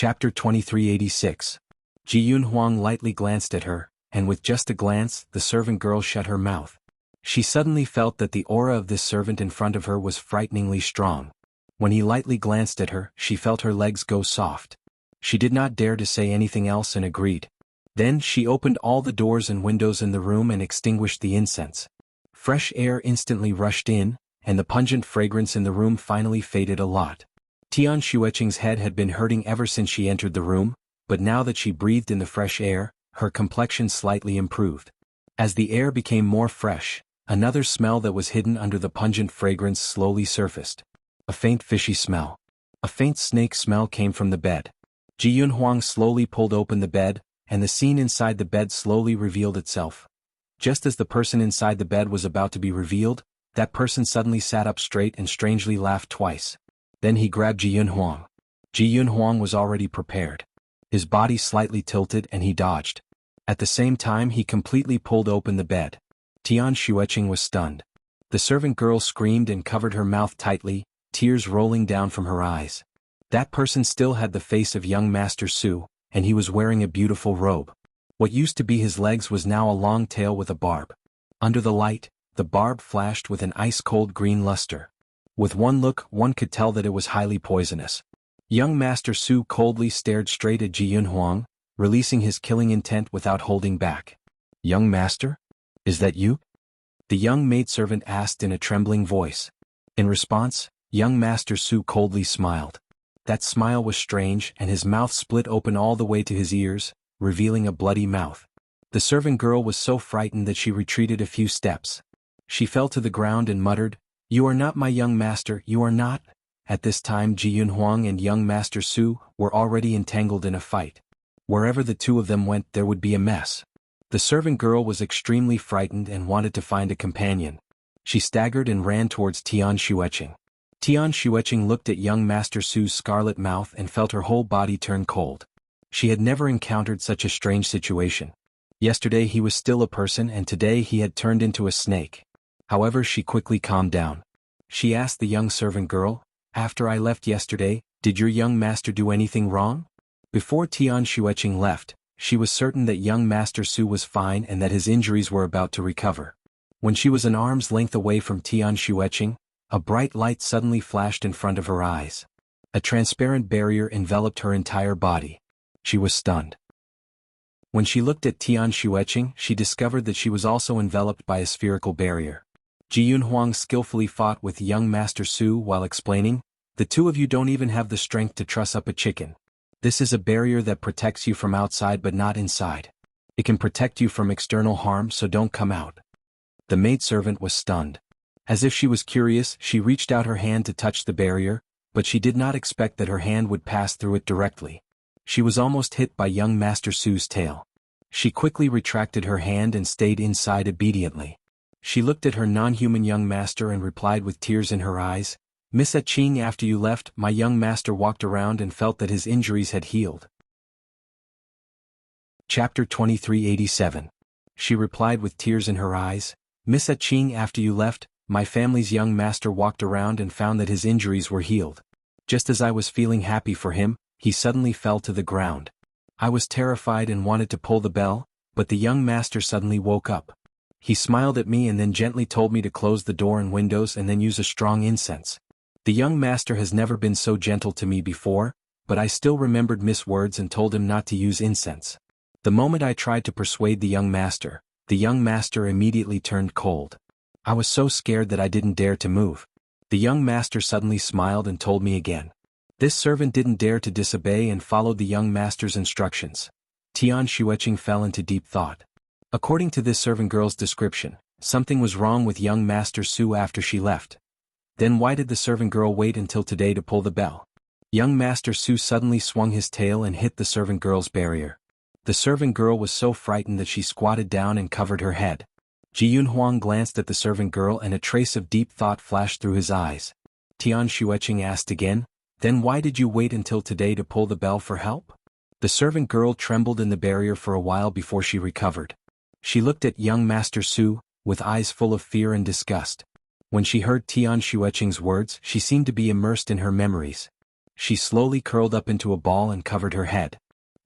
Chapter 2386. Ji Yunhuang lightly glanced at her, and with just a glance, the servant girl shut her mouth. She suddenly felt that the aura of this servant in front of her was frighteningly strong. When he lightly glanced at her, she felt her legs go soft. She did not dare to say anything else and agreed. Then she opened all the doors and windows in the room and extinguished the incense. Fresh air instantly rushed in, and the pungent fragrance in the room finally faded a lot. Tian Xueqing's head had been hurting ever since she entered the room, but now that she breathed in the fresh air, her complexion slightly improved. As the air became more fresh, another smell that was hidden under the pungent fragrance slowly surfaced. A faint fishy smell. A faint snake smell came from the bed. Ji Yunhuang slowly pulled open the bed, and the scene inside the bed slowly revealed itself. Just as the person inside the bed was about to be revealed, that person suddenly sat up straight and strangely laughed twice. Then he grabbed Ji Yunhuang. Ji Yunhuang was already prepared. His body slightly tilted and he dodged. At the same time he completely pulled open the bed. Tian Xueqing was stunned. The servant girl screamed and covered her mouth tightly, tears rolling down from her eyes. That person still had the face of young Master Su, and he was wearing a beautiful robe. What used to be his legs was now a long tail with a barb. Under the light, the barb flashed with an ice-cold green luster. With one look, one could tell that it was highly poisonous. Young Master Su coldly stared straight at Ji Yunhuang, releasing his killing intent without holding back. "Young Master? Is that you?" the young maidservant asked in a trembling voice. In response, young Master Su coldly smiled. That smile was strange and his mouth split open all the way to his ears, revealing a bloody mouth. The servant girl was so frightened that she retreated a few steps. She fell to the ground and muttered, "You are not my young master, you are not." At this time Ji Yunhuang and young Master Su were already entangled in a fight. Wherever the two of them went there would be a mess. The servant girl was extremely frightened and wanted to find a companion. She staggered and ran towards Tian Xueqing. Tian Xueqing looked at young Master Su's scarlet mouth and felt her whole body turn cold. She had never encountered such a strange situation. Yesterday he was still a person and today he had turned into a snake. However, she quickly calmed down. She asked the young servant girl, "After I left yesterday, did your young master do anything wrong?" Before Tian Xueqing left, she was certain that young Master Su was fine and that his injuries were about to recover. When she was an arm's length away from Tian Xueqing, a bright light suddenly flashed in front of her eyes. A transparent barrier enveloped her entire body. She was stunned. When she looked at Tian Xueqing, she discovered that she was also enveloped by a spherical barrier. Ji Yunhuang skillfully fought with young Master Su while explaining, "The two of you don't even have the strength to truss up a chicken. This is a barrier that protects you from outside but not inside. It can protect you from external harm, so don't come out." The maidservant was stunned. As if she was curious, she reached out her hand to touch the barrier, but she did not expect that her hand would pass through it directly. She was almost hit by young Master Su's tail. She quickly retracted her hand and stayed inside obediently. She looked at her non-human young master and replied with tears in her eyes, "Miss Ching, after you left, my young master walked around and felt that his injuries had healed." Chapter 2387. She replied with tears in her eyes, "Miss Ching, after you left, my family's young master walked around and found that his injuries were healed. Just as I was feeling happy for him, he suddenly fell to the ground. I was terrified and wanted to pull the bell, but the young master suddenly woke up. He smiled at me and then gently told me to close the door and windows and then use a strong incense. The young master has never been so gentle to me before, but I still remembered Miss' words and told him not to use incense. The moment I tried to persuade the young master immediately turned cold. I was so scared that I didn't dare to move. The young master suddenly smiled and told me again. This servant didn't dare to disobey and followed the young master's instructions. Tian Xueqing fell into deep thought. According to this servant girl's description, something was wrong with young Master Su after she left. Then why did the servant girl wait until today to pull the bell? Young Master Su suddenly swung his tail and hit the servant girl's barrier. The servant girl was so frightened that she squatted down and covered her head. Ji Yunhuang glanced at the servant girl and a trace of deep thought flashed through his eyes. Tian Xueqing asked again, "Then why did you wait until today to pull the bell for help?" The servant girl trembled in the barrier for a while before she recovered. She looked at young Master Su, with eyes full of fear and disgust. When she heard Tian Xueqing's words, she seemed to be immersed in her memories. She slowly curled up into a ball and covered her head.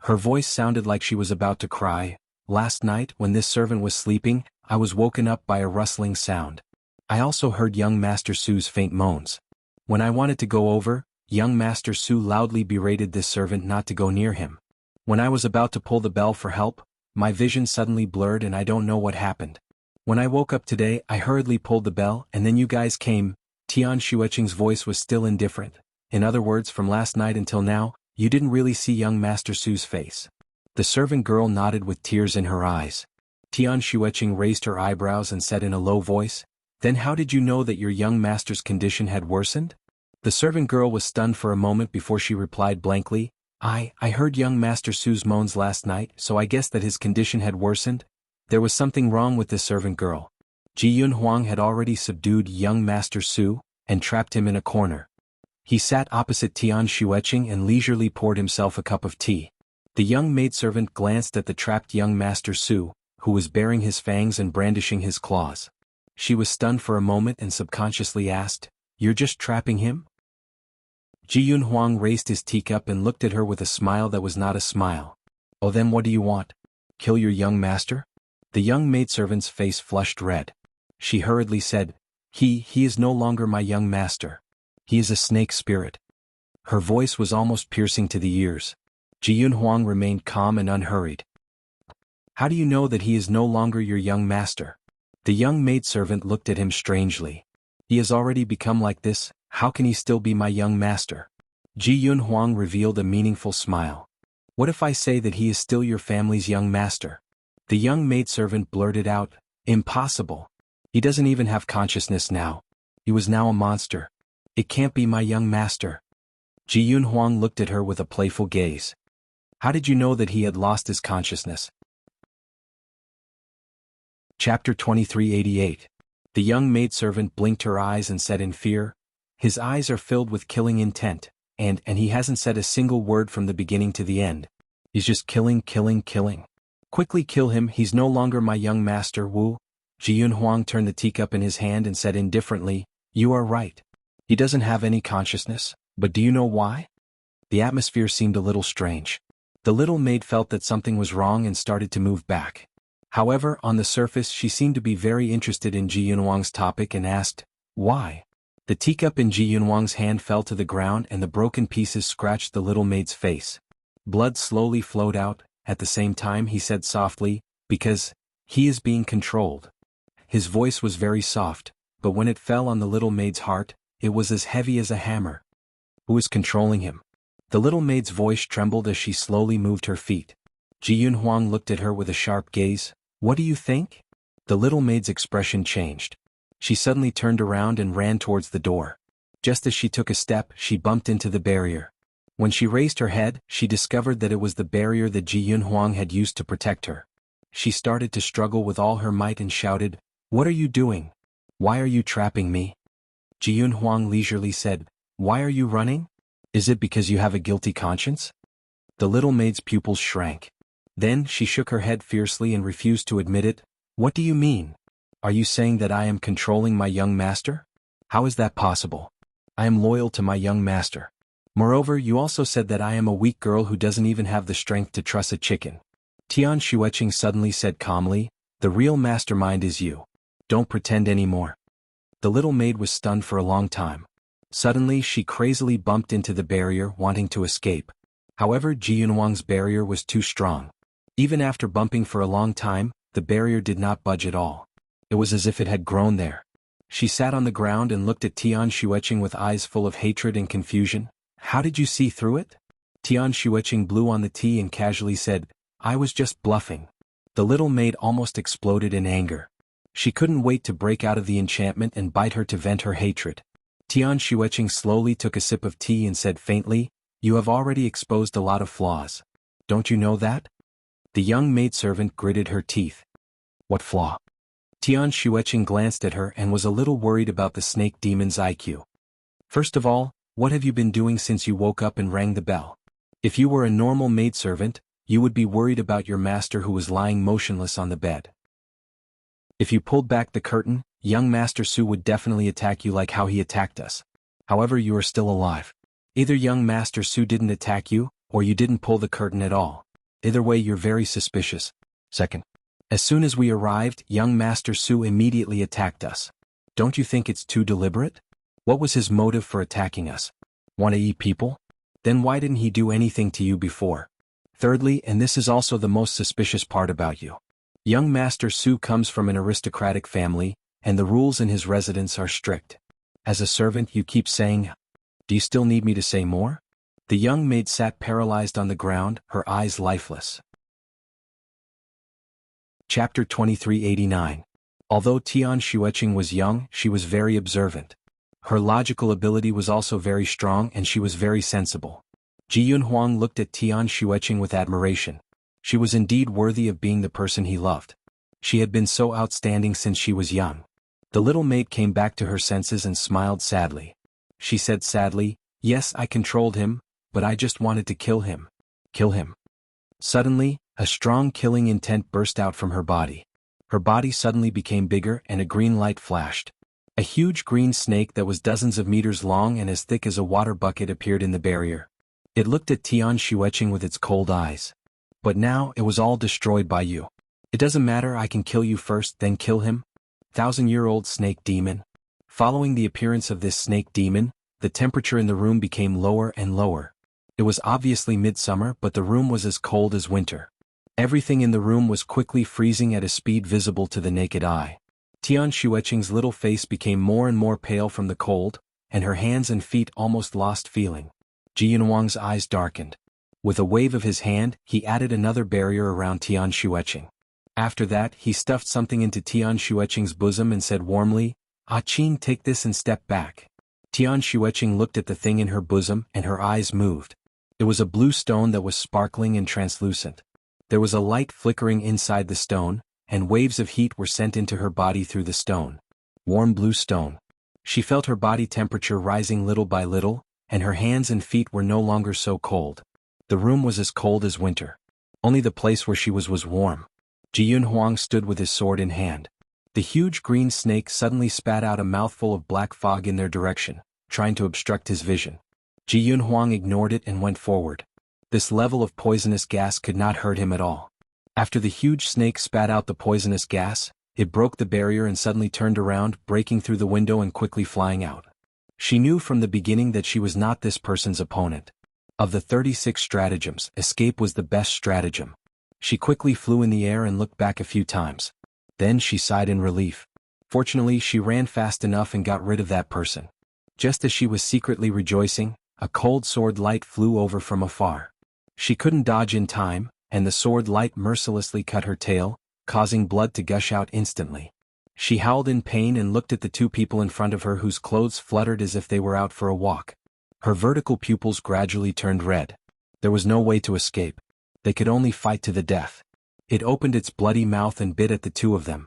Her voice sounded like she was about to cry. Last night, when this servant was sleeping, I was woken up by a rustling sound. I also heard young Master Su's faint moans. When I wanted to go over, young Master Su loudly berated this servant not to go near him. When I was about to pull the bell for help, my vision suddenly blurred and I don't know what happened. When I woke up today, I hurriedly pulled the bell and then you guys came. Tian Xueqing's voice was still indifferent. In other words, from last night until now, you didn't really see young Master Su's face. The servant girl nodded with tears in her eyes. Tian Xueqing raised her eyebrows and said in a low voice, "Then how did you know that your young master's condition had worsened?" The servant girl was stunned for a moment before she replied blankly, I heard young Master Su's moans last night, so I guessed that his condition had worsened." There was something wrong with this servant girl. Ji Yunhuang had already subdued young Master Su and trapped him in a corner. He sat opposite Tian Xueqing and leisurely poured himself a cup of tea. The young maidservant glanced at the trapped young Master Su, who was baring his fangs and brandishing his claws. She was stunned for a moment and subconsciously asked, "You're just trapping him?" Ji Yunhuang raised his teacup and looked at her with a smile that was not a smile. "Oh, then what do you want? Kill your young master?" The young maidservant's face flushed red. She hurriedly said, He is no longer my young master. He is a snake spirit." Her voice was almost piercing to the ears. Ji Yunhuang remained calm and unhurried. "How do you know that he is no longer your young master?" The young maidservant looked at him strangely. "He has already become like this, how can he still be my young master?" Ji Yunhuang revealed a meaningful smile. "What if I say that he is still your family's young master?" The young maidservant blurted out, "Impossible. He doesn't even have consciousness now. He was now a monster. It can't be my young master." Ji Yunhuang looked at her with a playful gaze. "How did you know that he had lost his consciousness?" Chapter 2388. The young maidservant blinked her eyes and said in fear, "His eyes are filled with killing intent, and he hasn't said a single word from the beginning to the end. He's just killing. Quickly kill him, he's no longer my young master, Wu." Ji Yunhuang turned the teacup in his hand and said indifferently, "You are right. He doesn't have any consciousness, but do you know why?" The atmosphere seemed a little strange. The little maid felt that something was wrong and started to move back. However, on the surface she seemed to be very interested in Ji Yunhuang's topic and asked, "Why?" The teacup in Ji Yunhuang's hand fell to the ground and the broken pieces scratched the little maid's face. Blood slowly flowed out. At the same time he said softly, "Because he is being controlled." His voice was very soft, but when it fell on the little maid's heart, it was as heavy as a hammer. "Who is controlling him?" The little maid's voice trembled as she slowly moved her feet. Ji Yunhuang looked at her with a sharp gaze. "What do you think?" The little maid's expression changed. She suddenly turned around and ran towards the door. Just as she took a step, she bumped into the barrier. When she raised her head, she discovered that it was the barrier that Ji Yunhuang had used to protect her. She started to struggle with all her might and shouted, "What are you doing? Why are you trapping me?" Ji Yunhuang leisurely said, "Why are you running? Is it because you have a guilty conscience?" The little maid's pupils shrank. Then she shook her head fiercely and refused to admit it. "What do you mean? Are you saying that I am controlling my young master? How is that possible? I am loyal to my young master. Moreover, you also said that I am a weak girl who doesn't even have the strength to truss a chicken." Tian Xueqing suddenly said calmly, "The real mastermind is you. Don't pretend anymore." The little maid was stunned for a long time. Suddenly she crazily bumped into the barrier, wanting to escape. However, Ji Yunhuang's barrier was too strong. Even after bumping for a long time, the barrier did not budge at all. It was as if it had grown there. She sat on the ground and looked at Tian Xueqing with eyes full of hatred and confusion. "How did you see through it?" Tian Xueqing blew on the tea and casually said, "I was just bluffing." The little maid almost exploded in anger. She couldn't wait to break out of the enchantment and bite her to vent her hatred. Tian Xueqing slowly took a sip of tea and said faintly, "You have already exposed a lot of flaws. Don't you know that?" The young maidservant gritted her teeth. "What flaw?" Tian Xueqing glanced at her and was a little worried about the snake demon's IQ. "First of all, what have you been doing since you woke up and rang the bell? If you were a normal maidservant, you would be worried about your master who was lying motionless on the bed. If you pulled back the curtain, young Master Su would definitely attack you like how he attacked us. However, you are still alive. Either young Master Su didn't attack you, or you didn't pull the curtain at all. Either way, you're very suspicious. Second. As soon as we arrived, young Master Su immediately attacked us. Don't you think it's too deliberate? What was his motive for attacking us? Want to eat people? Then why didn't he do anything to you before? Thirdly, and this is also the most suspicious part about you. Young Master Su comes from an aristocratic family, and the rules in his residence are strict. As a servant, you keep saying, "Do you still need me to say more?" The young maid sat paralyzed on the ground, her eyes lifeless. Chapter 2389. Although Tian Xueqing was young, she was very observant. Her logical ability was also very strong and she was very sensible. Ji Yunhuang looked at Tian Xueqing with admiration. She was indeed worthy of being the person he loved. She had been so outstanding since she was young. The little maid came back to her senses and smiled sadly. She said sadly, "Yes, I controlled him, but I just wanted to kill him." Kill him. Suddenly, a strong killing intent burst out from her body. Her body suddenly became bigger and a green light flashed. A huge green snake that was dozens of meters long and as thick as a water bucket appeared in the barrier. It looked at Tian Xueqing with its cold eyes. "But now it was all destroyed by you. It doesn't matter, I can kill you first, then kill him." 1,000-year-old snake demon. Following the appearance of this snake demon, the temperature in the room became lower and lower. It was obviously midsummer, but the room was as cold as winter. Everything in the room was quickly freezing at a speed visible to the naked eye. Tian Xueqing's little face became more and more pale from the cold, and her hands and feet almost lost feeling. Ji Yunhuang's eyes darkened. With a wave of his hand, he added another barrier around Tian Xueqing. After that, he stuffed something into Tian Xueqing's bosom and said warmly, "Ah Qing, take this and step back." Tian Xueqing looked at the thing in her bosom and her eyes moved. It was a blue stone that was sparkling and translucent. There was a light flickering inside the stone, and waves of heat were sent into her body through the stone. Warm blue stone. She felt her body temperature rising little by little, and her hands and feet were no longer so cold. The room was as cold as winter. Only the place where she was warm. Ji Yunhuang stood with his sword in hand. The huge green snake suddenly spat out a mouthful of black fog in their direction, trying to obstruct his vision. Ji Yunhuang ignored it and went forward. This level of poisonous gas could not hurt him at all. After the huge snake spat out the poisonous gas, it broke the barrier and suddenly turned around, breaking through the window and quickly flying out. She knew from the beginning that she was not this person's opponent. Of the 36 stratagems, escape was the best stratagem. She quickly flew in the air and looked back a few times. Then she sighed in relief. Fortunately, she ran fast enough and got rid of that person. Just as she was secretly rejoicing, a cold sword light flew over from afar. She couldn't dodge in time, and the sword light mercilessly cut her tail, causing blood to gush out instantly. She howled in pain and looked at the two people in front of her whose clothes fluttered as if they were out for a walk. Her vertical pupils gradually turned red. There was no way to escape. They could only fight to the death. It opened its bloody mouth and bit at the two of them.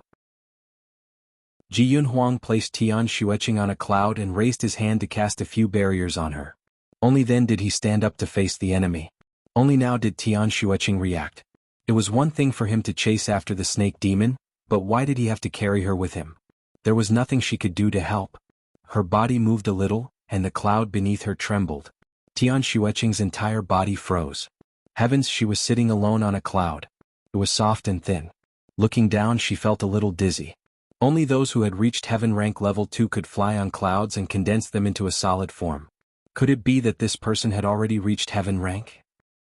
Ji Yunhuang placed Tian Xueqing on a cloud and raised his hand to cast a few barriers on her. Only then did he stand up to face the enemy. Only now did Tian Xueqing react. It was one thing for him to chase after the snake demon, but why did he have to carry her with him? There was nothing she could do to help. Her body moved a little, and the cloud beneath her trembled. Tian Xueqing's entire body froze. Heavens, she was sitting alone on a cloud. It was soft and thin. Looking down, she felt a little dizzy. Only those who had reached heaven rank level 2 could fly on clouds and condense them into a solid form. Could it be that this person had already reached heaven rank?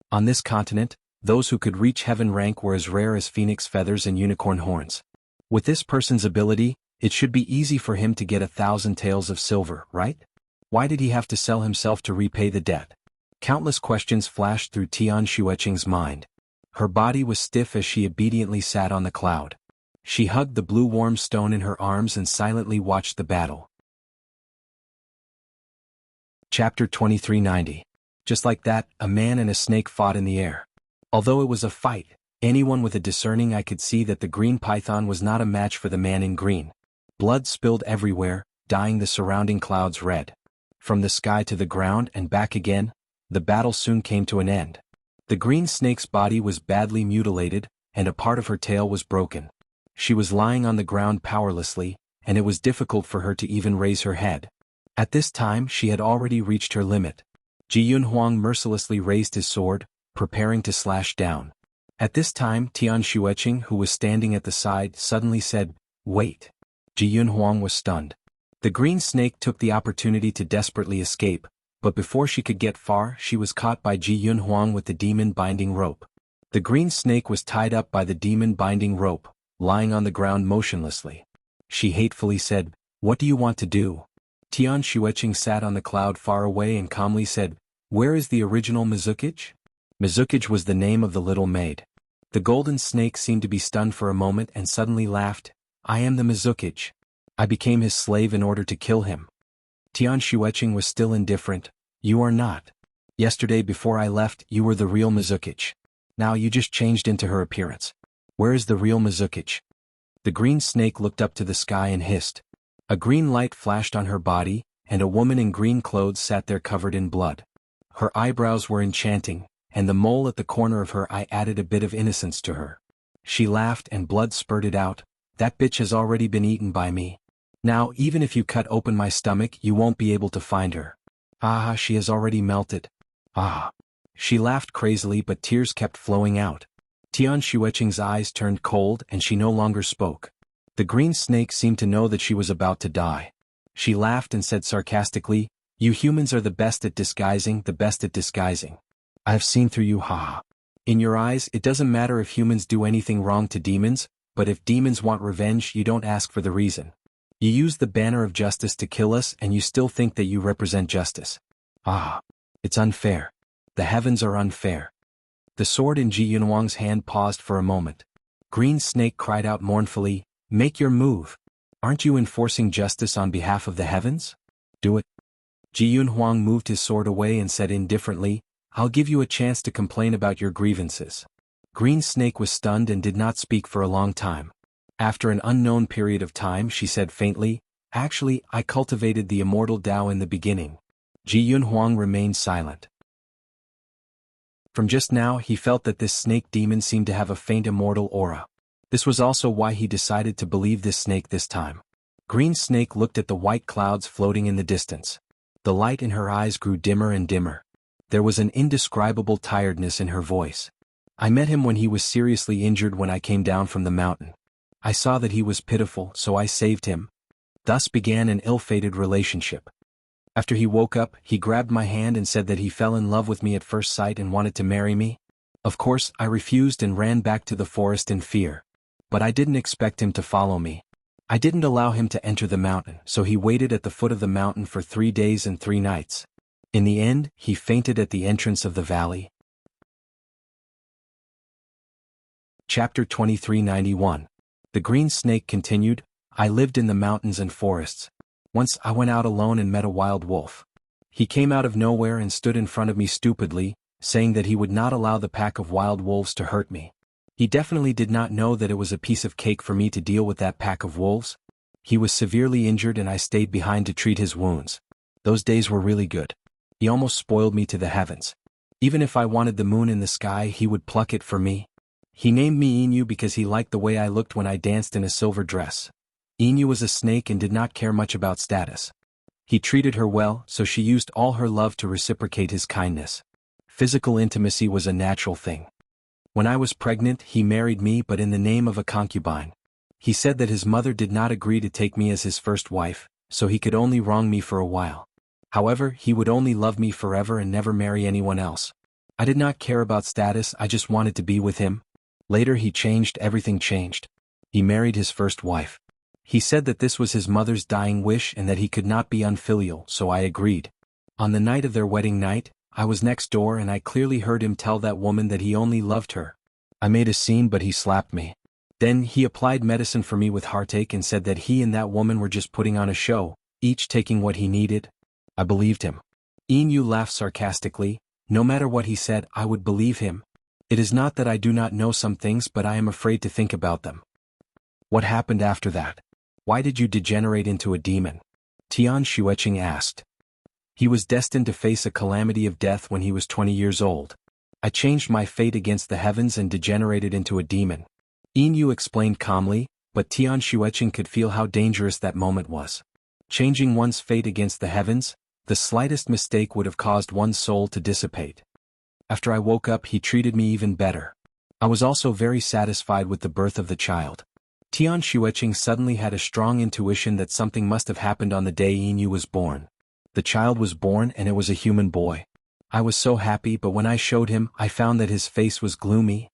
On this continent, those who could reach heaven rank were as rare as phoenix feathers and unicorn horns. With this person's ability, it should be easy for him to get 1,000 taels of silver, right? Why did he have to sell himself to repay the debt? Countless questions flashed through Tian Xueqing's mind. Her body was stiff as she obediently sat on the cloud. She hugged the blue warm stone in her arms and silently watched the battle. Chapter 2390. Just like that, a man and a snake fought in the air. Although it was a fight, anyone with a discerning eye could see that the green python was not a match for the man in green. Blood spilled everywhere, dyeing the surrounding clouds red. From the sky to the ground and back again, the battle soon came to an end. The green snake's body was badly mutilated, and a part of her tail was broken. She was lying on the ground powerlessly, and it was difficult for her to even raise her head. At this time she had already reached her limit. Ji Yunhuang mercilessly raised his sword, preparing to slash down. At this time Tian Xueqing, who was standing at the side, suddenly said, "Wait." Ji Yunhuang was stunned. The green snake took the opportunity to desperately escape, but before she could get far she was caught by Ji Yunhuang with the demon binding rope. The green snake was tied up by the demon binding rope, lying on the ground motionlessly. She hatefully said, "What do you want to do?" Tian Xueqing sat on the cloud far away and calmly said, "Where is the original Mizukage?" Mizukage was the name of the little maid. The golden snake seemed to be stunned for a moment and suddenly laughed, "I am the Mizukage. I became his slave in order to kill him." Tian Xueqing was still indifferent. "You are not. Yesterday before I left you were the real Mizukage. Now you just changed into her appearance. Where is the real Mizukage?" The green snake looked up to the sky and hissed. A green light flashed on her body, and a woman in green clothes sat there covered in blood. Her eyebrows were enchanting, and the mole at the corner of her eye added a bit of innocence to her. She laughed and blood spurted out. "That bitch has already been eaten by me. Now even if you cut open my stomach you won't be able to find her. Ah, she has already melted. Ah." She laughed crazily but tears kept flowing out. Tian Xueqing's eyes turned cold and she no longer spoke. The green snake seemed to know that she was about to die. She laughed and said sarcastically, "You humans are the best at disguising, the best at disguising. I have seen through you, ha. In your eyes it doesn't matter if humans do anything wrong to demons, but if demons want revenge you don't ask for the reason. You use the banner of justice to kill us and you still think that you represent justice. Ah. It's unfair. The heavens are unfair." The sword in Ji Yunhuang's hand paused for a moment. Green Snake cried out mournfully, "Make your move. Aren't you enforcing justice on behalf of the heavens? Do it." Ji Yunhuang moved his sword away and said indifferently, "I'll give you a chance to complain about your grievances." Green Snake was stunned and did not speak for a long time. After an unknown period of time she said faintly, "Actually, I cultivated the immortal Tao in the beginning." Ji Yunhuang remained silent. From just now he felt that this snake demon seemed to have a faint immortal aura. This was also why he decided to believe this snake this time. Green Snake looked at the white clouds floating in the distance. The light in her eyes grew dimmer and dimmer. There was an indescribable tiredness in her voice. "I met him when he was seriously injured when I came down from the mountain. I saw that he was pitiful, so I saved him. Thus began an ill-fated relationship. After he woke up, he grabbed my hand and said that he fell in love with me at first sight and wanted to marry me. Of course, I refused and ran back to the forest in fear. But I didn't expect him to follow me. I didn't allow him to enter the mountain, so he waited at the foot of the mountain for 3 days and 3 nights. In the end, he fainted at the entrance of the valley." Chapter 2391. The Green Snake continued, "I lived in the mountains and forests. Once I went out alone and met a wild wolf. He came out of nowhere and stood in front of me stupidly, saying that he would not allow the pack of wild wolves to hurt me. He definitely did not know that it was a piece of cake for me to deal with that pack of wolves. He was severely injured and I stayed behind to treat his wounds. Those days were really good. He almost spoiled me to the heavens. Even if I wanted the moon in the sky he would pluck it for me. He named me Inu because he liked the way I looked when I danced in a silver dress. Inu was a snake and did not care much about status. He treated her well, so she used all her love to reciprocate his kindness. Physical intimacy was a natural thing. When I was pregnant he married me but in the name of a concubine. He said that his mother did not agree to take me as his first wife, so he could only wrong me for a while. However, he would only love me forever and never marry anyone else. I did not care about status, I just wanted to be with him. Later he changed, everything changed. He married his first wife. He said that this was his mother's dying wish and that he could not be unfilial, so I agreed. On the night of their wedding night, I was next door and I clearly heard him tell that woman that he only loved her. I made a scene but he slapped me. Then he applied medicine for me with heartache and said that he and that woman were just putting on a show, each taking what he needed. I believed him." Inu laughed sarcastically. "No matter what he said, I would believe him. It is not that I do not know some things but I am afraid to think about them." "What happened after that? Why did you degenerate into a demon?" Tian Xueqing asked. "He was destined to face a calamity of death when he was 20 years old. I changed my fate against the heavens and degenerated into a demon." Inu explained calmly, but Tian Xueqing could feel how dangerous that moment was. Changing one's fate against the heavens, The slightest mistake would have caused one's soul to dissipate. After I woke up, he treated me even better. I was also very satisfied with the birth of the child. Tian Xueqing suddenly had a strong intuition that something must have happened on the day Yinyu was born. The child was born and it was a human boy. I was so happy, but when I showed him, I found that his face was gloomy.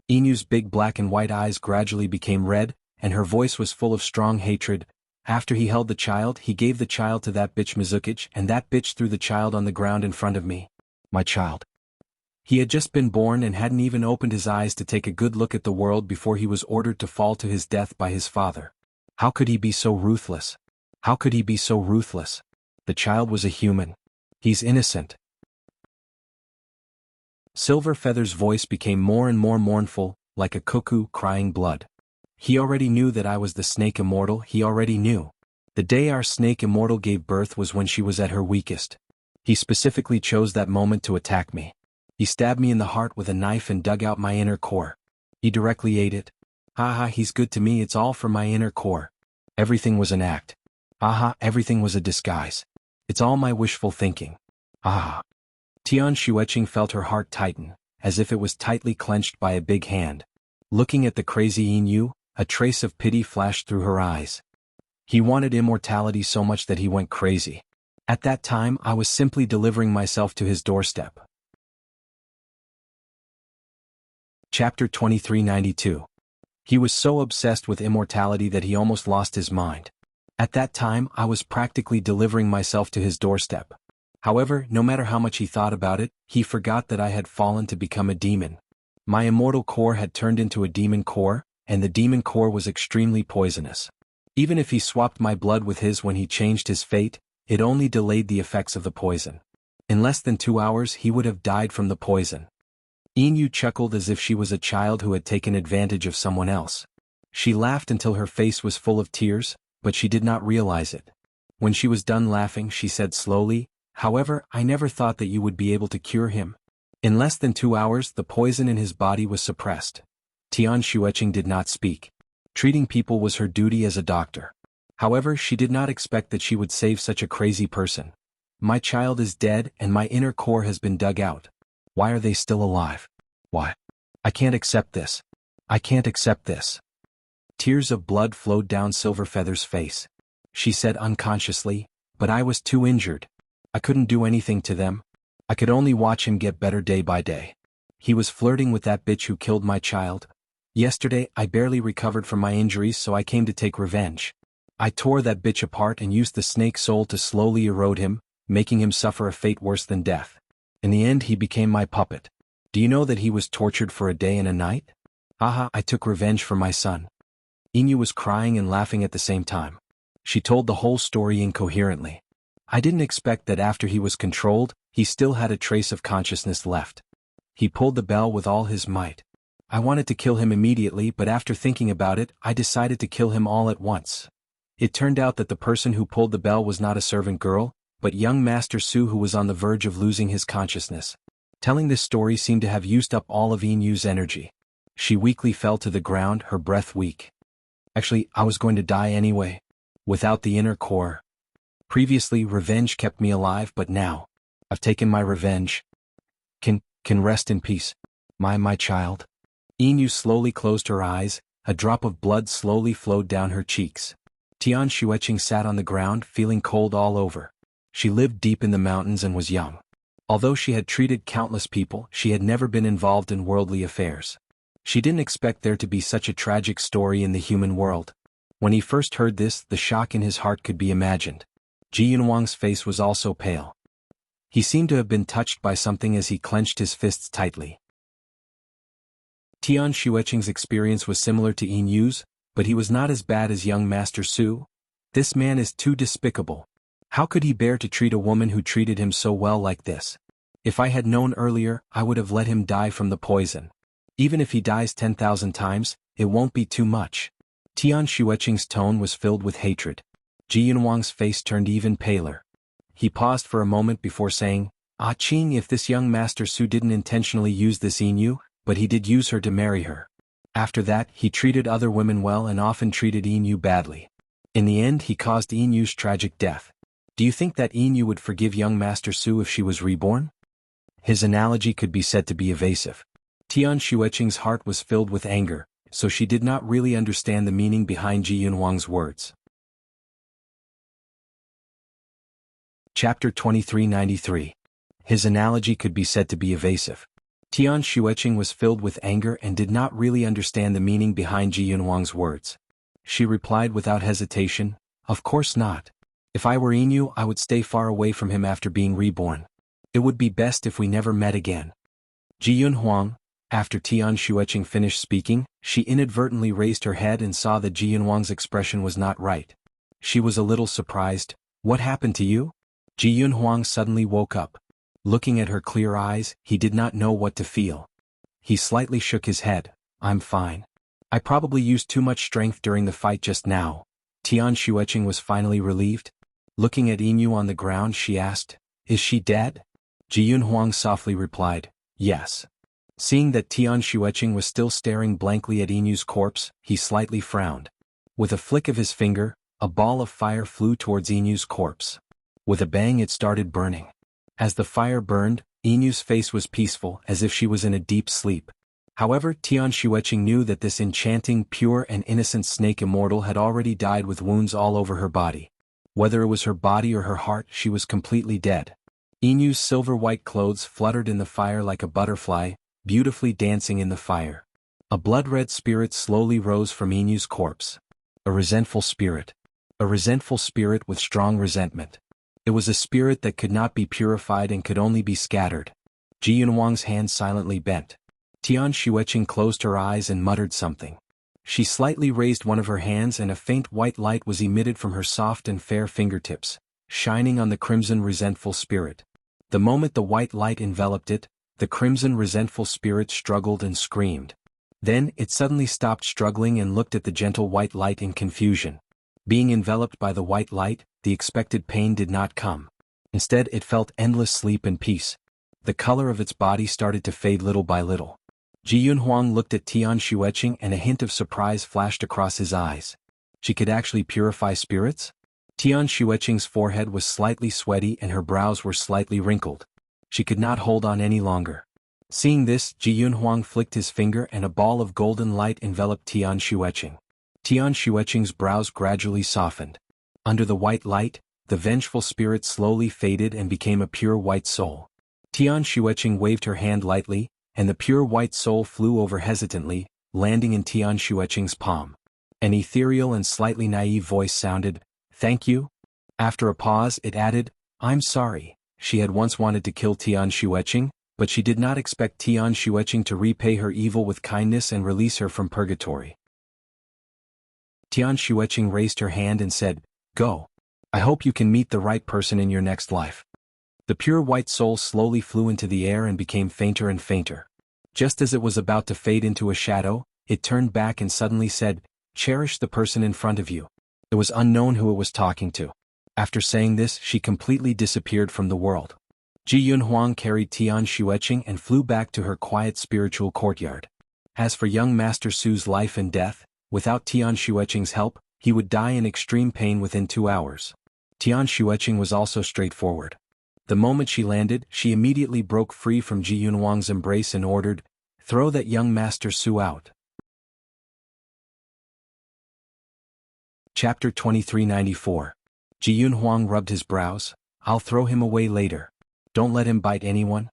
Yinyu's big black and white eyes gradually became red, and her voice was full of strong hatred. After he held the child, he gave the child to that bitch Mizukic, and that bitch threw the child on the ground in front of me. My child. He had just been born and hadn't even opened his eyes to take a good look at the world before he was ordered to fall to his death by his father. How could he be so ruthless? How could he be so ruthless? The child was a human. He's innocent. Silver Feather's voice became more and more mournful, like a cuckoo crying blood. He already knew that I was the snake immortal. He already knew. The day our snake immortal gave birth was when she was at her weakest. He specifically chose that moment to attack me. He stabbed me in the heart with a knife and dug out my inner core. He directly ate it. Haha, he's good to me, it's all for my inner core. Everything was an act. Haha, everything was a disguise. It's all my wishful thinking. Haha. Tian Xueqing felt her heart tighten, as if it was tightly clenched by a big hand. Looking at the crazy Yinyu, a trace of pity flashed through her eyes. He wanted immortality so much that he went crazy. At that time, I was simply delivering myself to his doorstep. Chapter 2392. He was so obsessed with immortality that he almost lost his mind. At that time, I was practically delivering myself to his doorstep. However, no matter how much he thought about it, he forgot that I had fallen to become a demon. My immortal core had turned into a demon core, and the demon core was extremely poisonous. Even if he swapped my blood with his when he changed his fate, it only delayed the effects of the poison. In less than 2 hours he would have died from the poison. Yinyu chuckled as if she was a child who had taken advantage of someone else. She laughed until her face was full of tears, but she did not realize it. When she was done laughing, she said slowly, "However, I never thought that you would be able to cure him." In less than 2 hours, the poison in his body was suppressed. Tian Xueqing did not speak. Treating people was her duty as a doctor. However, she did not expect that she would save such a crazy person. My child is dead and my inner core has been dug out. Why are they still alive? Why? I can't accept this. I can't accept this. Tears of blood flowed down Silver Feather's face. She said unconsciously, "But I was too injured. I couldn't do anything to them. I could only watch him get better day by day. He was flirting with that bitch who killed my child. Yesterday, I barely recovered from my injuries, so I came to take revenge. I tore that bitch apart and used the snake soul to slowly erode him, making him suffer a fate worse than death. In the end, he became my puppet. Do you know that he was tortured for a day and a night? Haha, I took revenge for my son." Yinyu was crying and laughing at the same time. She told the whole story incoherently. I didn't expect that after he was controlled, he still had a trace of consciousness left. He pulled the bell with all his might. I wanted to kill him immediately, but after thinking about it, I decided to kill him all at once. It turned out that the person who pulled the bell was not a servant girl, but young Master Su, who was on the verge of losing his consciousness. Telling this story seemed to have used up all of Yinyu's energy. She weakly fell to the ground, her breath weak. Actually, I was going to die anyway. Without the inner core. Previously, revenge kept me alive, but now, I've taken my revenge. Can rest in peace. My child. Yinyu slowly closed her eyes, a drop of blood slowly flowed down her cheeks. Tian Xueqing sat on the ground, feeling cold all over. She lived deep in the mountains and was young. Although she had treated countless people, she had never been involved in worldly affairs. She didn't expect there to be such a tragic story in the human world. When he first heard this, the shock in his heart could be imagined. Ji Yunhuang's face was also pale. He seemed to have been touched by something as he clenched his fists tightly. Tian Xueqing's experience was similar to Yinyu's, but he was not as bad as young Master Su. This man is too despicable. How could he bear to treat a woman who treated him so well like this? If I had known earlier, I would have let him die from the poison. Even if he dies 10,000 times, it won't be too much. Tian Xueqing's tone was filled with hatred. Ji Yunhuang's face turned even paler. He paused for a moment before saying, "Ah Qing, if this young Master Su didn't intentionally use this Yinyu, but he did use her to marry her. After that, he treated other women well and often treated Yinyu badly. In the end, he caused Yinyu's tragic death. Do you think that Inu would forgive young Master Su if she was reborn? His analogy could be said to be evasive. Tian Xueqing's heart was filled with anger, so she did not really understand the meaning behind Ji Yunhuang's words. Chapter 2393. His analogy could be said to be evasive. Tian Xueqing was filled with anger and did not really understand the meaning behind Ji Yunhuang's words. She replied without hesitation, "Of course not. If I were Inu, I would stay far away from him after being reborn. It would be best if we never met again." Ji Yunhuang, after Tian Xueqing finished speaking, she inadvertently raised her head and saw that Ji Yunhuang's expression was not right. She was a little surprised. "What happened to you?" Ji Yunhuang suddenly woke up. Looking at her clear eyes, he did not know what to feel. He slightly shook his head. "I'm fine. I probably used too much strength during the fight just now." Tian Xueqing was finally relieved. Looking at Inu on the ground, she asked, "Is she dead?" Ji Yunhuang softly replied, "Yes." Seeing that Tian Xueqing was still staring blankly at Inu's corpse, he slightly frowned. With a flick of his finger, a ball of fire flew towards Inu's corpse. With a bang, it started burning. As the fire burned, Inu's face was peaceful, as if she was in a deep sleep. However, Tian Xueqing knew that this enchanting, pure and innocent snake immortal had already died with wounds all over her body. Whether it was her body or her heart, she was completely dead. Inu's silver-white clothes fluttered in the fire like a butterfly, beautifully dancing in the fire. A blood-red spirit slowly rose from Inu's corpse. A resentful spirit. A resentful spirit with strong resentment. It was a spirit that could not be purified and could only be scattered. Ji Yunhuang's hand silently bent. Tian Xueqing closed her eyes and muttered something. She slightly raised one of her hands and a faint white light was emitted from her soft and fair fingertips, shining on the crimson resentful spirit. The moment the white light enveloped it, the crimson resentful spirit struggled and screamed. Then it suddenly stopped struggling and looked at the gentle white light in confusion. Being enveloped by the white light, the expected pain did not come. Instead, it felt endless sleep and peace. The color of its body started to fade little by little. Ji Yunhuang looked at Tian Xueqing and a hint of surprise flashed across his eyes. She could actually purify spirits? Tian Xueqing's forehead was slightly sweaty and her brows were slightly wrinkled. She could not hold on any longer. Seeing this, Ji Yunhuang flicked his finger and a ball of golden light enveloped Tian Xueqing. Tian Xueqing's brows gradually softened. Under the white light, the vengeful spirit slowly faded and became a pure white soul. Tian Xueqing waved her hand lightly, and the pure white soul flew over hesitantly, landing in Tian Xueqing's palm. An ethereal and slightly naive voice sounded, "Thank you?" After a pause, it added, "I'm sorry." She had once wanted to kill Tian Xueqing, but she did not expect Tian Xueqing to repay her evil with kindness and release her from purgatory. Tian Xueqing raised her hand and said, "Go. I hope you can meet the right person in your next life." The pure white soul slowly flew into the air and became fainter and fainter. Just as it was about to fade into a shadow, it turned back and suddenly said, "Cherish the person in front of you." It was unknown who it was talking to. After saying this, she completely disappeared from the world. Ji Yunhuang carried Tian Xueqing and flew back to her quiet spiritual courtyard. As for young Master Su's life and death, without Tian Xueqing's help, he would die in extreme pain within 2 hours. Tian Xueqing was also straightforward. The moment she landed, she immediately broke free from Ji Yunhuang's embrace and ordered, "Throw that young Master Su out." Chapter 2394. Ji Yunhuang rubbed his brows. "I'll throw him away later. Don't let him bite anyone."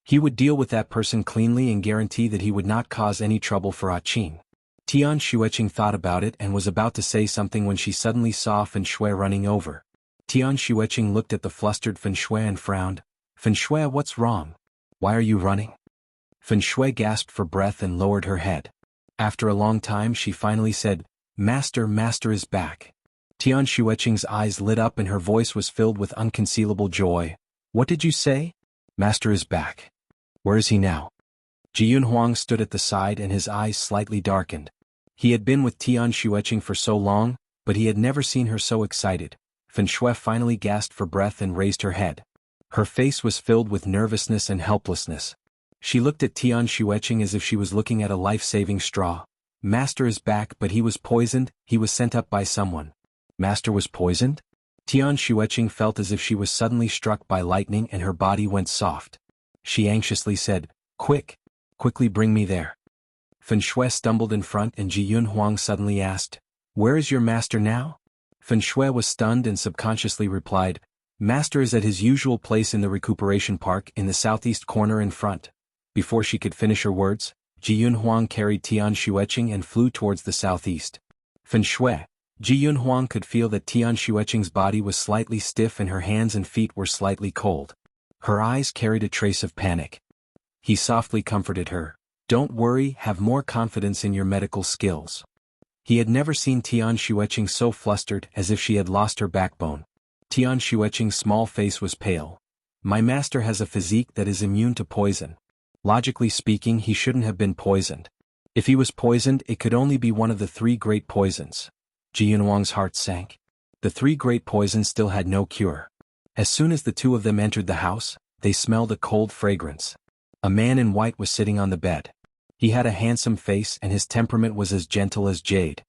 He would deal with that person cleanly and guarantee that he would not cause any trouble for Qin. Tian Xueqing thought about it and was about to say something when she suddenly saw Fen Shui running over. Tian Xueqing looked at the flustered Fen Shui and frowned. "Fen Shui, what's wrong? Why are you running?" Fen Shui gasped for breath and lowered her head. After a long time she finally said, Master is back." Tian Xueqing's eyes lit up and her voice was filled with unconcealable joy. "What did you say?" "Master is back." "Where is he now?" Ji Yunhuang stood at the side and his eyes slightly darkened. He had been with Tian Xueqing for so long, but he had never seen her so excited. Fen Shui finally gasped for breath and raised her head. Her face was filled with nervousness and helplessness. She looked at Tian Xueqing as if she was looking at a life-saving straw. "Master is back, but he was poisoned. He was sent up by someone." "Master was poisoned?" Tian Xueqing felt as if she was suddenly struck by lightning and her body went soft. She anxiously said, quickly bring me there. Fen Shui stumbled in front and Ji Yunhuang suddenly asked, where is your master now? Fen Shui was stunned and subconsciously replied, master is at his usual place in the recuperation park in the southeast corner in front. Before she could finish her words, Ji Yunhuang carried Tian Xueqing and flew towards the southeast. Fen Shui, Ji Yunhuang could feel that Tian Xueqing's body was slightly stiff and her hands and feet were slightly cold. Her eyes carried a trace of panic. He softly comforted her. Don't worry, have more confidence in your medical skills. He had never seen Tian Xueqing so flustered as if she had lost her backbone. Tian Xueqing's small face was pale. My master has a physique that is immune to poison. Logically speaking, he shouldn't have been poisoned. If he was poisoned, it could only be one of the 3 great poisons. Ji Yunhuang's heart sank. The 3 great poisons still had no cure. As soon as the 2 of them entered the house, they smelled a cold fragrance. A man in white was sitting on the bed. He had a handsome face and his temperament was as gentle as jade.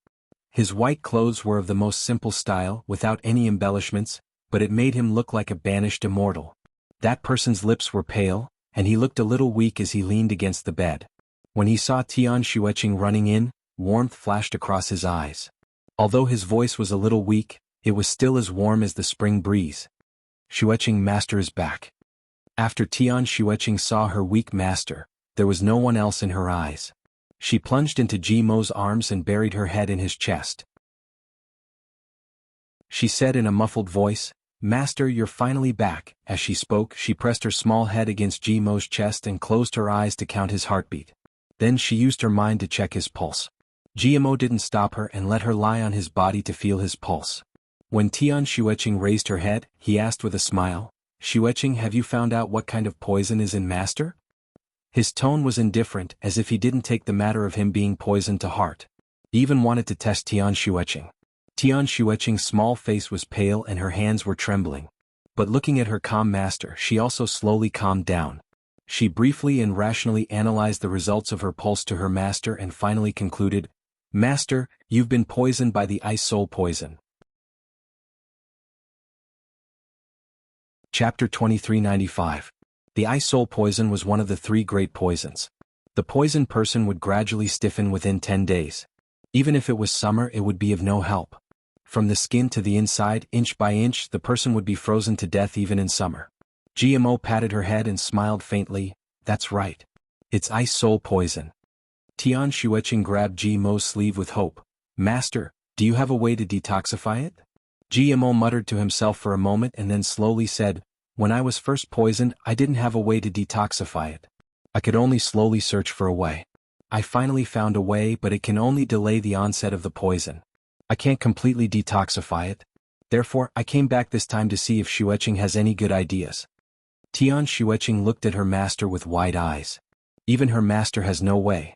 His white clothes were of the most simple style, without any embellishments, but it made him look like a banished immortal. That person's lips were pale, and he looked a little weak as he leaned against the bed. When he saw Tian Xueqing running in, warmth flashed across his eyes. Although his voice was a little weak, it was still as warm as the spring breeze. Xueqing, master is back. After Tian Xueqing saw her weak master, there was no one else in her eyes. She plunged into Ji Mo's arms and buried her head in his chest. She said in a muffled voice, Master, you're finally back. As she spoke, she pressed her small head against Ji Mo's chest and closed her eyes to count his heartbeat. Then she used her mind to check his pulse. Ji Mo didn't stop her and let her lie on his body to feel his pulse. When Tian Xueqing raised her head, he asked with a smile, Xueqing, have you found out what kind of poison is in master? His tone was indifferent, as if he didn't take the matter of him being poisoned to heart. He even wanted to test Tian Xueqing. Tian Xueqing's small face was pale and her hands were trembling. But looking at her calm master, she also slowly calmed down. She briefly and rationally analyzed the results of her pulse to her master and finally concluded, Master, you've been poisoned by the ice soul poison. Chapter 2395. The ice soul poison was one of the 3 great poisons. The poisoned person would gradually stiffen within 10 days. Even if it was summer, it would be of no help. From the skin to the inside, inch by inch, the person would be frozen to death even in summer. GMO patted her head and smiled faintly, that's right. It's ice soul poison. Tian Xueqing grabbed GMO's sleeve with hope. Master, do you have a way to detoxify it? GMO muttered to himself for a moment and then slowly said, when I was first poisoned, I didn't have a way to detoxify it. I could only slowly search for a way. I finally found a way, but it can only delay the onset of the poison. I can't completely detoxify it. Therefore, I came back this time to see if Xueqing has any good ideas. Tian Xueqing looked at her master with wide eyes. Even her master has no way.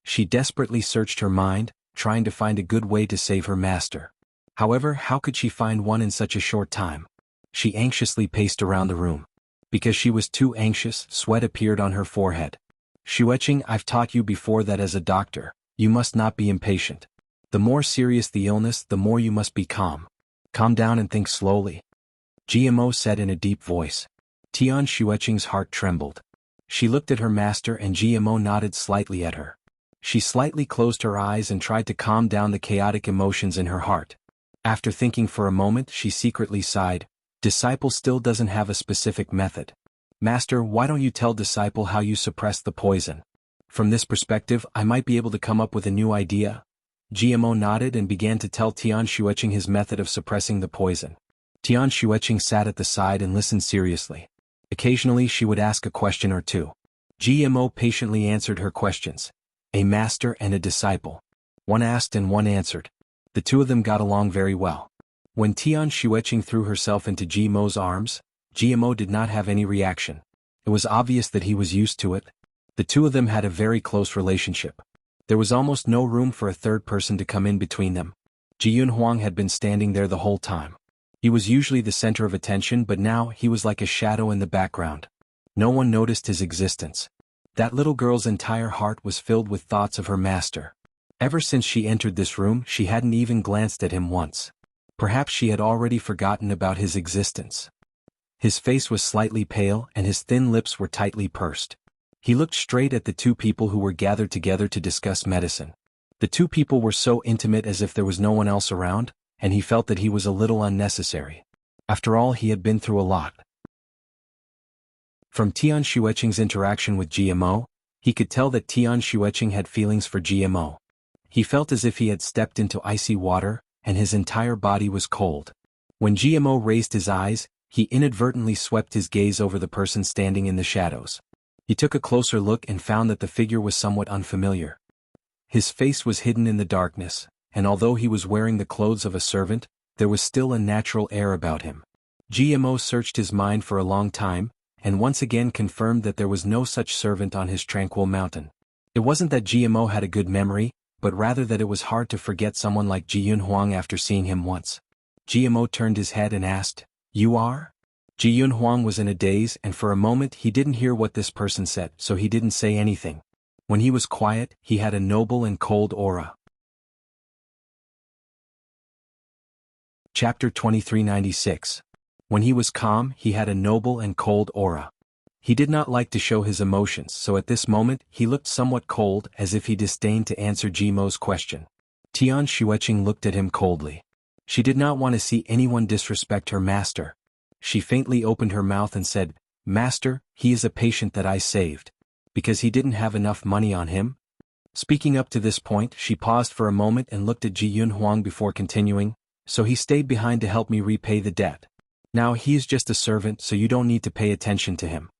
She desperately searched her mind, trying to find a good way to save her master. However, how could she find one in such a short time? She anxiously paced around the room. Because she was too anxious, sweat appeared on her forehead. Xueqing, I've taught you before that as a doctor, you must not be impatient. The more serious the illness, the more you must be calm. Calm down and think slowly. GMO said in a deep voice. Tian Xueqing's heart trembled. She looked at her master and GMO nodded slightly at her. She slightly closed her eyes and tried to calm down the chaotic emotions in her heart. After thinking for a moment, she secretly sighed. Disciple still doesn't have a specific method. Master, why don't you tell Disciple how you suppress the poison? From this perspective, I might be able to come up with a new idea. GMO nodded and began to tell Tian Xueqing his method of suppressing the poison. Tian Xueqing sat at the side and listened seriously. Occasionally she would ask a question or two. GMO patiently answered her questions. A master and a disciple. One asked and one answered. The 2 of them got along very well. When Tian Xueqing threw herself into GMO's arms, GMO did not have any reaction. It was obvious that he was used to it. The 2 of them had a very close relationship. There was almost no room for a third person to come in between them. Ji Yunhuang had been standing there the whole time. He was usually the center of attention, but now he was like a shadow in the background. No one noticed his existence. That little girl's entire heart was filled with thoughts of her master. Ever since she entered this room, she hadn't even glanced at him once. Perhaps she had already forgotten about his existence. His face was slightly pale and his thin lips were tightly pursed. He looked straight at the two people who were gathered together to discuss medicine. The two people were so intimate as if there was no one else around, and he felt that he was a little unnecessary. After all, he had been through a lot. From Tian Xueqing's interaction with GMO, he could tell that Tian Xueqing had feelings for GMO. He felt as if he had stepped into icy water, and his entire body was cold. When GMO raised his eyes, he inadvertently swept his gaze over the person standing in the shadows. He took a closer look and found that the figure was somewhat unfamiliar. His face was hidden in the darkness, and although he was wearing the clothes of a servant, there was still a natural air about him. GMO searched his mind for a long time, and once again confirmed that there was no such servant on his tranquil mountain. It wasn't that GMO had a good memory, but rather that it was hard to forget someone like Ji Yunhuang after seeing him once. GMO turned his head and asked, "You are?" Ji Yunhuang was in a daze, and for a moment he didn't hear what this person said, so he didn't say anything. When he was quiet, he had a noble and cold aura. Chapter 2396. When he was calm, he had a noble and cold aura. He did not like to show his emotions, so at this moment he looked somewhat cold, as if he disdained to answer Jimo's question. Tian Xueqing looked at him coldly. She did not want to see anyone disrespect her master. She faintly opened her mouth and said, "Master, he is a patient that I saved. Because he didn't have enough money on him?" Speaking up to this point, she paused for a moment and looked at Ji Yunhuang before continuing, "So he stayed behind to help me repay the debt. Now he is just a servant, so you don't need to pay attention to him."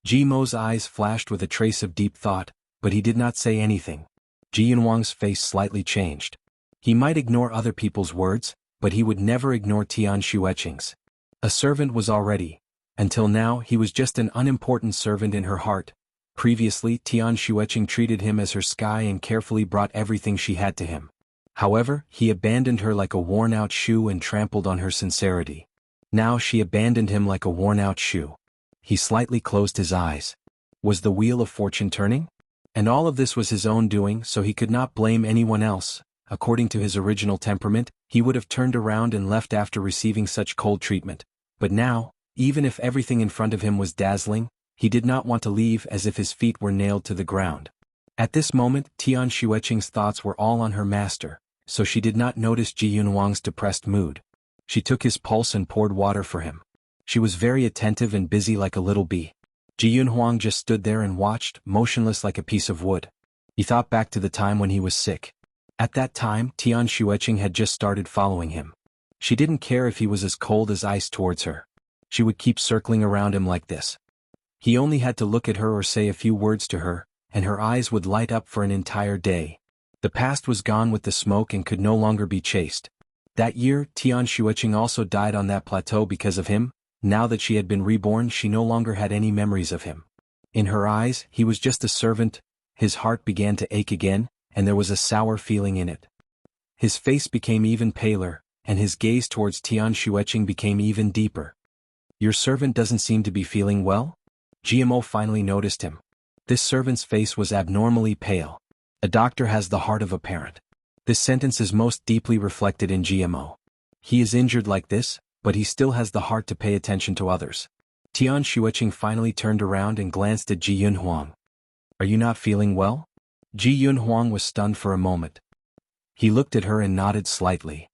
Ji Mo's eyes flashed with a trace of deep thought, but he did not say anything. Ji Yunhuang's face slightly changed. He might ignore other people's words, but he would never ignore Tian Xueqing's. A servant was already. Until now, he was just an unimportant servant in her heart. Previously, Tian Xueqing treated him as her sky and carefully brought everything she had to him. However, he abandoned her like a worn-out shoe and trampled on her sincerity. Now she abandoned him like a worn-out shoe. He slightly closed his eyes. Was the wheel of fortune turning? And all of this was his own doing, so he could not blame anyone else. According to his original temperament, he would have turned around and left after receiving such cold treatment. But now, even if everything in front of him was dazzling, he did not want to leave as if his feet were nailed to the ground. At this moment, Tian Xueqing's thoughts were all on her master, so she did not notice Ji Yunhuang's depressed mood. She took his pulse and poured water for him. She was very attentive and busy like a little bee. Ji Yunhuang just stood there and watched, motionless like a piece of wood. He thought back to the time when he was sick. At that time, Tian Xueqing had just started following him. She didn't care if he was as cold as ice towards her. She would keep circling around him like this. He only had to look at her or say a few words to her, and her eyes would light up for an entire day. The past was gone with the smoke and could no longer be chased. That year, Tian Xueqing also died on that plateau because of him. Now that she had been reborn, she no longer had any memories of him. In her eyes, he was just a servant. His heart began to ache again, and there was a sour feeling in it. His face became even paler, and his gaze towards Tian Xueqing became even deeper. "Your servant doesn't seem to be feeling well?" GMO finally noticed him. This servant's face was abnormally pale. A doctor has the heart of a parent. This sentence is most deeply reflected in GMO. He is injured like this, but he still has the heart to pay attention to others. Tian Xueqing finally turned around and glanced at Ji Yunhuang. "Are you not feeling well?" Ji Yunhuang was stunned for a moment. He looked at her and nodded slightly.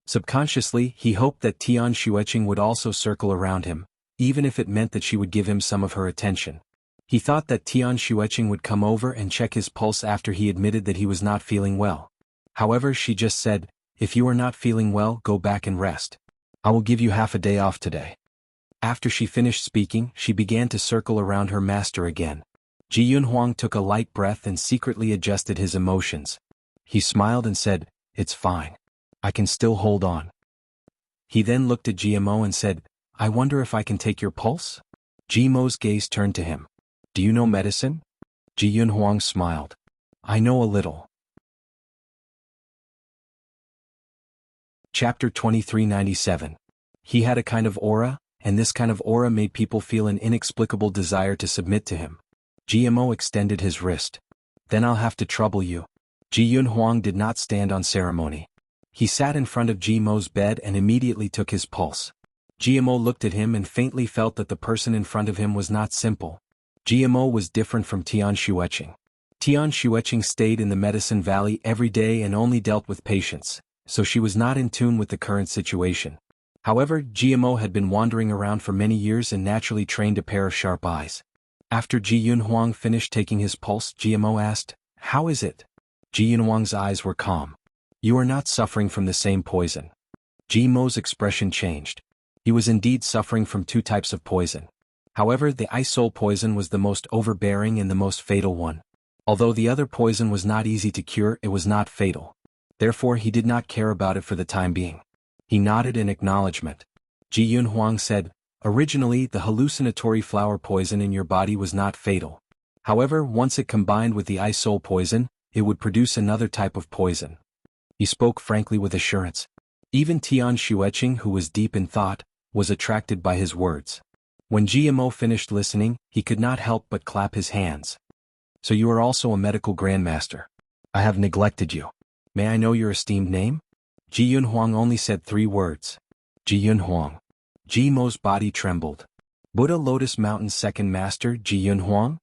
Subconsciously, he hoped that Tian Xueqing would also circle around him, even if it meant that she would give him some of her attention. He thought that Tian Xueqing would come over and check his pulse after he admitted that he was not feeling well. However, she just said, "If you are not feeling well, go back and rest. I will give you half a day off today." After she finished speaking, she began to circle around her master again. Ji Yunhuang took a light breath and secretly adjusted his emotions. He smiled and said, "It's fine. I can still hold on." He then looked at GMO and said, "I wonder if I can take your pulse?" GMO's gaze turned to him. "Do you know medicine?" Ji Yunhuang smiled. "I know a little." Chapter 2397. He had a kind of aura, and this kind of aura made people feel an inexplicable desire to submit to him. GMO extended his wrist. "Then I'll have to trouble you." Ji Yunhuang did not stand on ceremony. He sat in front of Ji-Mo's bed and immediately took his pulse. Ji-Mo looked at him and faintly felt that the person in front of him was not simple. Ji-Mo was different from Tian Xueqing. Tian Xueqing stayed in the Medicine Valley every day and only dealt with patients, so she was not in tune with the current situation. However, Ji-Mo had been wandering around for many years and naturally trained a pair of sharp eyes. After Ji Yunhuang finished taking his pulse, Ji-Mo asked, "How is it?" Ji Yunhuang's eyes were calm. "You are not suffering from the same poison." Ji-Mo's expression changed. He was indeed suffering from two types of poison. However, the ice soul poison was the most overbearing and the most fatal one. Although the other poison was not easy to cure, it was not fatal. Therefore he did not care about it for the time being. He nodded in acknowledgement. Ji Yunhuang said, "Originally the hallucinatory flower poison in your body was not fatal. However, once it combined with the ice soul poison, it would produce another type of poison." He spoke frankly with assurance. Even Tian Xueqing, who was deep in thought, was attracted by his words. When Ji-Mo finished listening, he could not help but clap his hands. "So you are also a medical grandmaster. I have neglected you. May I know your esteemed name?" Ji Yunhuang only said 3 words. "Ji Yunhuang." Ji-Mo's body trembled. "Buddha Lotus Mountain's second master, Ji Yunhuang?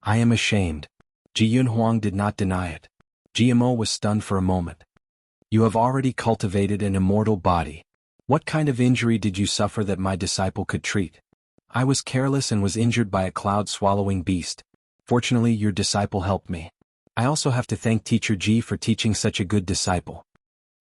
I am ashamed." Ji Yunhuang did not deny it. Ji-Mo was stunned for a moment. "You have already cultivated an immortal body. What kind of injury did you suffer that my disciple could treat?" "I was careless and was injured by a cloud-swallowing beast. Fortunately, your disciple helped me. I also have to thank Teacher Ji for teaching such a good disciple."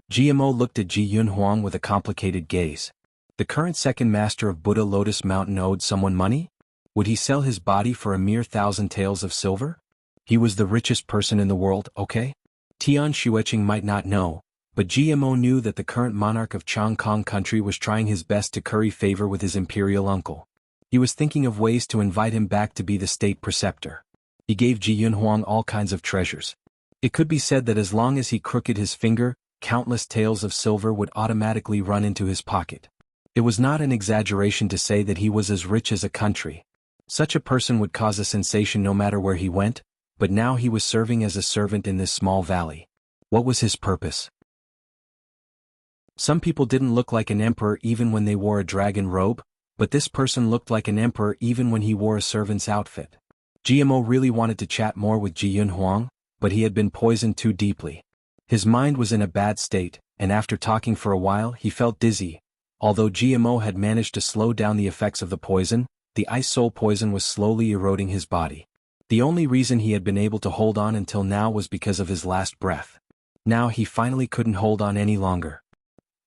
Ji-Mo looked at Ji Yunhuang with a complicated gaze. The current second master of Buddha Lotus Mountain owed someone money? Would he sell his body for a mere 1,000 taels of silver? He was the richest person in the world, okay? Tian Xueqing might not know, but Ji-Mo knew that the current monarch of Chongkong country was trying his best to curry favor with his imperial uncle. He was thinking of ways to invite him back to be the state preceptor. He gave Ji Yunhuang all kinds of treasures. It could be said that as long as he crooked his finger, countless taels of silver would automatically run into his pocket. It was not an exaggeration to say that he was as rich as a country. Such a person would cause a sensation no matter where he went, but now he was serving as a servant in this small valley. What was his purpose? Some people didn't look like an emperor even when they wore a dragon robe, but this person looked like an emperor even when he wore a servant's outfit. Ji-Mo really wanted to chat more with Ji Yunhuang, but he had been poisoned too deeply. His mind was in a bad state, and after talking for a while he felt dizzy. Although Ji-Mo had managed to slow down the effects of the poison, the ice soul poison was slowly eroding his body. The only reason he had been able to hold on until now was because of his last breath. Now he finally couldn't hold on any longer.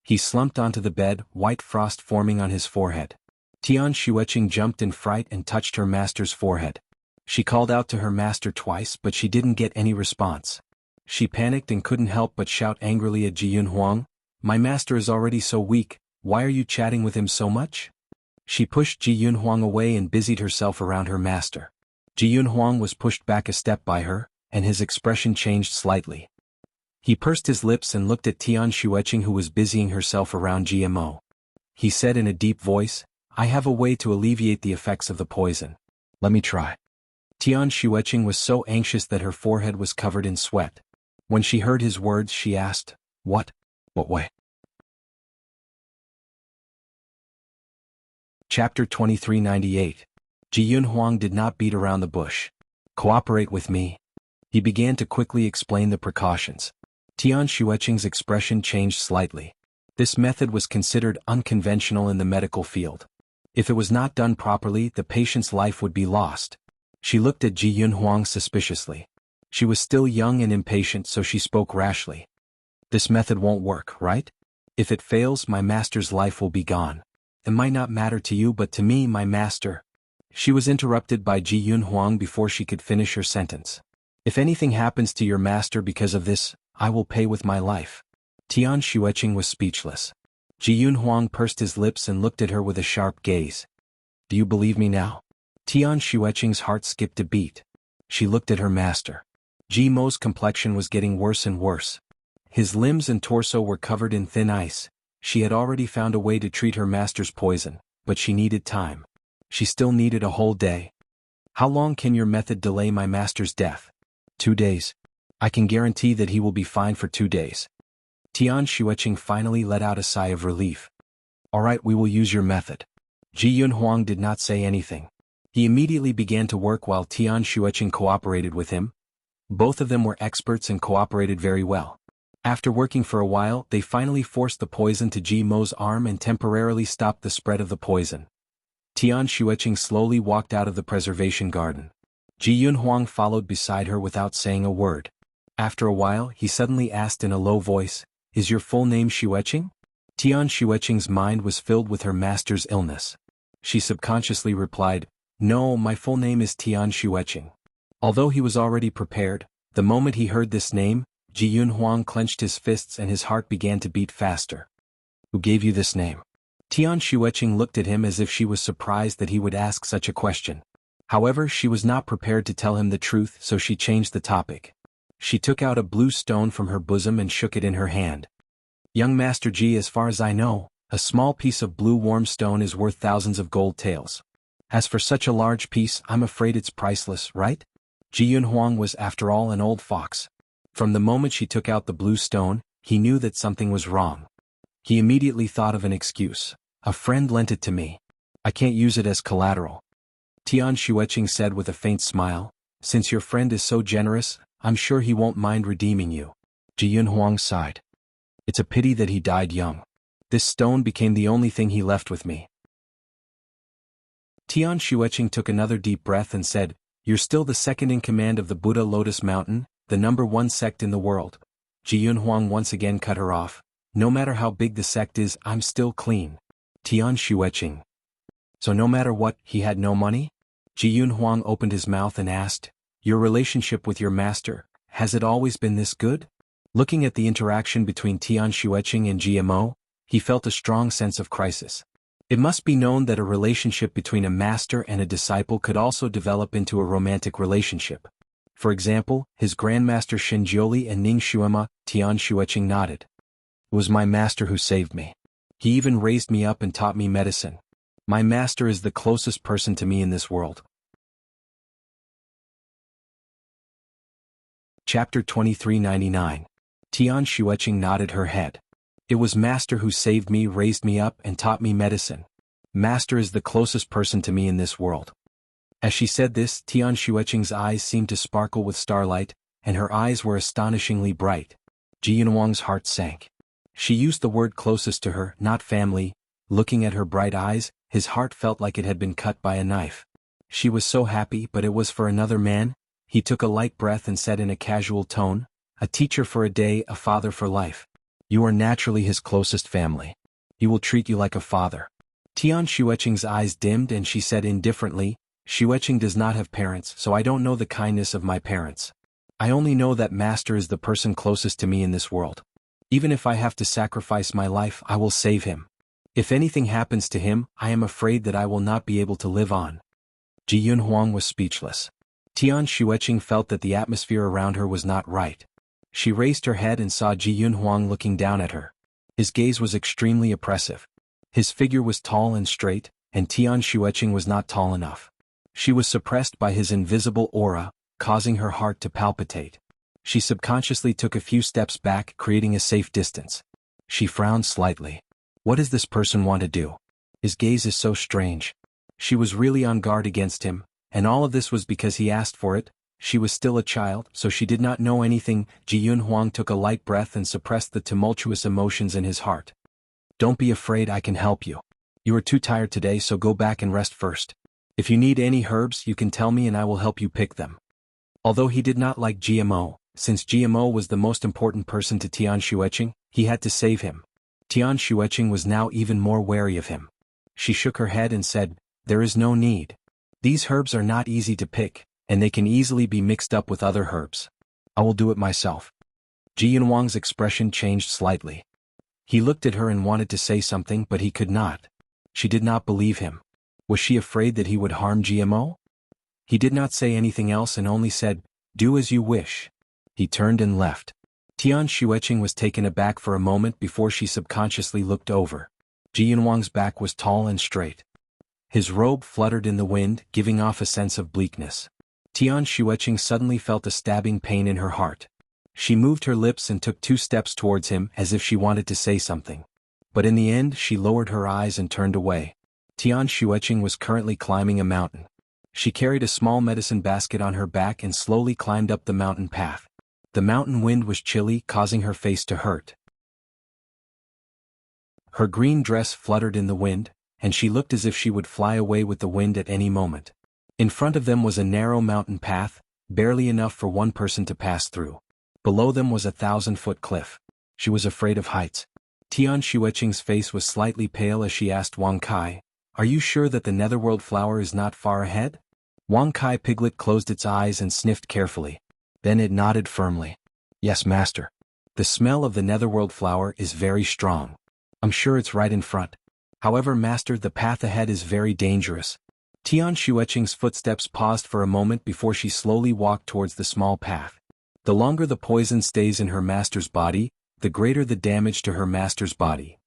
He slumped onto the bed, white frost forming on his forehead. Tian Xueqing jumped in fright and touched her master's forehead. She called out to her master twice, but she didn't get any response. She panicked and couldn't help but shout angrily at Ji Yunhuang, "My master is already so weak, why are you chatting with him so much?" She pushed Ji Yunhuang away and busied herself around her master. Ji Yunhuang was pushed back a step by her, and his expression changed slightly. He pursed his lips and looked at Tian Xueqing, who was busying herself around Ji-Mo. He said in a deep voice, "I have a way to alleviate the effects of the poison. Let me try." Tian Xueqing was so anxious that her forehead was covered in sweat. When she heard his words, she asked, What way?" Chapter 2398. Ji Yunhuang did not beat around the bush. "Cooperate with me." He began to quickly explain the precautions. Tian Xueqing's expression changed slightly. This method was considered unconventional in the medical field. If it was not done properly, the patient's life would be lost. She looked at Ji Yunhuang suspiciously. She was still young and impatient, so she spoke rashly. "This method won't work, right? If it fails, my master's life will be gone. It might not matter to you, but to me, my master—" She was interrupted by Ji Yunhuang before she could finish her sentence. "If anything happens to your master because of this, I will pay with my life." Tian Xueqing was speechless. Ji Yunhuang pursed his lips and looked at her with a sharp gaze. "Do you believe me now?" Tian Xueqing's heart skipped a beat. She looked at her master. Ji-Mo's complexion was getting worse and worse. His limbs and torso were covered in thin ice. She had already found a way to treat her master's poison, but she needed time. She still needed a whole day. "How long can your method delay my master's death?" 2 days. I can guarantee that he will be fine for 2 days. Tian Xueqing finally let out a sigh of relief. Alright, we will use your method. Ji Yunhuang did not say anything. He immediately began to work while Tian Xueqing cooperated with him. Both of them were experts and cooperated very well. After working for a while, they finally forced the poison to Ji Mo's arm and temporarily stopped the spread of the poison. Tian Xueqing slowly walked out of the preservation garden. Ji Yunhuang followed beside her without saying a word. After a while, he suddenly asked in a low voice, "Is your full name Xueqing?" Tian Xueqing's mind was filled with her master's illness. She subconsciously replied, "No, my full name is Tian Xueqing." Although he was already prepared, the moment he heard this name, Ji Yunhuang clenched his fists and his heart began to beat faster. "Who gave you this name?" Tian Xueqing looked at him as if she was surprised that he would ask such a question. However, she was not prepared to tell him the truth, so she changed the topic. She took out a blue stone from her bosom and shook it in her hand. "Young Master Ji, as far as I know, a small piece of blue warm stone is worth thousands of gold taels. As for such a large piece, I'm afraid it's priceless, right?" Ji Yunhuang was after all an old fox. From the moment she took out the blue stone, he knew that something was wrong. He immediately thought of an excuse. "A friend lent it to me. I can't use it as collateral." Tian Xueqing said with a faint smile, "Since your friend is so generous, I'm sure he won't mind redeeming you." Ji Yunhuang sighed. "It's a pity that he died young. This stone became the only thing he left with me." Tian Xueqing took another deep breath and said, "You're still the second in command of the Buddha Lotus Mountain, the #1 sect in the world." Ji Yunhuang once again cut her off. "No matter how big the sect is, I'm still clean." Tian Xueqing. "So no matter what, he had no money?" Ji Yunhuang opened his mouth and asked, "Your relationship with your master, has it always been this good?" Looking at the interaction between Tian Xueqing and GMO, he felt a strong sense of crisis. It must be known that a relationship between a master and a disciple could also develop into a romantic relationship. For example, his grandmaster Shinjioli and Ning Xuema. Tian Xueqing nodded. "It was my master who saved me. He even raised me up and taught me medicine. My master is the closest person to me in this world." Chapter 2399. Tian Xueqing nodded her head. "It was master who saved me, raised me up, and taught me medicine. Master is the closest person to me in this world." As she said this, Tian Xueqing's eyes seemed to sparkle with starlight, and her eyes were astonishingly bright. Ji Yunhuang's heart sank. She used the word closest to her, not family. Looking at her bright eyes, his heart felt like it had been cut by a knife. She was so happy, but it was for another man. He took a light breath and said in a casual tone, "A teacher for a day, a father for life. You are naturally his closest family. He will treat you like a father." Tian Xueqing's eyes dimmed and she said indifferently, "Xueqing does not have parents, so I don't know the kindness of my parents. I only know that master is the person closest to me in this world. Even if I have to sacrifice my life, I will save him. If anything happens to him, I am afraid that I will not be able to live on." Ji Yunhuang was speechless. Tian Xueqing felt that the atmosphere around her was not right. She raised her head and saw Ji Yunhuang looking down at her. His gaze was extremely oppressive. His figure was tall and straight, and Tian Xueqing was not tall enough. She was suppressed by his invisible aura, causing her heart to palpitate. She subconsciously took a few steps back, creating a safe distance. She frowned slightly. What does this person want to do? His gaze is so strange. She was really on guard against him, and all of this was because he asked for it. She was still a child, so she did not know anything. Ji Yunhuang took a light breath and suppressed the tumultuous emotions in his heart. "Don't be afraid, I can help you. You are too tired today, so go back and rest first. If you need any herbs, you can tell me and I will help you pick them." Although he did not like GMO, since GMO was the most important person to Tian Xueqing, he had to save him. Tian Xueqing was now even more wary of him. She shook her head and said, "There is no need. These herbs are not easy to pick, and they can easily be mixed up with other herbs. I will do it myself." Ji Yunhuang's expression changed slightly. He looked at her and wanted to say something, but he could not. She did not believe him. Was she afraid that he would harm GMO? He did not say anything else and only said, "Do as you wish." He turned and left. Tian Xueqing was taken aback for a moment before she subconsciously looked over. Ji Yunhuang's back was tall and straight. His robe fluttered in the wind, giving off a sense of bleakness. Tian Xueqing suddenly felt a stabbing pain in her heart. She moved her lips and took 2 steps towards him as if she wanted to say something. But in the end she lowered her eyes and turned away. Tian Xueqing was currently climbing a mountain. She carried a small medicine basket on her back and slowly climbed up the mountain path. The mountain wind was chilly, causing her face to hurt. Her green dress fluttered in the wind, and she looked as if she would fly away with the wind at any moment. In front of them was a narrow mountain path, barely enough for one person to pass through. Below them was a 1,000-foot cliff. She was afraid of heights. Tian Xueqing's face was slightly pale as she asked Wang Kai, "Are you sure that the netherworld flower is not far ahead?" Wang Kai Piglet closed its eyes and sniffed carefully. Then it nodded firmly. "Yes, master. The smell of the netherworld flower is very strong. I'm sure it's right in front. However, master, the path ahead is very dangerous." Tian Xueqing's footsteps paused for a moment before she slowly walked towards the small path. The longer the poison stays in her master's body, the greater the damage to her master's body.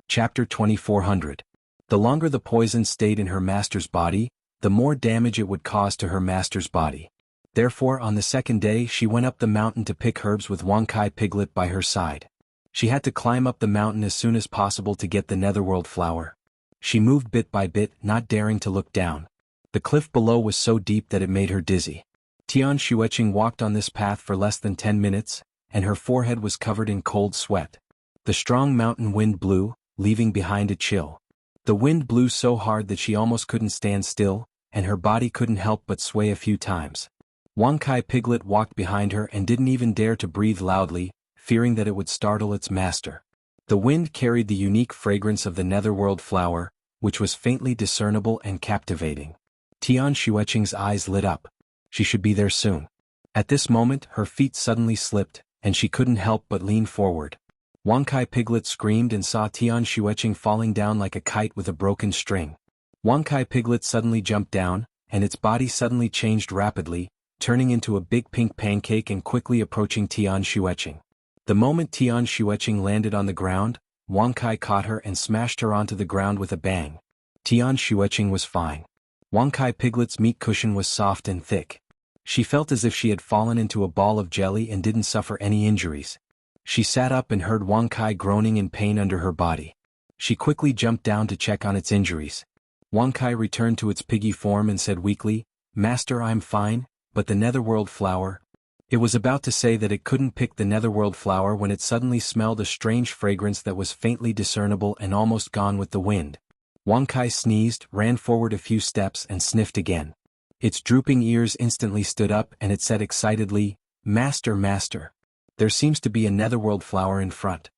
Chapter 2400. The longer the poison stayed in her master's body, the more damage it would cause to her master's body. Therefore, on the second day she went up the mountain to pick herbs with Wang Kai Piglet by her side. She had to climb up the mountain as soon as possible to get the netherworld flower. She moved bit by bit, not daring to look down. The cliff below was so deep that it made her dizzy. Tian Xueqing walked on this path for less than 10 minutes, and her forehead was covered in cold sweat. The strong mountain wind blew, leaving behind a chill. The wind blew so hard that she almost couldn't stand still, and her body couldn't help but sway a few times. Wang Kai Piglet walked behind her and didn't even dare to breathe loudly, fearing that it would startle its master. The wind carried the unique fragrance of the netherworld flower, which was faintly discernible and captivating. Tian Xueqing's eyes lit up. She should be there soon. At this moment her feet suddenly slipped, and she couldn't help but lean forward. Wang Kai Piglet screamed and saw Tian Xueqing falling down like a kite with a broken string. Wang Kai Piglet suddenly jumped down, and its body suddenly changed rapidly, turning into a big pink pancake and quickly approaching Tian Xueqing. The moment Tian Xueqing landed on the ground, Wang Kai caught her and smashed her onto the ground with a bang. Tian Xueqing was fine. Wang Kai Piglet's meat cushion was soft and thick. She felt as if she had fallen into a ball of jelly and didn't suffer any injuries. She sat up and heard Wang Kai groaning in pain under her body. She quickly jumped down to check on its injuries. Wang Kai returned to its piggy form and said weakly, "Master, I'm fine, but the netherworld flower..." It was about to say that it couldn't pick the netherworld flower when it suddenly smelled a strange fragrance that was faintly discernible and almost gone with the wind. Wang Kai sneezed, ran forward a few steps and sniffed again. Its drooping ears instantly stood up and it said excitedly, "Master, master. There seems to be a netherworld flower in front."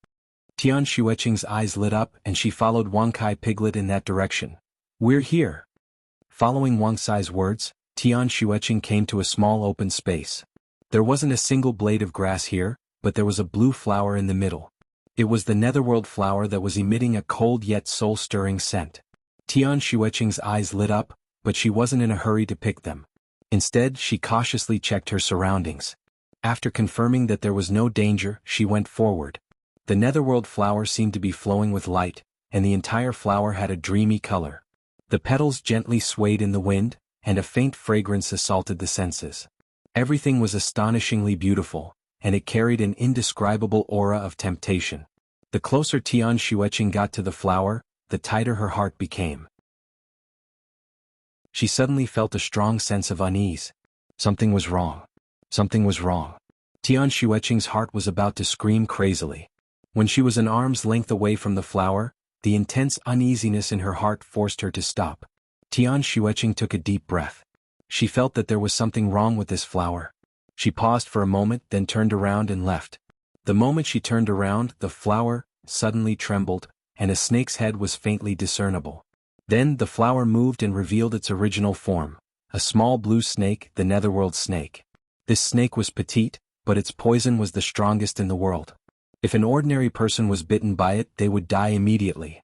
Tian Xueqing's eyes lit up and she followed Wang Kai Piglet in that direction. "We're here." Following Wang Sai's words, Tian Xueqing came to a small open space. There wasn't a single blade of grass here, but there was a blue flower in the middle. It was the netherworld flower that was emitting a cold yet soul-stirring scent. Tian Xueqing's eyes lit up, but she wasn't in a hurry to pick them. Instead, she cautiously checked her surroundings. After confirming that there was no danger, she went forward. The netherworld flower seemed to be flowing with light, and the entire flower had a dreamy color. The petals gently swayed in the wind, and a faint fragrance assaulted the senses. Everything was astonishingly beautiful, and it carried an indescribable aura of temptation. The closer Tian Xueqing got to the flower, the tighter her heart became. She suddenly felt a strong sense of unease. Something was wrong. Something was wrong. Tian Xueqing's heart was about to scream crazily. When she was an arm's length away from the flower, the intense uneasiness in her heart forced her to stop. Tian Xueqing took a deep breath. She felt that there was something wrong with this flower. She paused for a moment, then turned around and left. The moment she turned around, the flower suddenly trembled, and a snake's head was faintly discernible. Then the flower moved and revealed its original form, a small blue snake, the netherworld snake. This snake was petite, but its poison was the strongest in the world. If an ordinary person was bitten by it, they would die immediately.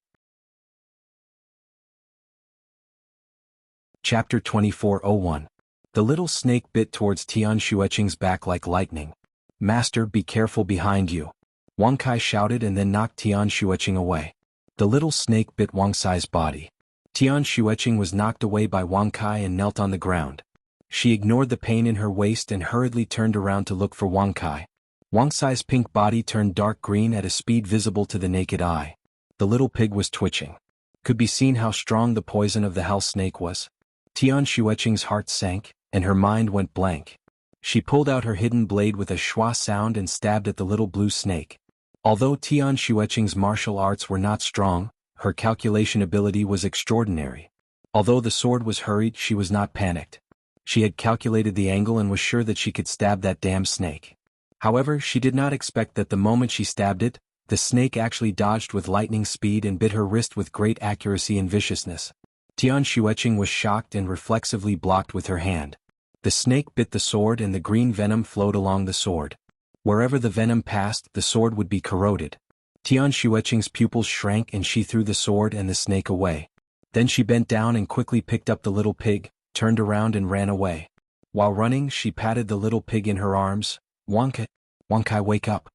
Chapter 2401. The little snake bit towards Tian Xueqing's back like lightning. "Master, be careful behind you." Wang Kai shouted and then knocked Tian Xueqing away. The little snake bit Wang Sai's body. Tian Xueqing was knocked away by Wang Kai and knelt on the ground. She ignored the pain in her waist and hurriedly turned around to look for Wang Kai. Wang Cai's pink body turned dark green at a speed visible to the naked eye. The little pig was twitching. Could be seen how strong the poison of the hell snake was. Tian Xueqing's heart sank, and her mind went blank. She pulled out her hidden blade with a schwa sound and stabbed at the little blue snake. Although Tian Xueqing's martial arts were not strong, her calculation ability was extraordinary. Although the sword was hurried, she was not panicked. She had calculated the angle and was sure that she could stab that damn snake. However, she did not expect that the moment she stabbed it, the snake actually dodged with lightning speed and bit her wrist with great accuracy and viciousness. Tian Xueqing was shocked and reflexively blocked with her hand. The snake bit the sword and the green venom flowed along the sword. Wherever the venom passed, the sword would be corroded. Tian Xueqing's pupils shrank and she threw the sword and the snake away. Then she bent down and quickly picked up the little pig, turned around and ran away. While running, she patted the little pig in her arms. Wang Kai, wake up.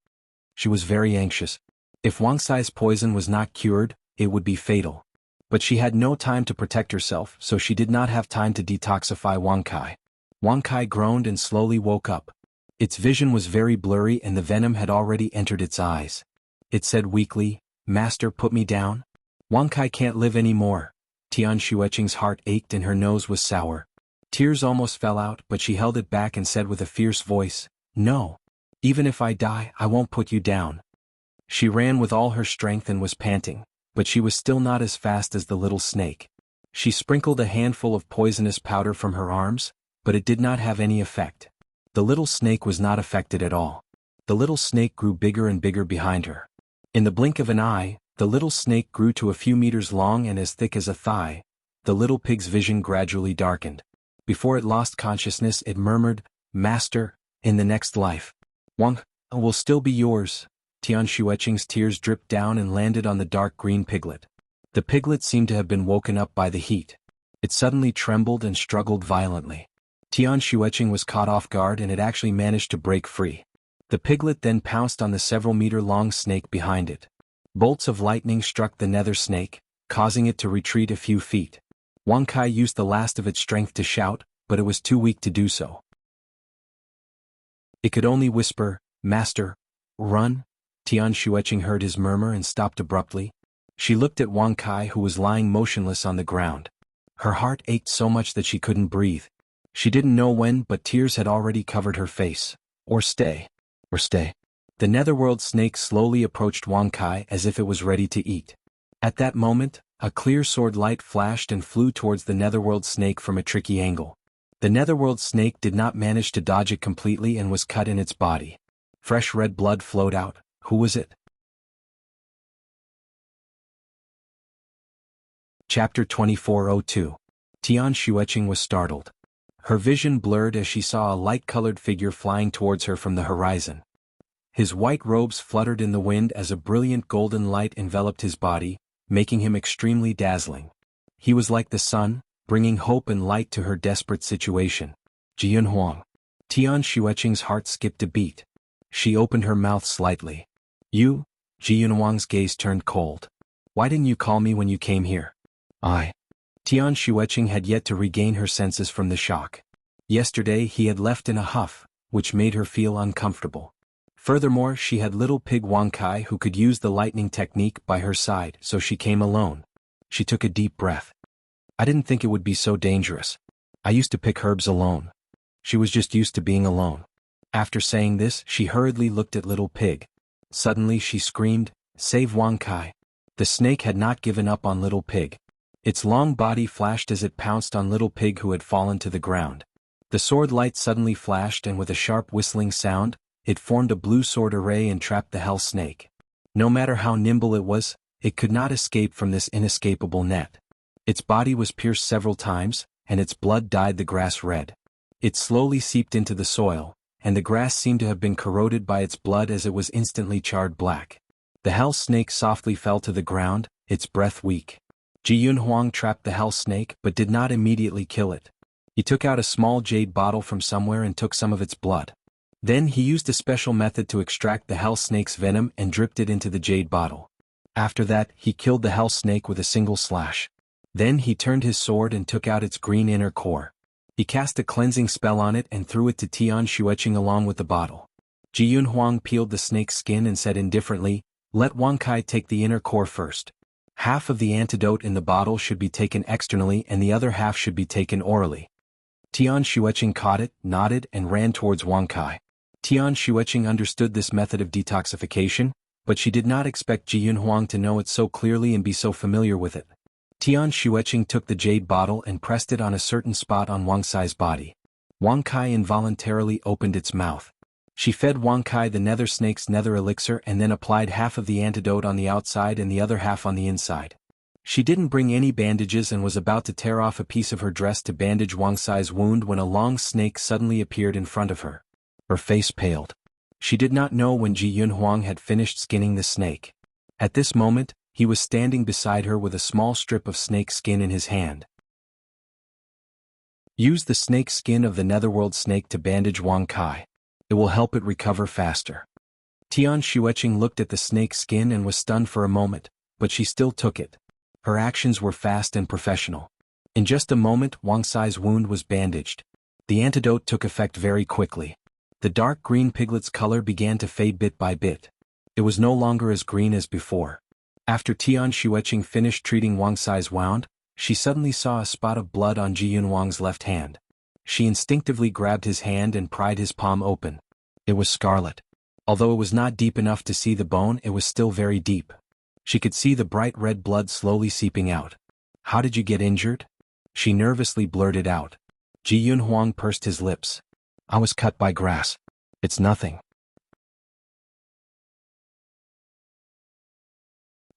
She was very anxious. If Wang Cai's poison was not cured, it would be fatal. But she had no time to protect herself, so she did not have time to detoxify Wang Kai. Wang Kai groaned and slowly woke up. Its vision was very blurry and the venom had already entered its eyes. It said weakly, "Master, put me down." Wang Kai can't live anymore. Tian Xueqing's heart ached and her nose was sour. Tears almost fell out, but she held it back and said with a fierce voice, "No. Even if I die, I won't put you down." She ran with all her strength and was panting, but she was still not as fast as the little snake. She sprinkled a handful of poisonous powder from her arms, but it did not have any effect. The little snake was not affected at all. The little snake grew bigger and bigger behind her. In the blink of an eye, the little snake grew to a few meters long and as thick as a thigh. The little pig's vision gradually darkened. Before it lost consciousness, it murmured, "Master, in the next life, Wang will still be yours." Tian Xueqing's tears dripped down and landed on the dark green piglet. The piglet seemed to have been woken up by the heat. It suddenly trembled and struggled violently. Tian Xueqing was caught off guard and it actually managed to break free. The piglet then pounced on the several-meter-long snake behind it. Bolts of lightning struck the nether snake, causing it to retreat a few feet. Wang Kai used the last of its strength to shout, but it was too weak to do so. It could only whisper, "Master, run." Tian Xueqing heard his murmur and stopped abruptly. She looked at Wang Kai who was lying motionless on the ground. Her heart ached so much that she couldn't breathe. She didn't know when, but tears had already covered her face. Or stay. The netherworld snake slowly approached Wang Kai as if it was ready to eat. At that moment, a clear sword light flashed and flew towards the netherworld snake from a tricky angle. The netherworld snake did not manage to dodge it completely and was cut in its body. Fresh red blood flowed out. Who was it? Chapter 2402. Tian Xueqing was startled. Her vision blurred as she saw a light-colored figure flying towards her from the horizon. His white robes fluttered in the wind as a brilliant golden light enveloped his body, making him extremely dazzling. He was like the sun, bringing hope and light to her desperate situation. Jianghu. Tian Xueqing's heart skipped a beat. She opened her mouth slightly. "You?" Jianghu's gaze turned cold. "Why didn't you call me when you came here?" Tian Xueqing had yet to regain her senses from the shock. Yesterday he had left in a huff, which made her feel uncomfortable. Furthermore, she had little pig Wang Kai who could use the lightning technique by her side, so she came alone. She took a deep breath. "I didn't think it would be so dangerous. I used to pick herbs alone." She was just used to being alone. After saying this, she hurriedly looked at little pig. Suddenly she screamed, "Save Wang Kai." The snake had not given up on little pig. Its long body flashed as it pounced on little pig who had fallen to the ground. The sword light suddenly flashed and with a sharp whistling sound, it formed a blue sword array and trapped the hell snake. No matter how nimble it was, it could not escape from this inescapable net. Its body was pierced several times, and its blood dyed the grass red. It slowly seeped into the soil, and the grass seemed to have been corroded by its blood as it was instantly charred black. The hell snake softly fell to the ground, its breath weak. Jianghu trapped the hell snake but did not immediately kill it. He took out a small jade bottle from somewhere and took some of its blood. Then he used a special method to extract the hell snake's venom and dripped it into the jade bottle. After that, he killed the hell snake with a single slash. Then he turned his sword and took out its green inner core. He cast a cleansing spell on it and threw it to Tian Xueqing along with the bottle. Ji Yunhuang peeled the snake's skin and said indifferently, "Let Wang Kai take the inner core first. Half of the antidote in the bottle should be taken externally and the other half should be taken orally." Tian Xueqing caught it, nodded and ran towards Wang Kai. Tian Xueqing understood this method of detoxification, but she did not expect Ji Yunhuang to know it so clearly and be so familiar with it. Tian Xueqing took the jade bottle and pressed it on a certain spot on Wang Kai's body. Wang Kai involuntarily opened its mouth. She fed Wang Kai the nether snake's nether elixir and then applied half of the antidote on the outside and the other half on the inside. She didn't bring any bandages and was about to tear off a piece of her dress to bandage Wang Kai's wound when a long snake suddenly appeared in front of her. Her face paled. She did not know when Ji Yunhuang had finished skinning the snake. At this moment, he was standing beside her with a small strip of snake skin in his hand. Use the snake skin of the netherworld snake to bandage Wang Kai. It will help it recover faster. Tian Xueqing looked at the snake skin and was stunned for a moment, but she still took it. Her actions were fast and professional. In just a moment, Wang Kai's wound was bandaged. The antidote took effect very quickly. The dark green piglet's color began to fade bit by bit. It was no longer as green as before. After Tian Xueqing finished treating Wang Kai's wound, she suddenly saw a spot of blood on Ji Yunhuang's left hand. She instinctively grabbed his hand and pried his palm open. It was scarlet. Although it was not deep enough to see the bone, it was still very deep. She could see the bright red blood slowly seeping out. "How did you get injured?" she nervously blurted out. Ji Yunhuang pursed his lips. "I was cut by grass. It's nothing."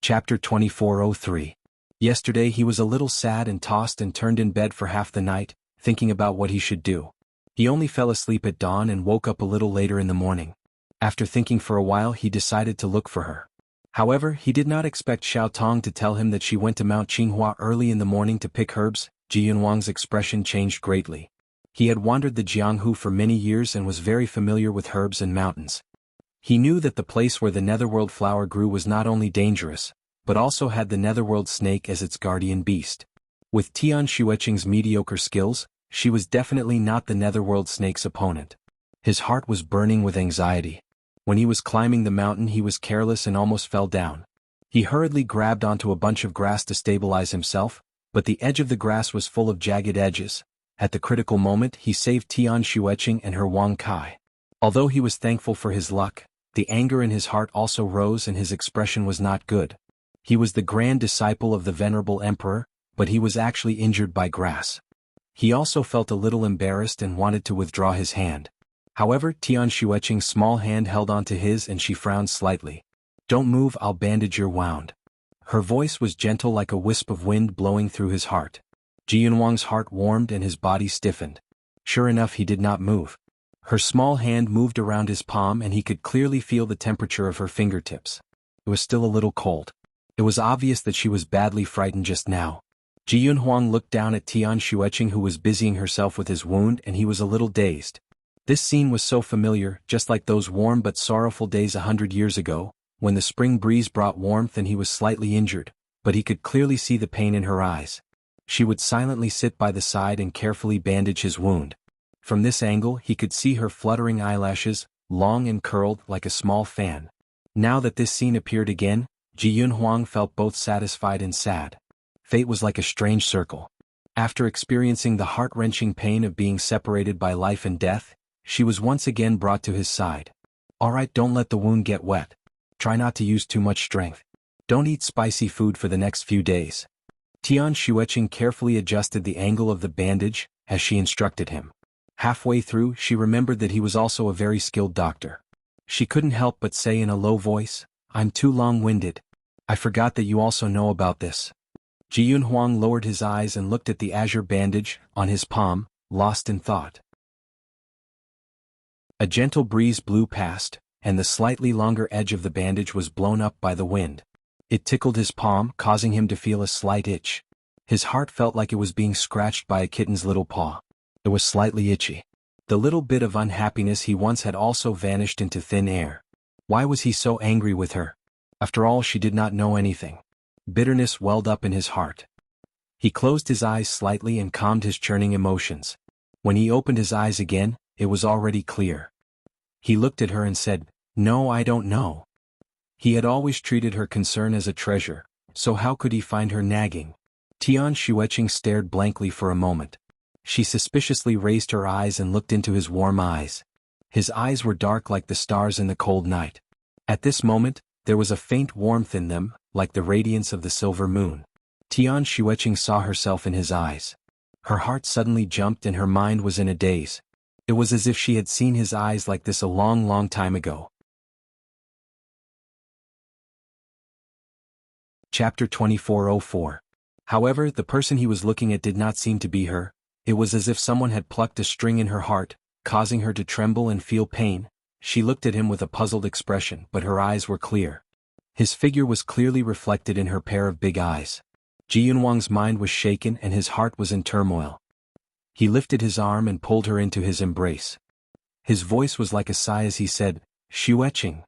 Chapter 2403. Yesterday he was a little sad and tossed and turned in bed for half the night, thinking about what he should do. He only fell asleep at dawn and woke up a little later in the morning. After thinking for a while he decided to look for her. However, he did not expect Xiao Tong to tell him that she went to Mount Qinghua early in the morning to pick herbs. Ji Yunhuang's expression changed greatly. He had wandered the Jianghu for many years and was very familiar with herbs and mountains. He knew that the place where the netherworld flower grew was not only dangerous, but also had the netherworld snake as its guardian beast. With Tian Xueqing's mediocre skills, she was definitely not the netherworld snake's opponent. His heart was burning with anxiety. When he was climbing the mountain he was careless and almost fell down. He hurriedly grabbed onto a bunch of grass to stabilize himself, but the edge of the grass was full of jagged edges. At the critical moment he saved Tian Xueqing and her Wang Kai. Although he was thankful for his luck, the anger in his heart also rose and his expression was not good. He was the grand disciple of the venerable emperor, but he was actually injured by grass. He also felt a little embarrassed and wanted to withdraw his hand. However, Tian Xueqing's small hand held onto his and she frowned slightly. "Don't move, I'll bandage your wound." Her voice was gentle like a wisp of wind blowing through his heart. Ji Yunhuang's heart warmed and his body stiffened. Sure enough, he did not move. Her small hand moved around his palm and he could clearly feel the temperature of her fingertips. It was still a little cold. It was obvious that she was badly frightened just now. Ji Yunhuang looked down at Tian Xueqing who was busying herself with his wound and he was a little dazed. This scene was so familiar, just like those warm but sorrowful days 100 years ago, when the spring breeze brought warmth and he was slightly injured, but he could clearly see the pain in her eyes. She would silently sit by the side and carefully bandage his wound. From this angle he could see her fluttering eyelashes, long and curled like a small fan. Now that this scene appeared again, Ji Yunhuang felt both satisfied and sad. Fate was like a strange circle. After experiencing the heart-wrenching pain of being separated by life and death, she was once again brought to his side. "Alright, don't let the wound get wet. Try not to use too much strength. Don't eat spicy food for the next few days." Tian Xueqing carefully adjusted the angle of the bandage, as she instructed him. Halfway through, she remembered that he was also a very skilled doctor. She couldn't help but say in a low voice, "I'm too long-winded. I forgot that you also know about this." Ji Yunhuang lowered his eyes and looked at the azure bandage on his palm, lost in thought. A gentle breeze blew past, and the slightly longer edge of the bandage was blown up by the wind. It tickled his palm, causing him to feel a slight itch. His heart felt like it was being scratched by a kitten's little paw. It was slightly itchy. The little bit of unhappiness he once had also vanished into thin air. Why was he so angry with her? After all, she did not know anything. Bitterness welled up in his heart. He closed his eyes slightly and calmed his churning emotions. When he opened his eyes again, it was already clear. He looked at her and said, "No, I don't know." He had always treated her concern as a treasure, so how could he find her nagging? Tian Xueqing stared blankly for a moment. She suspiciously raised her eyes and looked into his warm eyes. His eyes were dark like the stars in the cold night. At this moment, there was a faint warmth in them, like the radiance of the silver moon. Tian Xueqing saw herself in his eyes. Her heart suddenly jumped and her mind was in a daze. It was as if she had seen his eyes like this a long, long time ago. Chapter 2404. However, the person he was looking at did not seem to be her. It was as if someone had plucked a string in her heart, causing her to tremble and feel pain. She looked at him with a puzzled expression, but her eyes were clear. His figure was clearly reflected in her pair of big eyes. Ji Yunhuang's mind was shaken and his heart was in turmoil. He lifted his arm and pulled her into his embrace. His voice was like a sigh as he said, "Xueqing."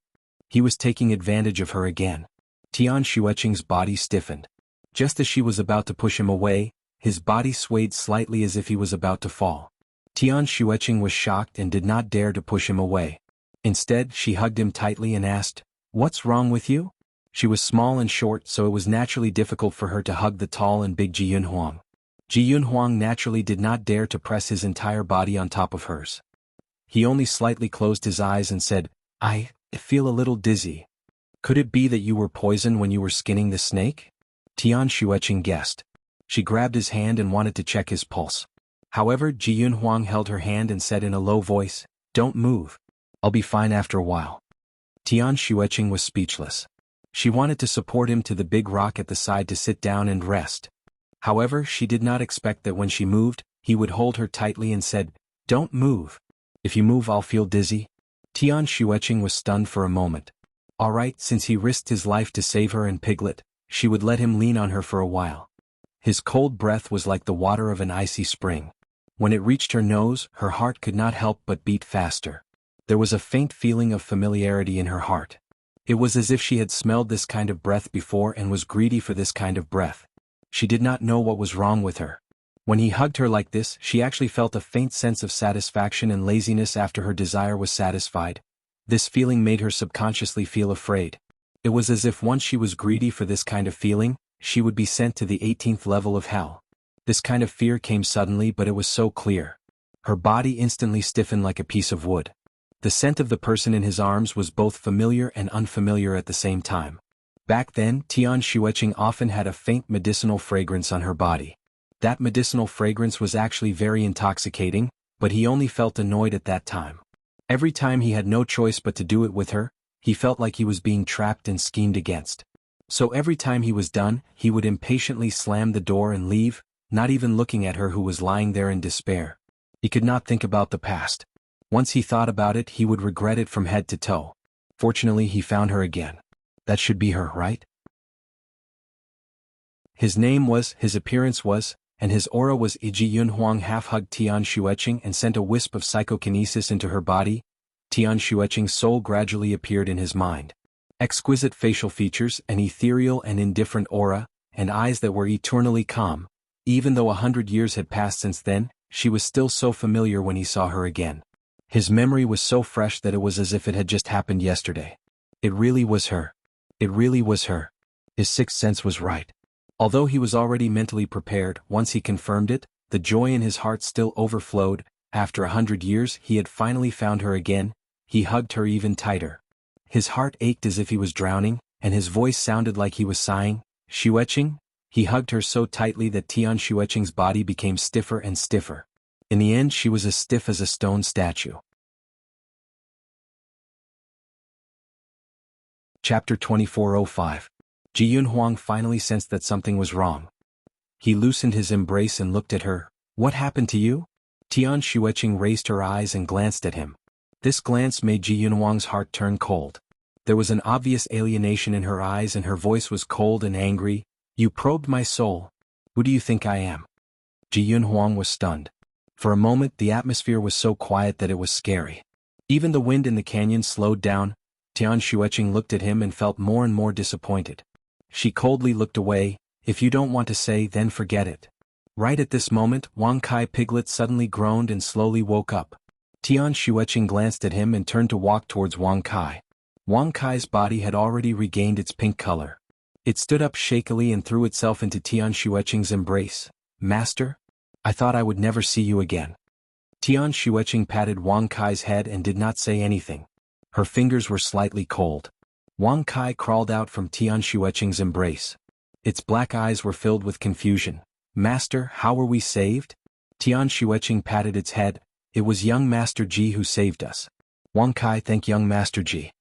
He was taking advantage of her again. Tian Xueqing's body stiffened. Just as she was about to push him away, his body swayed slightly as if he was about to fall. Tian Xueqing was shocked and did not dare to push him away. Instead, she hugged him tightly and asked, "What's wrong with you?" She was small and short, so it was naturally difficult for her to hug the tall and big Ji Yunhuang. Ji Yunhuang naturally did not dare to press his entire body on top of hers. He only slightly closed his eyes and said, I feel a little dizzy. Could it be that you were poisoned when you were skinning the snake?" Tian Xueqing guessed. She grabbed his hand and wanted to check his pulse. However, Ji Yunhuang held her hand and said in a low voice, "Don't move. I'll be fine after a while." Tian Xueqing was speechless. She wanted to support him to the big rock at the side to sit down and rest. However, she did not expect that when she moved, he would hold her tightly and said, "Don't move. If you move I'll feel dizzy." Tian Xueqing was stunned for a moment. Alright, since he risked his life to save her and Piglet, she would let him lean on her for a while. His cold breath was like the water of an icy spring. When it reached her nose, her heart could not help but beat faster. There was a faint feeling of familiarity in her heart. It was as if she had smelled this kind of breath before and was greedy for this kind of breath. She did not know what was wrong with her. When he hugged her like this, she actually felt a faint sense of satisfaction and laziness after her desire was satisfied. This feeling made her subconsciously feel afraid. It was as if once she was greedy for this kind of feeling, she would be sent to the 18th level of hell. This kind of fear came suddenly, but it was so clear. Her body instantly stiffened like a piece of wood. The scent of the person in his arms was both familiar and unfamiliar at the same time. Back then, Tian Xueqing often had a faint medicinal fragrance on her body. That medicinal fragrance was actually very intoxicating, but he only felt annoyed at that time. Every time he had no choice but to do it with her, he felt like he was being trapped and schemed against. So every time he was done, he would impatiently slam the door and leave, not even looking at her who was lying there in despair. He could not think about the past. Once he thought about it, he would regret it from head to toe. Fortunately, he found her again. That should be her, right? His name was, his appearance was, and his aura was. Ji Yunhuang half-hugged Tian Xueqing and sent a wisp of psychokinesis into her body. Tian Xueqing's soul gradually appeared in his mind. Exquisite facial features, an ethereal and indifferent aura, and eyes that were eternally calm. Even though 100 years had passed since then, she was still so familiar when he saw her again. His memory was so fresh that it was as if it had just happened yesterday. It really was her. It really was her. His sixth sense was right. Although he was already mentally prepared, once he confirmed it, the joy in his heart still overflowed. After 100 years, he had finally found her again. He hugged her even tighter. His heart ached as if he was drowning, and his voice sounded like he was sighing. "Xueqing?" He hugged her so tightly that Tian Xueqing's body became stiffer and stiffer. In the end, she was as stiff as a stone statue. Chapter 2405. Ji Yunhuang finally sensed that something was wrong. He loosened his embrace and looked at her. "What happened to you?" Tian Xueqing raised her eyes and glanced at him. This glance made Ji Yunhuang's heart turn cold. There was an obvious alienation in her eyes and her voice was cold and angry. "You probed my soul. Who do you think I am?" Ji Yunhuang was stunned. For a moment, the atmosphere was so quiet that it was scary. Even the wind in the canyon slowed down. Tian Xueqing looked at him and felt more and more disappointed. She coldly looked away. "If you don't want to say, then forget it." Right at this moment, Wang Kai Piglet suddenly groaned and slowly woke up. Tian Xueqing glanced at him and turned to walk towards Wang Kai. Wang Kai's body had already regained its pink color. It stood up shakily and threw itself into Tian Xueqing's embrace. "Master? I thought I would never see you again." Tian Xueqing patted Wang Kai's head and did not say anything. Her fingers were slightly cold. Wang Kai crawled out from Tian Xueqing's embrace. Its black eyes were filled with confusion. "Master, how were we saved?" Tian Xueqing patted its head. "It was young Master Ji who saved us." Wang Kai thanked young Master Ji.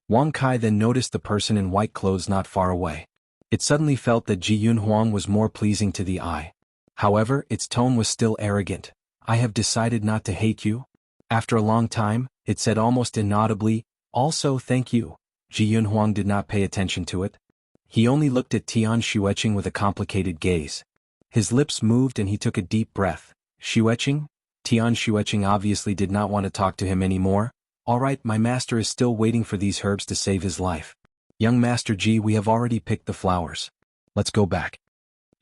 Wang Kai then noticed the person in white clothes not far away. It suddenly felt that Ji Yunhuang was more pleasing to the eye. However, its tone was still arrogant. "I have decided not to hate you." After a long time, it said almost inaudibly, "Also thank you." Ji Yunhuang did not pay attention to it. He only looked at Tian Xueqing with a complicated gaze. His lips moved and he took a deep breath. "Xueqing?" Tian Xueqing obviously did not want to talk to him anymore. "All right, my master is still waiting for these herbs to save his life. Young Master Ji, we have already picked the flowers. Let's go back."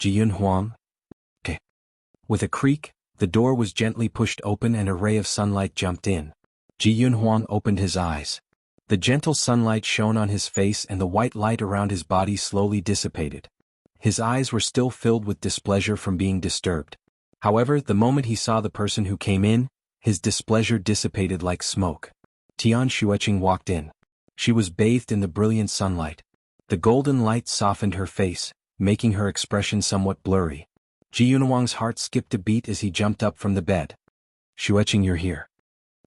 Ji Yunhuang? Okay. With a creak, the door was gently pushed open and a ray of sunlight jumped in. Ji Yunhuang opened his eyes. The gentle sunlight shone on his face and the white light around his body slowly dissipated. His eyes were still filled with displeasure from being disturbed. However, the moment he saw the person who came in, his displeasure dissipated like smoke. Tian Xueqing walked in. She was bathed in the brilliant sunlight. The golden light softened her face, making her expression somewhat blurry. Ji Yunhuang's heart skipped a beat as he jumped up from the bed. "Xueqing, you're here."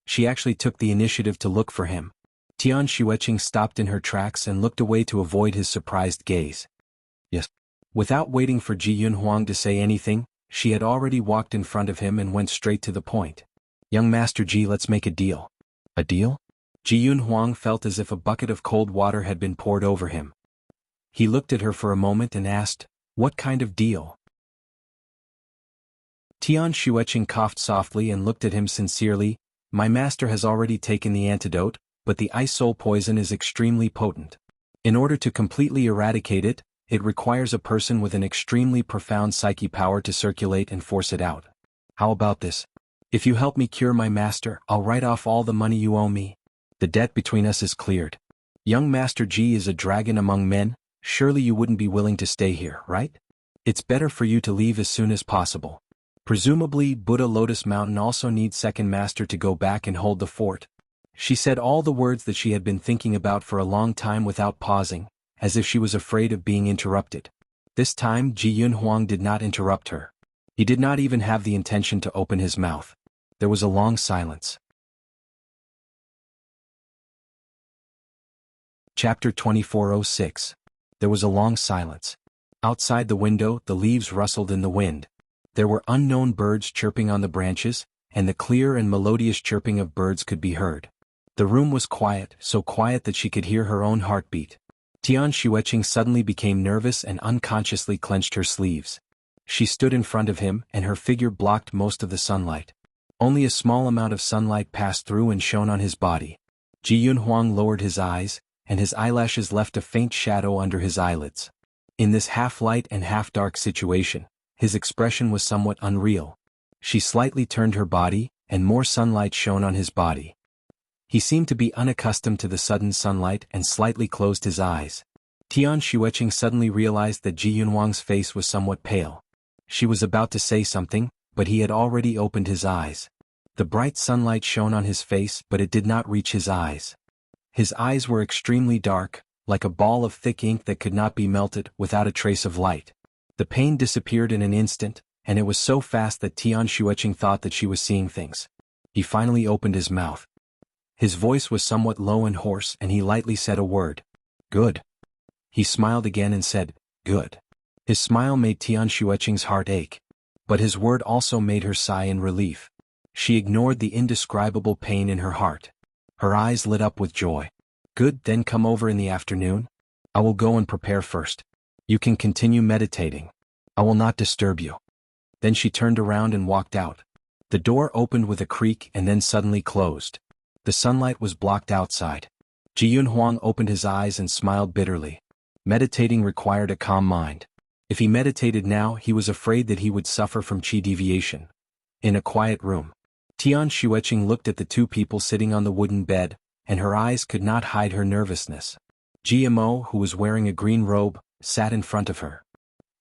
She actually took the initiative to look for him. Tian Xueqing stopped in her tracks and looked away to avoid his surprised gaze. "Yes." Without waiting for Ji Yunhuang to say anything, she had already walked in front of him and went straight to the point. "Young Master Ji, let's make a deal." "A deal?" Ji Yunhuang felt as if a bucket of cold water had been poured over him. He looked at her for a moment and asked, "What kind of deal?" Tian Xueqing coughed softly and looked at him sincerely. "My master has already taken the antidote, but the ice soul poison is extremely potent. In order to completely eradicate it, it requires a person with an extremely profound psyche power to circulate and force it out. How about this? If you help me cure my master, I'll write off all the money you owe me. The debt between us is cleared. Young Master Ji is a dragon among men, surely you wouldn't be willing to stay here, right? It's better for you to leave as soon as possible. Presumably, Buddha Lotus Mountain also needs second master to go back and hold the fort." She said all the words that she had been thinking about for a long time without pausing, as if she was afraid of being interrupted. This time Ji Yunhuang did not interrupt her. He did not even have the intention to open his mouth. There was a long silence. Chapter 2406. There was a long silence. Outside the window, the leaves rustled in the wind. There were unknown birds chirping on the branches, and the clear and melodious chirping of birds could be heard. The room was quiet, so quiet that she could hear her own heartbeat. Tian Xueqing suddenly became nervous and unconsciously clenched her sleeves. She stood in front of him, and her figure blocked most of the sunlight. Only a small amount of sunlight passed through and shone on his body. Ji Yunhuang lowered his eyes, and his eyelashes left a faint shadow under his eyelids. In this half-light and half-dark situation, his expression was somewhat unreal. She slightly turned her body, and more sunlight shone on his body. He seemed to be unaccustomed to the sudden sunlight and slightly closed his eyes. Tian Xueqing suddenly realized that Ji Yunhuang's face was somewhat pale. She was about to say something, but he had already opened his eyes. The bright sunlight shone on his face, but it did not reach his eyes. His eyes were extremely dark, like a ball of thick ink that could not be melted without a trace of light. The pain disappeared in an instant, and it was so fast that Tian Xueqing thought that she was seeing things. He finally opened his mouth. His voice was somewhat low and hoarse, and he lightly said a word. "Good." He smiled again and said, "Good." His smile made Tian Xueqing's heart ache. But his word also made her sigh in relief. She ignored the indescribable pain in her heart. Her eyes lit up with joy. "Good, then come over in the afternoon. I will go and prepare first. You can continue meditating. I will not disturb you." Then she turned around and walked out. The door opened with a creak and then suddenly closed. The sunlight was blocked outside. Ji Yunhuang opened his eyes and smiled bitterly. Meditating required a calm mind. If he meditated now, he was afraid that he would suffer from qi deviation. In a quiet room, Tian Xueqing looked at the two people sitting on the wooden bed, and her eyes could not hide her nervousness. GMO, who was wearing a green robe, sat in front of her.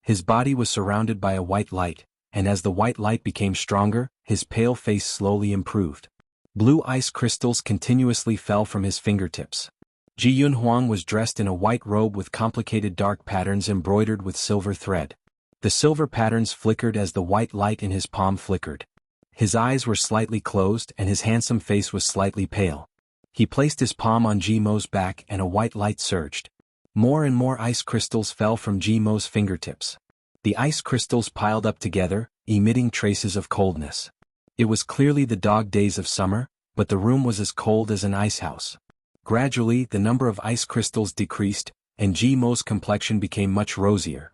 His body was surrounded by a white light, and as the white light became stronger, his pale face slowly improved. Blue ice crystals continuously fell from his fingertips. Ji Yunhuang was dressed in a white robe with complicated dark patterns embroidered with silver thread. The silver patterns flickered as the white light in his palm flickered. His eyes were slightly closed and his handsome face was slightly pale. He placed his palm on Ji Mo's back and a white light surged. More and more ice crystals fell from Ji Mo's fingertips. The ice crystals piled up together, emitting traces of coldness. It was clearly the dog days of summer, but the room was as cold as an ice house. Gradually, the number of ice crystals decreased, and Ji Mo's complexion became much rosier.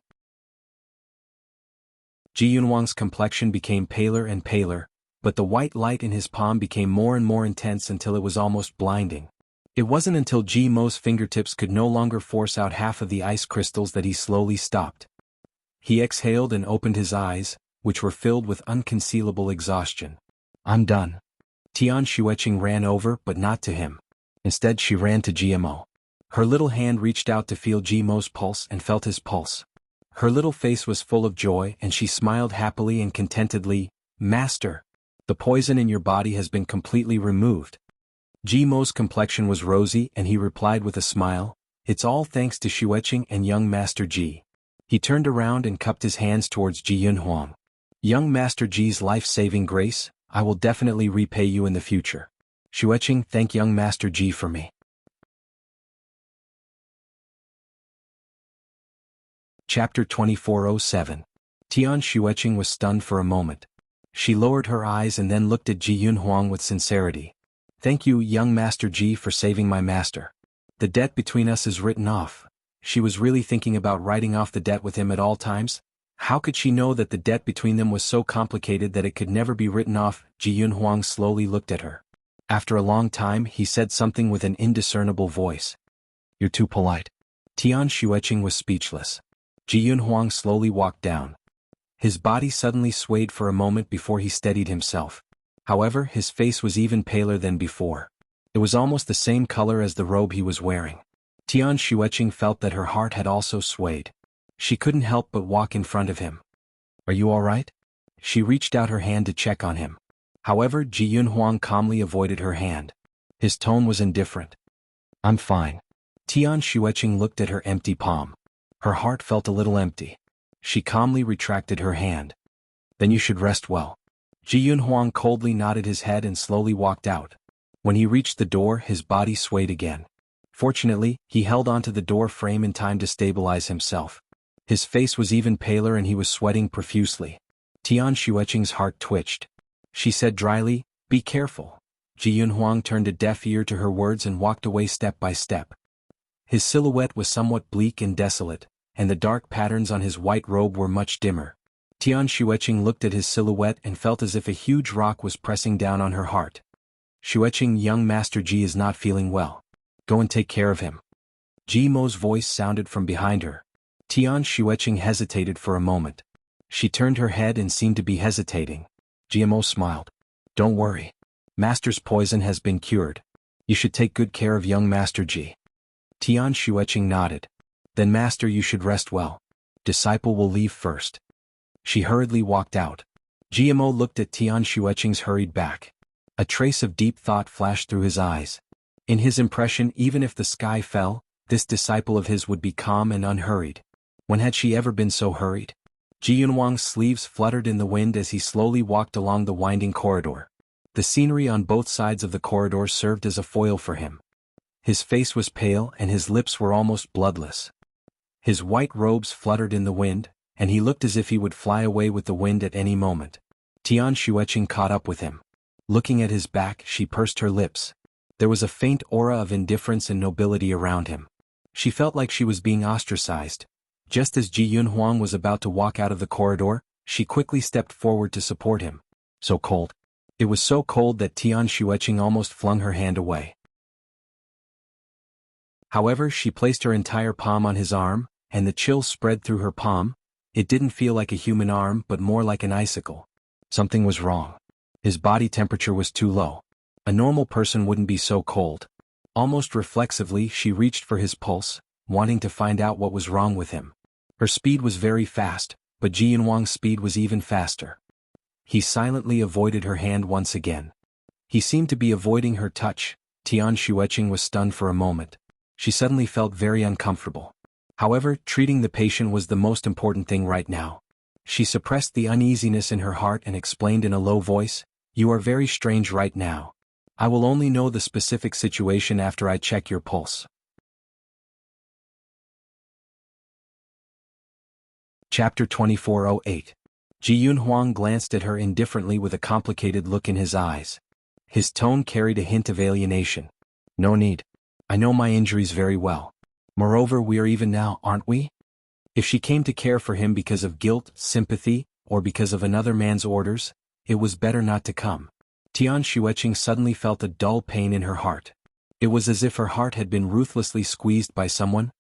Ji Yunhuang's complexion became paler and paler, but the white light in his palm became more and more intense until it was almost blinding. It wasn't until Ji Mo's fingertips could no longer force out half of the ice crystals that he slowly stopped. He exhaled and opened his eyes, which were filled with unconcealable exhaustion. "I'm done." Tian Xueqing ran over but not to him. Instead she ran to GMO. Her little hand reached out to feel GMO's pulse and felt his pulse. Her little face was full of joy and she smiled happily and contentedly. "Master, the poison in your body has been completely removed." GMO's complexion was rosy and he replied with a smile, "It's all thanks to Xueqing and young Master Ji." He turned around and cupped his hands towards Ji Yunhuang. "Young Master Ji's life-saving grace, I will definitely repay you in the future. Xueqing, thank young Master Ji for me." Chapter 2407. Tian Xueqing was stunned for a moment. She lowered her eyes and then looked at Ji Yunhuang with sincerity. "Thank you, young Master Ji, for saving my master. The debt between us is written off." She was really thinking about writing off the debt with him at all times. How could she know that the debt between them was so complicated that it could never be written off? Ji Yunhuang slowly looked at her. After a long time, he said something with an indiscernible voice. "You're too polite." Tian Xueqing was speechless. Ji Yunhuang slowly walked down. His body suddenly swayed for a moment before he steadied himself. However, his face was even paler than before. It was almost the same color as the robe he was wearing. Tian Xueqing felt that her heart had also swayed. She couldn't help but walk in front of him. "Are you all right?" She reached out her hand to check on him. However, Ji Yunhuang calmly avoided her hand. His tone was indifferent. "I'm fine." Tian Xueqing looked at her empty palm. Her heart felt a little empty. She calmly retracted her hand. "Then you should rest well." Ji Yunhuang coldly nodded his head and slowly walked out. When he reached the door, his body swayed again. Fortunately, he held onto the door frame in time to stabilize himself. His face was even paler and he was sweating profusely. Tian Xueqing's heart twitched. She said dryly, "Be careful." Ji Yunhuang turned a deaf ear to her words and walked away step by step. His silhouette was somewhat bleak and desolate, and the dark patterns on his white robe were much dimmer. Tian Xueqing looked at his silhouette and felt as if a huge rock was pressing down on her heart. "Xueqing, young Master Ji is not feeling well. Go and take care of him." Ji Mo's voice sounded from behind her. Tian Xueqing hesitated for a moment. She turned her head and seemed to be hesitating. GMO smiled. "Don't worry. Master's poison has been cured. You should take good care of young Master Ji." Tian Xueqing nodded. "Then Master, you should rest well. Disciple will leave first." She hurriedly walked out. GMO looked at Tian Xueqing's hurried back. A trace of deep thought flashed through his eyes. In his impression, even if the sky fell, this disciple of his would be calm and unhurried. When had she ever been so hurried? Ji Yunhuang's sleeves fluttered in the wind as he slowly walked along the winding corridor. The scenery on both sides of the corridor served as a foil for him. His face was pale and his lips were almost bloodless. His white robes fluttered in the wind, and he looked as if he would fly away with the wind at any moment. Tian Xueqing caught up with him. Looking at his back, she pursed her lips. There was a faint aura of indifference and nobility around him. She felt like she was being ostracized. Just as Ji Yunhuang was about to walk out of the corridor, she quickly stepped forward to support him. So cold. It was so cold that Tian Xueqing almost flung her hand away. However, she placed her entire palm on his arm, and the chill spread through her palm. It didn't feel like a human arm but more like an icicle. Something was wrong. His body temperature was too low. A normal person wouldn't be so cold. Almost reflexively she reached for his pulse, wanting to find out what was wrong with him. Her speed was very fast, but Ji Yunhuang's speed was even faster. He silently avoided her hand once again. He seemed to be avoiding her touch. Tian Xueqing was stunned for a moment. She suddenly felt very uncomfortable. However, treating the patient was the most important thing right now. She suppressed the uneasiness in her heart and explained in a low voice, "You are very strange right now. I will only know the specific situation after I check your pulse." Chapter 2408. Ji Yunhuang glanced at her indifferently with a complicated look in his eyes. His tone carried a hint of alienation. "No need. I know my injuries very well. Moreover, we are even now, aren't we?" If she came to care for him because of guilt, sympathy, or because of another man's orders, it was better not to come. Tian Xueqing suddenly felt a dull pain in her heart. It was as if her heart had been ruthlessly squeezed by someone.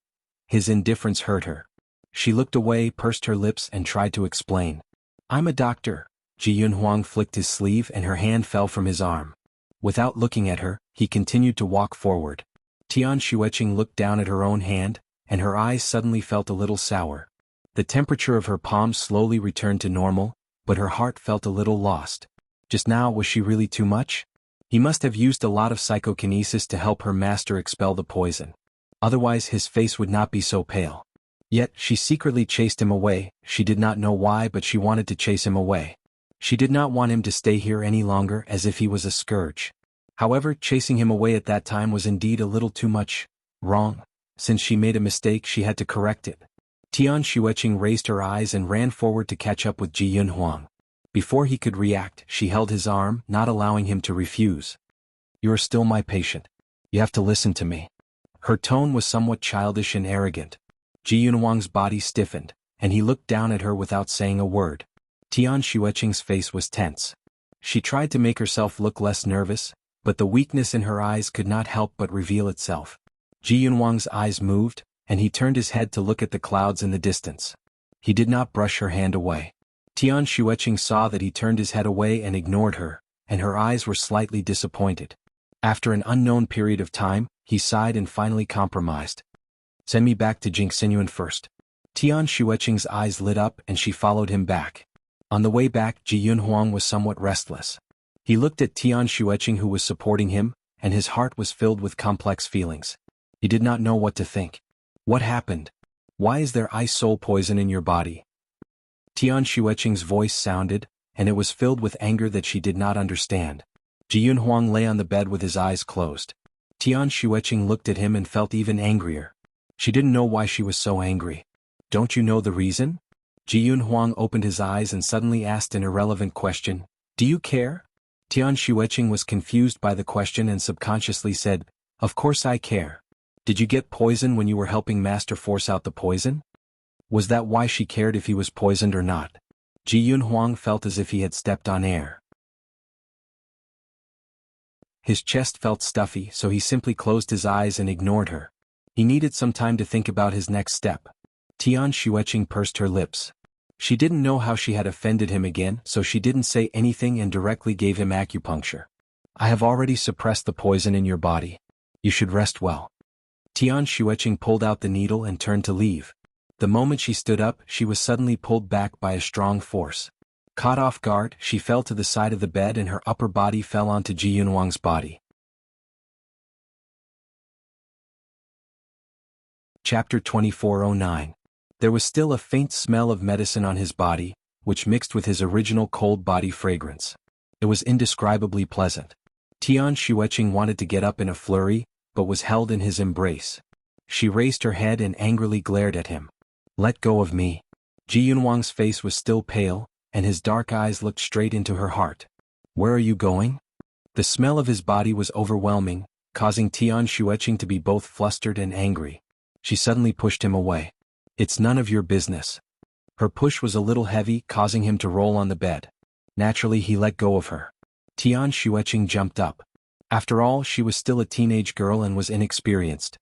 His indifference hurt her. She looked away, pursed her lips, and tried to explain. "I'm a doctor." Ji Yunhuang flicked his sleeve and her hand fell from his arm. Without looking at her, he continued to walk forward. Tian Xueqing looked down at her own hand, and her eyes suddenly felt a little sour. The temperature of her palms slowly returned to normal, but her heart felt a little lost. Just now, was she really too much? He must have used a lot of psychokinesis to help her master expel the poison. Otherwise his face would not be so pale. Yet, she secretly chased him away. She did not know why, but she wanted to chase him away. She did not want him to stay here any longer, as if he was a scourge. However, chasing him away at that time was indeed a little too much. Wrong. Since she made a mistake, she had to correct it. Tian Xueqing raised her eyes and ran forward to catch up with Ji Yunhuang. Before he could react, she held his arm, not allowing him to refuse. "You are still my patient. You have to listen to me." Her tone was somewhat childish and arrogant. Ji Yunhuang's body stiffened, and he looked down at her without saying a word. Tian Xueqing's face was tense. She tried to make herself look less nervous, but the weakness in her eyes could not help but reveal itself. Ji Yunhuang's eyes moved, and he turned his head to look at the clouds in the distance. He did not brush her hand away. Tian Xueqing saw that he turned his head away and ignored her, and her eyes were slightly disappointed. After an unknown period of time, he sighed and finally compromised. "Send me back to Jingxinyuan first." Tian Xueqing's eyes lit up and she followed him back. On the way back, Ji Yunhuang was somewhat restless. He looked at Tian Xueqing, who was supporting him, and his heart was filled with complex feelings. He did not know what to think. "What happened? Why is there ice soul poison in your body?" Tian Xueqing's voice sounded, and it was filled with anger that she did not understand. Ji Yunhuang lay on the bed with his eyes closed. Tian Xueqing looked at him and felt even angrier. She didn't know why she was so angry. "Don't you know the reason?" Ji Yunhuang opened his eyes and suddenly asked an irrelevant question. "Do you care?" Tian Xueqing was confused by the question and subconsciously said, "Of course I care. Did you get poison when you were helping Master force out the poison?" Was that why she cared if he was poisoned or not? Ji Yunhuang felt as if he had stepped on air. His chest felt stuffy, so he simply closed his eyes and ignored her. He needed some time to think about his next step. Tian Xueqing pursed her lips. She didn't know how she had offended him again, so she didn't say anything and directly gave him acupuncture. "I have already suppressed the poison in your body. You should rest well." Tian Xueqing pulled out the needle and turned to leave. The moment she stood up, she was suddenly pulled back by a strong force. Caught off guard, she fell to the side of the bed and her upper body fell onto Ji Yunhuang's body. Chapter 2409. There was still a faint smell of medicine on his body, which mixed with his original cold body fragrance. It was indescribably pleasant. Tian Xueqing wanted to get up in a flurry, but was held in his embrace. She raised her head and angrily glared at him. "Let go of me." Ji Yunhuang's face was still pale, and his dark eyes looked straight into her heart. "Where are you going?" The smell of his body was overwhelming, causing Tian Xueqing to be both flustered and angry. She suddenly pushed him away. "It's none of your business." Her push was a little heavy, causing him to roll on the bed. Naturally, he let go of her. Tian Xueqing jumped up. After all, she was still a teenage girl and was inexperienced.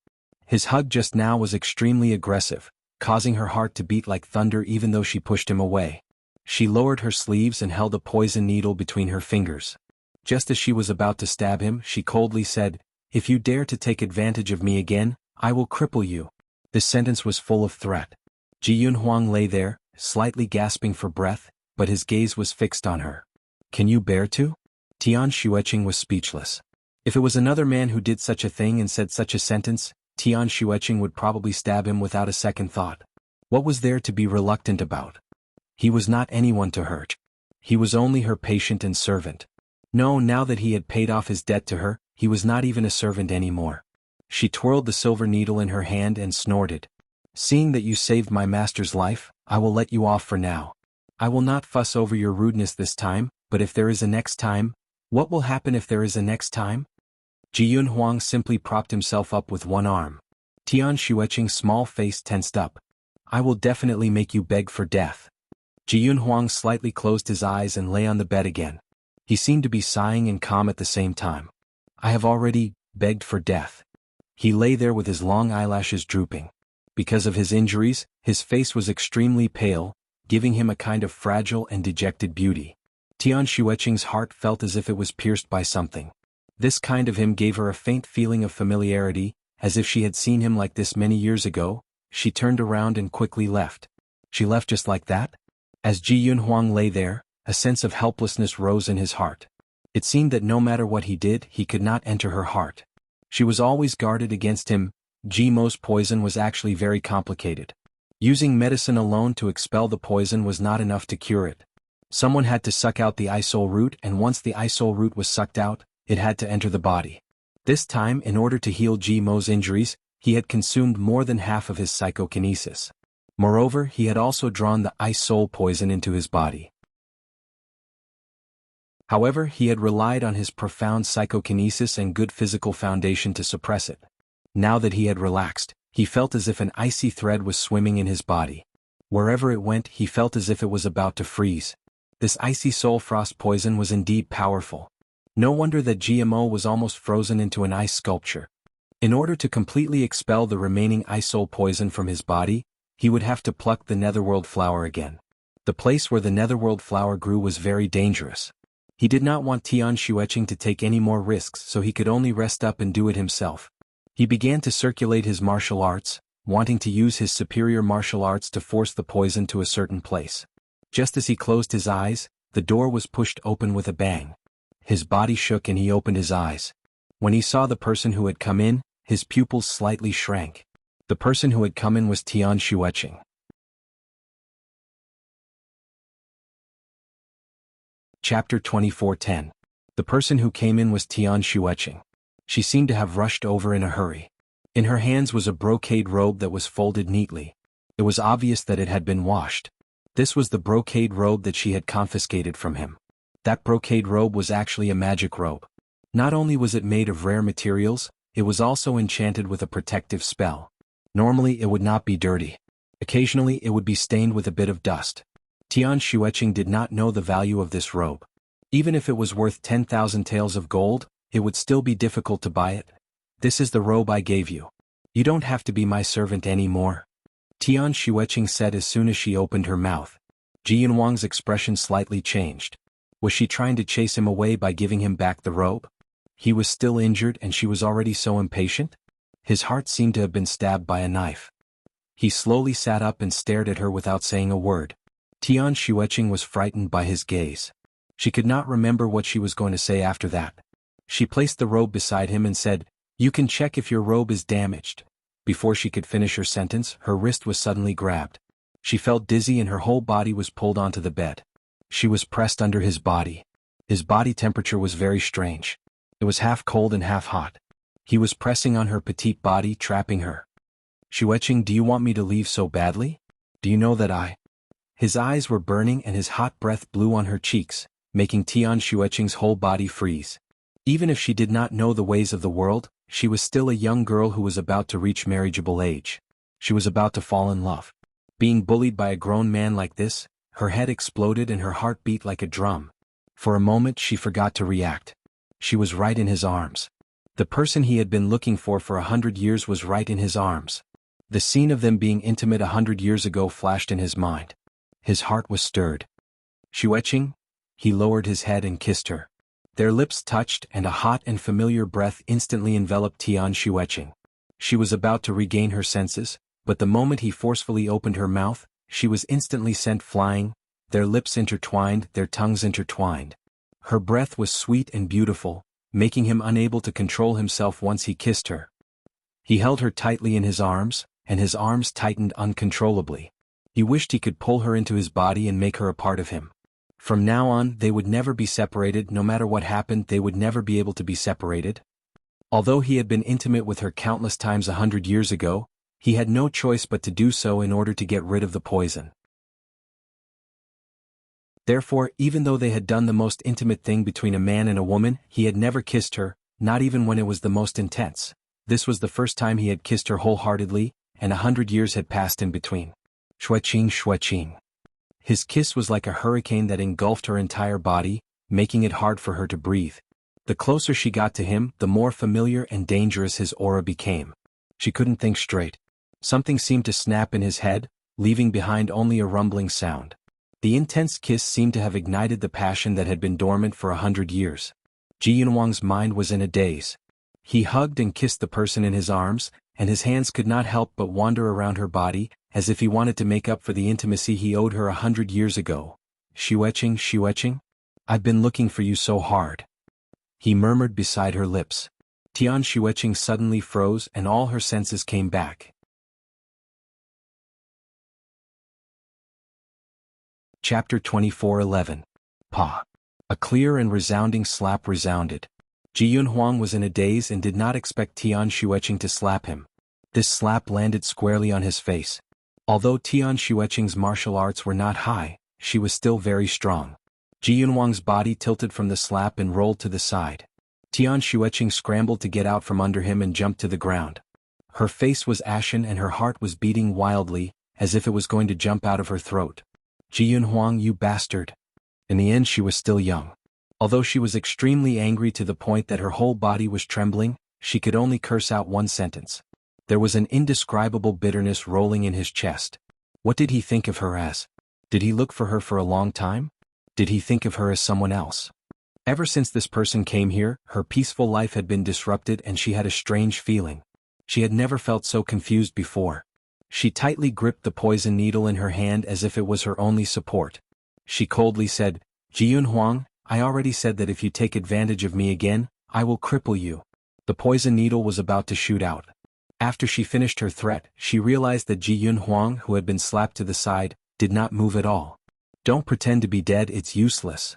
His hug just now was extremely aggressive, causing her heart to beat like thunder even though she pushed him away. She lowered her sleeves and held a poison needle between her fingers. Just as she was about to stab him, she coldly said, "If you dare to take advantage of me again, I will cripple you." This sentence was full of threat. Ji Yunhuang lay there, slightly gasping for breath, but his gaze was fixed on her. "Can you bear to?" Tian Xueqing was speechless. If it was another man who did such a thing and said such a sentence, Tian Xueqing would probably stab him without a second thought. What was there to be reluctant about? He was not anyone to hurt. He was only her patient and servant. No, now that he had paid off his debt to her, he was not even a servant anymore. She twirled the silver needle in her hand and snorted. "Seeing that you saved my master's life, I will let you off for now. I will not fuss over your rudeness this time, but if there is a next time, what will happen if there is a next time?" Ji Yunhuang simply propped himself up with one arm. Tian Xueqing's small face tensed up. "I will definitely make you beg for death." Ji Yunhuang slightly closed his eyes and lay on the bed again. He seemed to be sighing and calm at the same time. "I have already begged for death." He lay there with his long eyelashes drooping. Because of his injuries, his face was extremely pale, giving him a kind of fragile and dejected beauty. Tian Xueqing's heart felt as if it was pierced by something. This kind of him gave her a faint feeling of familiarity, as if she had seen him like this many years ago. She turned around and quickly left. She left just like that? As Ji Yunhuang lay there, a sense of helplessness rose in his heart. It seemed that no matter what he did, he could not enter her heart. She was always guarded against him. Ji Mo's poison was actually very complicated. Using medicine alone to expel the poison was not enough to cure it. Someone had to suck out the isol root, and once the isol root was sucked out, it had to enter the body. This time, in order to heal Ji Mo's injuries, he had consumed more than half of his psychokinesis. Moreover, he had also drawn the isol poison into his body. However, he had relied on his profound psychokinesis and good physical foundation to suppress it. Now that he had relaxed, he felt as if an icy thread was swimming in his body. Wherever it went, he felt as if it was about to freeze. This icy soul frost poison was indeed powerful. No wonder that GMO was almost frozen into an ice sculpture. In order to completely expel the remaining isol poison from his body, he would have to pluck the netherworld flower again. The place where the netherworld flower grew was very dangerous. He did not want Tian Xueqing to take any more risks, so he could only rest up and do it himself. He began to circulate his martial arts, wanting to use his superior martial arts to force the poison to a certain place. Just as he closed his eyes, the door was pushed open with a bang. His body shook and he opened his eyes. When he saw the person who had come in, his pupils slightly shrank. The person who had come in was Tian Xueqing. Chapter 24:10. The person who came in was Tian Xueqing. She seemed to have rushed over in a hurry. In her hands was a brocade robe that was folded neatly. It was obvious that it had been washed. This was the brocade robe that she had confiscated from him. That brocade robe was actually a magic robe. Not only was it made of rare materials, it was also enchanted with a protective spell. Normally it would not be dirty. Occasionally it would be stained with a bit of dust. Tian Xueqing did not know the value of this robe. Even if it was worth 10,000 taels of gold, it would still be difficult to buy it. "This is the robe I gave you. You don't have to be my servant anymore," Tian Xueqing said as soon as she opened her mouth. Ji Yunhuang's expression slightly changed. Was she trying to chase him away by giving him back the robe? He was still injured and she was already so impatient? His heart seemed to have been stabbed by a knife. He slowly sat up and stared at her without saying a word. Tian Xueqing was frightened by his gaze. She could not remember what she was going to say after that. She placed the robe beside him and said, "You can check if your robe is damaged." Before she could finish her sentence, her wrist was suddenly grabbed. She felt dizzy and her whole body was pulled onto the bed. She was pressed under his body. His body temperature was very strange. It was half cold and half hot. He was pressing on her petite body, trapping her. "Xueqing, do you want me to leave so badly? Do you know that I—" His eyes were burning and his hot breath blew on her cheeks, making Tian Xueqing's whole body freeze. Even if she did not know the ways of the world, she was still a young girl who was about to reach marriageable age. She was about to fall in love. Being bullied by a grown man like this, her head exploded and her heart beat like a drum. For a moment she forgot to react. She was right in his arms. The person he had been looking for 100 years was right in his arms. The scene of them being intimate 100 years ago flashed in his mind. His heart was stirred. Xueqing? He lowered his head and kissed her. Their lips touched and a hot and familiar breath instantly enveloped Tian Xueqing. She was about to regain her senses, but the moment he forcefully opened her mouth, she was instantly sent flying, their lips intertwined, their tongues intertwined. Her breath was sweet and beautiful, making him unable to control himself once he kissed her. He held her tightly in his arms, and his arms tightened uncontrollably. He wished he could pull her into his body and make her a part of him. From now on, they would never be separated. No matter what happened, they would never be able to be separated. Although he had been intimate with her countless times 100 years ago, he had no choice but to do so in order to get rid of the poison. Therefore, even though they had done the most intimate thing between a man and a woman, he had never kissed her, not even when it was the most intense. This was the first time he had kissed her wholeheartedly, and 100 years had passed in between. Xueqing, Xueqing. His kiss was like a hurricane that engulfed her entire body, making it hard for her to breathe. The closer she got to him, the more familiar and dangerous his aura became. She couldn't think straight. Something seemed to snap in his head, leaving behind only a rumbling sound. The intense kiss seemed to have ignited the passion that had been dormant for 100 years. Ji Yunhuang's mind was in a daze. He hugged and kissed the person in his arms, and his hands could not help but wander around her body, as if he wanted to make up for the intimacy he owed her 100 years ago. Xueqing, Xueqing? I've been looking for you so hard. He murmured beside her lips. Tian Xueqing suddenly froze and all her senses came back. Chapter 24:11. Pa. A clear and resounding slap resounded. Ji Yunhuang was in a daze and did not expect Tian Xueqing to slap him. This slap landed squarely on his face. Although Tian Xueqing's martial arts were not high, she was still very strong. Ji Yunhuang's body tilted from the slap and rolled to the side. Tian Xueqing scrambled to get out from under him and jumped to the ground. Her face was ashen and her heart was beating wildly, as if it was going to jump out of her throat. Ji Yunhuang, you bastard. In the end she was still young. Although she was extremely angry to the point that her whole body was trembling, she could only curse out one sentence. There was an indescribable bitterness rolling in his chest. What did he think of her as? Did he look for her for a long time? Did he think of her as someone else? Ever since this person came here, her peaceful life had been disrupted and she had a strange feeling. She had never felt so confused before. She tightly gripped the poison needle in her hand as if it was her only support. She coldly said, Ji Yunhuang, I already said that if you take advantage of me again, I will cripple you. The poison needle was about to shoot out. After she finished her threat, she realized that Ji Yunhuang, who had been slapped to the side, did not move at all. Don't pretend to be dead, it's useless.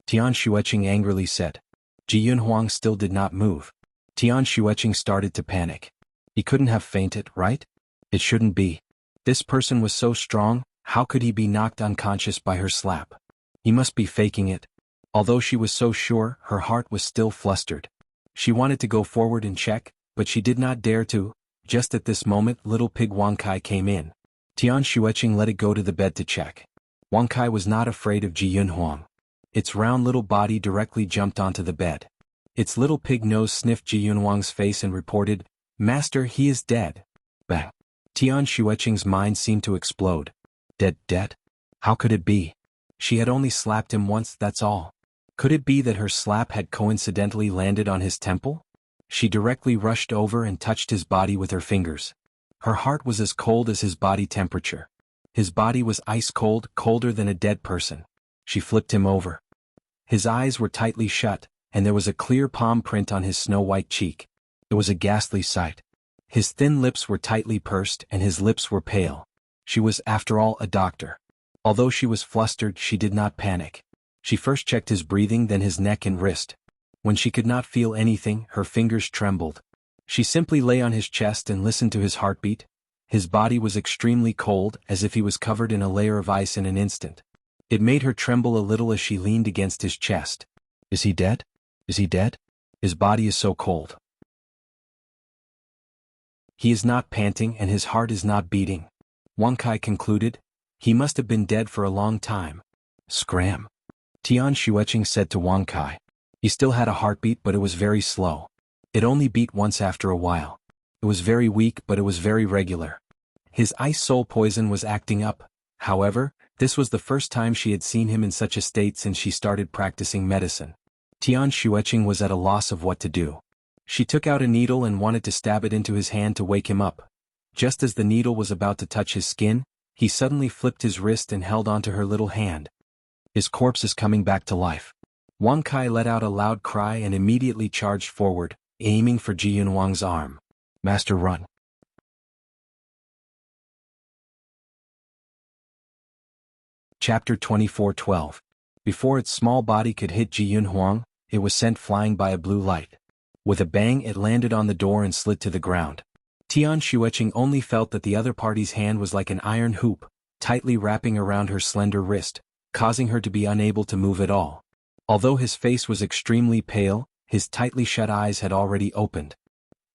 Tian Xueqing angrily said. Ji Yunhuang still did not move. Tian Xueqing started to panic. He couldn't have fainted, right? It shouldn't be. This person was so strong, how could he be knocked unconscious by her slap? He must be faking it. Although she was so sure, her heart was still flustered. She wanted to go forward and check, but she did not dare to. Just at this moment, little pig Wangkai came in. Tian Xueqing let it go to the bed to check. Wangkai was not afraid of Ji Yunhuang. Its round little body directly jumped onto the bed. Its little pig nose sniffed Ji Yunhuang's face and reported, Master, he is dead. Bang. Tian Xueqing's mind seemed to explode. Dead? How could it be? She had only slapped him once, that's all. Could it be that her slap had coincidentally landed on his temple? She directly rushed over and touched his body with her fingers. Her heart was as cold as his body temperature. His body was ice cold, colder than a dead person. She flipped him over. His eyes were tightly shut, and there was a clear palm print on his snow-white cheek. It was a ghastly sight. His thin lips were tightly pursed and his lips were pale. She was, after all, a doctor. Although she was flustered, she did not panic. She first checked his breathing, then his neck and wrist. When she could not feel anything, her fingers trembled. She simply lay on his chest and listened to his heartbeat. His body was extremely cold, as if he was covered in a layer of ice in an instant. It made her tremble a little as she leaned against his chest. Is he dead? Is he dead? His body is so cold. He is not panting and his heart is not beating. Wangkai concluded. He must have been dead for a long time. Scram. Tian Xueqing said to Wangkai. He still had a heartbeat, but it was very slow. It only beat once after a while. It was very weak, but it was very regular. His ice soul poison was acting up. However, this was the first time she had seen him in such a state since she started practicing medicine. Tian Xueqing was at a loss of what to do. She took out a needle and wanted to stab it into his hand to wake him up. Just as the needle was about to touch his skin, he suddenly flipped his wrist and held onto her little hand. His corpse is coming back to life. Wang Kai let out a loud cry and immediately charged forward, aiming for Ji Yunhuang's arm. Master, run. Chapter 24:12. Before its small body could hit Ji Yunhuang, it was sent flying by a blue light. With a bang, it landed on the door and slid to the ground. Tian Xueqing only felt that the other party's hand was like an iron hoop, tightly wrapping around her slender wrist, causing her to be unable to move at all. Although his face was extremely pale, his tightly shut eyes had already opened.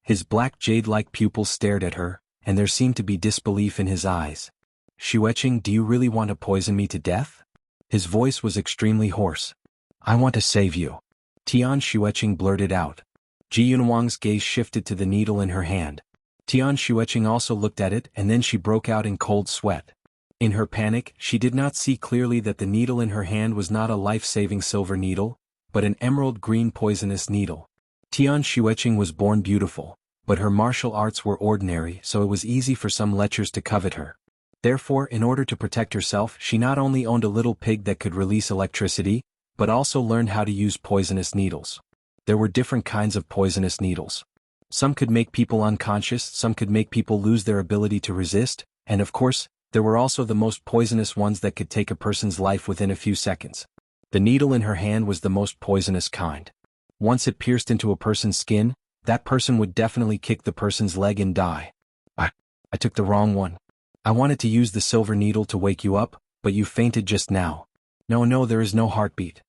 His black jade-like pupils stared at her, and there seemed to be disbelief in his eyes. Xueqing, do you really want to poison me to death? His voice was extremely hoarse. I want to save you. Tian Xueqing blurted out. Ji Yunhuang's gaze shifted to the needle in her hand. Tian Xueqing also looked at it, and then she broke out in cold sweat. In her panic, she did not see clearly that the needle in her hand was not a life-saving silver needle, but an emerald green poisonous needle. Tian Xueqing was born beautiful, but her martial arts were ordinary, so it was easy for some lechers to covet her. Therefore, in order to protect herself, she not only owned a little pig that could release electricity, but also learned how to use poisonous needles. There were different kinds of poisonous needles. Some could make people unconscious, some could make people lose their ability to resist, and of course, there were also the most poisonous ones that could take a person's life within a few seconds. The needle in her hand was the most poisonous kind. Once it pierced into a person's skin, that person would definitely kick the person's leg and die. I took the wrong one. I wanted to use the silver needle to wake you up, but you fainted just now. No, there is no heartbeat.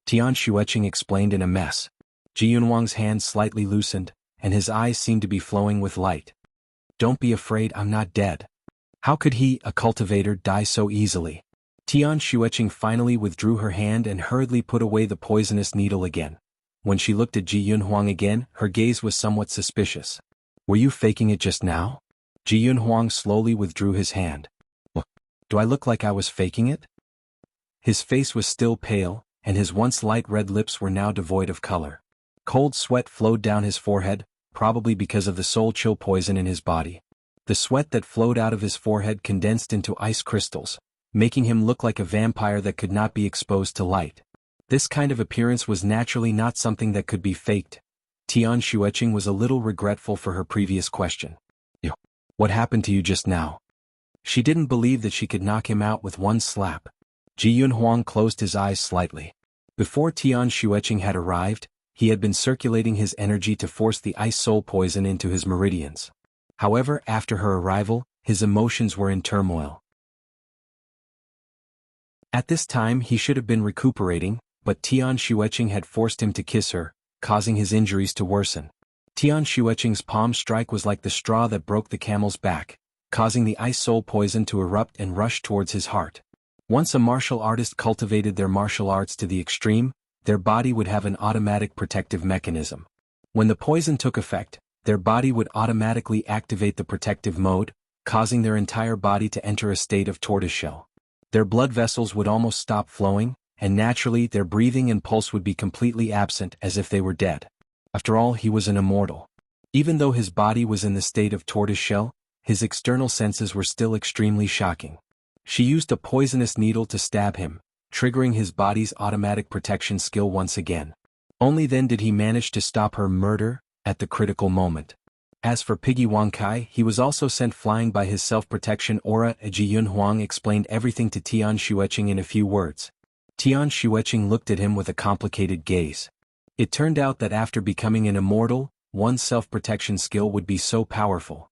Tian Xueqing explained in a mess. Ji Yunhuang's hand slightly loosened, and his eyes seemed to be flowing with light. Don't be afraid, I'm not dead. How could he, a cultivator, die so easily? Tian Xueqing finally withdrew her hand and hurriedly put away the poisonous needle again. When she looked at Ji Yunhuang again, her gaze was somewhat suspicious. Were you faking it just now? Ji Yunhuang slowly withdrew his hand. Do I look like I was faking it? His face was still pale, and his once light red lips were now devoid of color. Cold sweat flowed down his forehead, probably because of the soul chill poison in his body. The sweat that flowed out of his forehead condensed into ice crystals, making him look like a vampire that could not be exposed to light. This kind of appearance was naturally not something that could be faked. Tian Xueqing was a little regretful for her previous question. What happened to you just now? She didn't believe that she could knock him out with one slap. Ji Yunhuang closed his eyes slightly. Before Tian Xueqing had arrived, he had been circulating his energy to force the ice soul poison into his meridians. However, after her arrival, his emotions were in turmoil. At this time he should have been recuperating, but Tian Xueqing had forced him to kiss her, causing his injuries to worsen. Tian Xueqing's palm strike was like the straw that broke the camel's back, causing the ice soul poison to erupt and rush towards his heart. Once a martial artist cultivated their martial arts to the extreme, their body would have an automatic protective mechanism. When the poison took effect, their body would automatically activate the protective mode, causing their entire body to enter a state of tortoiseshell. Their blood vessels would almost stop flowing, and naturally their breathing and pulse would be completely absent as if they were dead. After all, he was an immortal. Even though his body was in the state of tortoiseshell, his external senses were still extremely shocking. She used a poisonous needle to stab him, triggering his body's automatic protection skill once again. Only then did he manage to stop her murder, at the critical moment. As for Piggy Wang Kai, he was also sent flying by his self-protection aura. Ji Yunhuang explained everything to Tian Xueqing in a few words. Tian Xueqing looked at him with a complicated gaze. It turned out that after becoming an immortal, one's self-protection skill would be so powerful.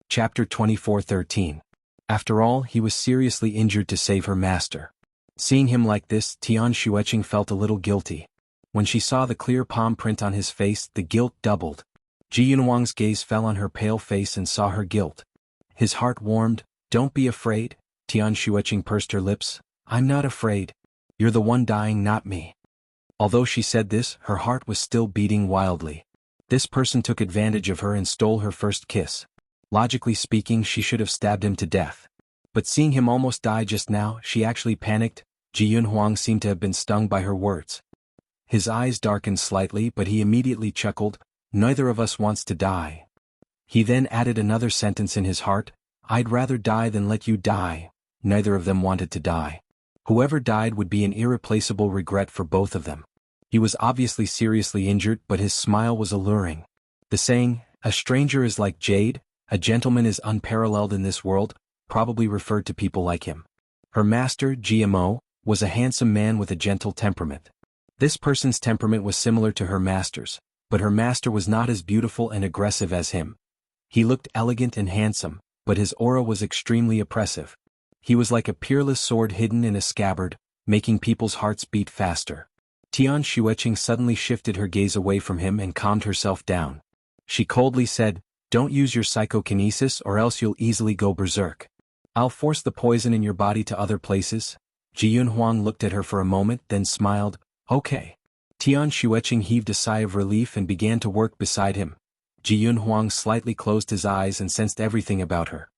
Chapter 24:13. After all, he was seriously injured to save her master. Seeing him like this, Tian Xueqing felt a little guilty. When she saw the clear palm print on his face, the guilt doubled. Ji Yunhuang's gaze fell on her pale face and saw her guilt. His heart warmed. Don't be afraid, Tian Xueqing pursed her lips. I'm not afraid. You're the one dying, not me. Although she said this, her heart was still beating wildly. This person took advantage of her and stole her first kiss. Logically speaking, she should have stabbed him to death. But seeing him almost die just now, she actually panicked. Ji Yunhuang seemed to have been stung by her words. His eyes darkened slightly, but he immediately chuckled, "Neither of us wants to die." He then added another sentence in his heart, "I'd rather die than let you die." Neither of them wanted to die. Whoever died would be an irreplaceable regret for both of them. He was obviously seriously injured, but his smile was alluring. The saying, "A stranger is like jade, a gentleman is unparalleled in this world," probably referred to people like him. Her master, GMO, was a handsome man with a gentle temperament. This person's temperament was similar to her master's, but her master was not as beautiful and aggressive as him. He looked elegant and handsome, but his aura was extremely oppressive. He was like a peerless sword hidden in a scabbard, making people's hearts beat faster. Tian Xueqing suddenly shifted her gaze away from him and calmed herself down. She coldly said, "Don't use your psychokinesis or else you'll easily go berserk. I'll force the poison in your body to other places." Ji Yunhuang looked at her for a moment, then smiled, "Okay." Tian Xueqing heaved a sigh of relief and began to work beside him. Ji Yunhuang slightly closed his eyes and sensed everything about her.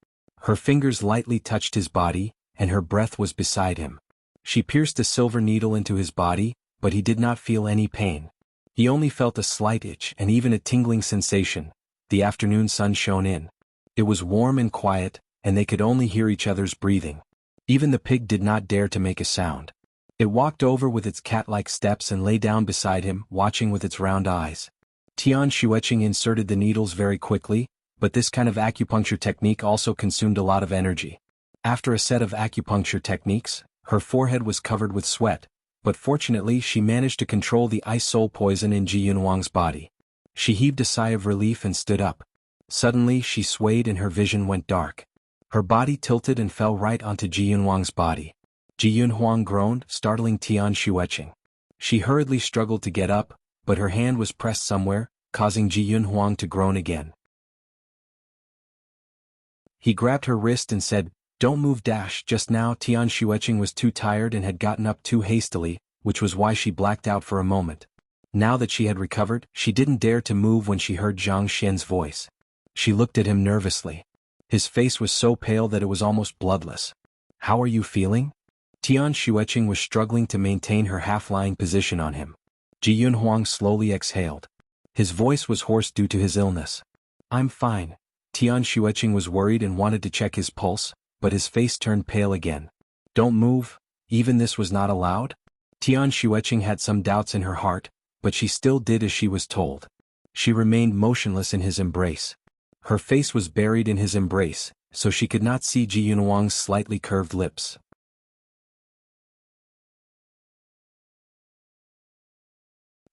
Her fingers lightly touched his body, and her breath was beside him. She pierced a silver needle into his body, but he did not feel any pain. He only felt a slight itch and even a tingling sensation. The afternoon sun shone in. It was warm and quiet, and they could only hear each other's breathing. Even the pig did not dare to make a sound. It walked over with its cat-like steps and lay down beside him, watching with its round eyes. Tian Xueqing inserted the needles very quickly, but this kind of acupuncture technique also consumed a lot of energy. After a set of acupuncture techniques, her forehead was covered with sweat, but fortunately she managed to control the ice soul poison in Ji Yunhuang's body. She heaved a sigh of relief and stood up. Suddenly she swayed and her vision went dark. Her body tilted and fell right onto Ji Yunhuang's body. Ji Yunhuang groaned, startling Tian Xueqing. She hurriedly struggled to get up, but her hand was pressed somewhere, causing Ji Yunhuang to groan again. He grabbed her wrist and said, "Don't move." Just now Tian Xueqing was too tired and had gotten up too hastily, which was why she blacked out for a moment. Now that she had recovered, she didn't dare to move when she heard Zhang Xian's voice. She looked at him nervously. His face was so pale that it was almost bloodless. "How are you feeling?" Tian Xueqing was struggling to maintain her half-lying position on him. Ji Yunhuang slowly exhaled. His voice was hoarse due to his illness. "I'm fine." Tian Xueqing was worried and wanted to check his pulse, but his face turned pale again. "Don't move?" Even this was not allowed? Tian Xueqing had some doubts in her heart, but she still did as she was told. She remained motionless in his embrace. Her face was buried in his embrace, so she could not see Ji Yunhuang's slightly curved lips.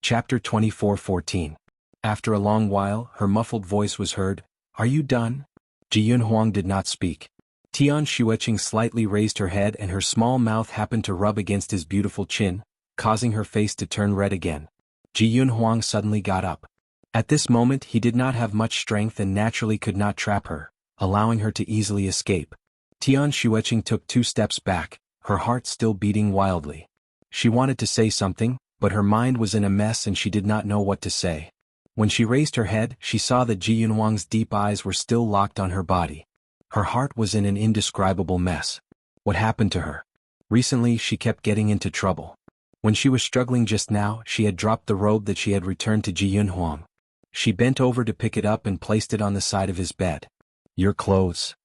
Chapter 24:14. After a long while, her muffled voice was heard, "Are you done?" Ji Yunhuang did not speak. Tian Xueqing slightly raised her head and her small mouth happened to rub against his beautiful chin, causing her face to turn red again. Ji Yunhuang suddenly got up. At this moment he did not have much strength and naturally could not trap her, allowing her to easily escape. Tian Xueqing took 2 steps back, her heart still beating wildly. She wanted to say something, but her mind was in a mess and she did not know what to say. When she raised her head, she saw that Ji Yunhuang's deep eyes were still locked on her body. Her heart was in an indescribable mess. What happened to her? Recently she kept getting into trouble. When she was struggling just now, she had dropped the robe that she had returned to Ji Yunhuang. She bent over to pick it up and placed it on the side of his bed. "Your clothes.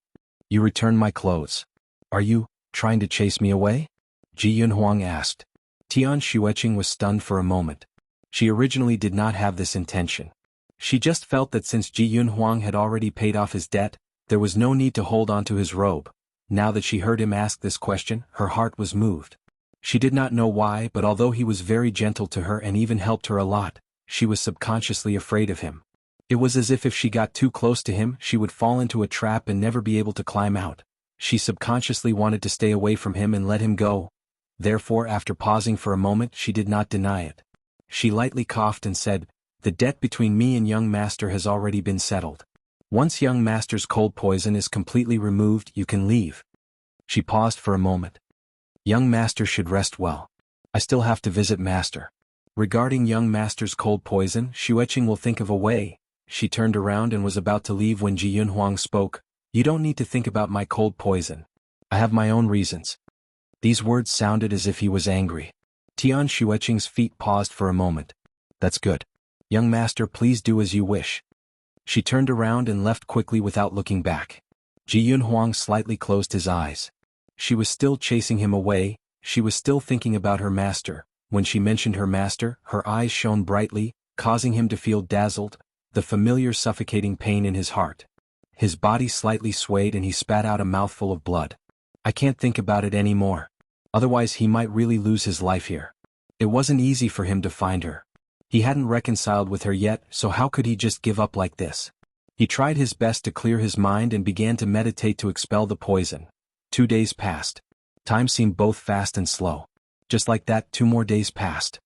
You returned my clothes. Are you trying to chase me away?" Ji Yunhuang asked. Tian Xueqing was stunned for a moment. She originally did not have this intention. She just felt that since Ji Yunhuang had already paid off his debt, there was no need to hold on to his robe. Now that she heard him ask this question, her heart was moved. She did not know why, but although he was very gentle to her and even helped her a lot, she was subconsciously afraid of him. It was as if she got too close to him, she would fall into a trap and never be able to climb out. She subconsciously wanted to stay away from him and let him go. Therefore, after pausing for a moment, she did not deny it. She lightly coughed and said, "The debt between me and young master has already been settled. Once young master's cold poison is completely removed, you can leave." She paused for a moment. "Young master should rest well. I still have to visit master." Regarding young master's cold poison, Xueqing will think of a way. She turned around and was about to leave when Ji Yunhuang spoke. You don't need to think about my cold poison. I have my own reasons. These words sounded as if he was angry. Tian Xueqing's feet paused for a moment. That's good. Young master, please do as you wish. She turned around and left quickly without looking back. Ji Yunhuang slightly closed his eyes. She was still chasing him away, she was still thinking about her master. When she mentioned her master, her eyes shone brightly, causing him to feel dazzled, the familiar suffocating pain in his heart. His body slightly swayed and he spat out a mouthful of blood. I can't think about it anymore. Otherwise he might really lose his life here. It wasn't easy for him to find her. He hadn't reconciled with her yet, so how could he just give up like this? He tried his best to clear his mind and began to meditate to expel the poison. 2 days passed. Time seemed both fast and slow. Just like that, 2 more days passed.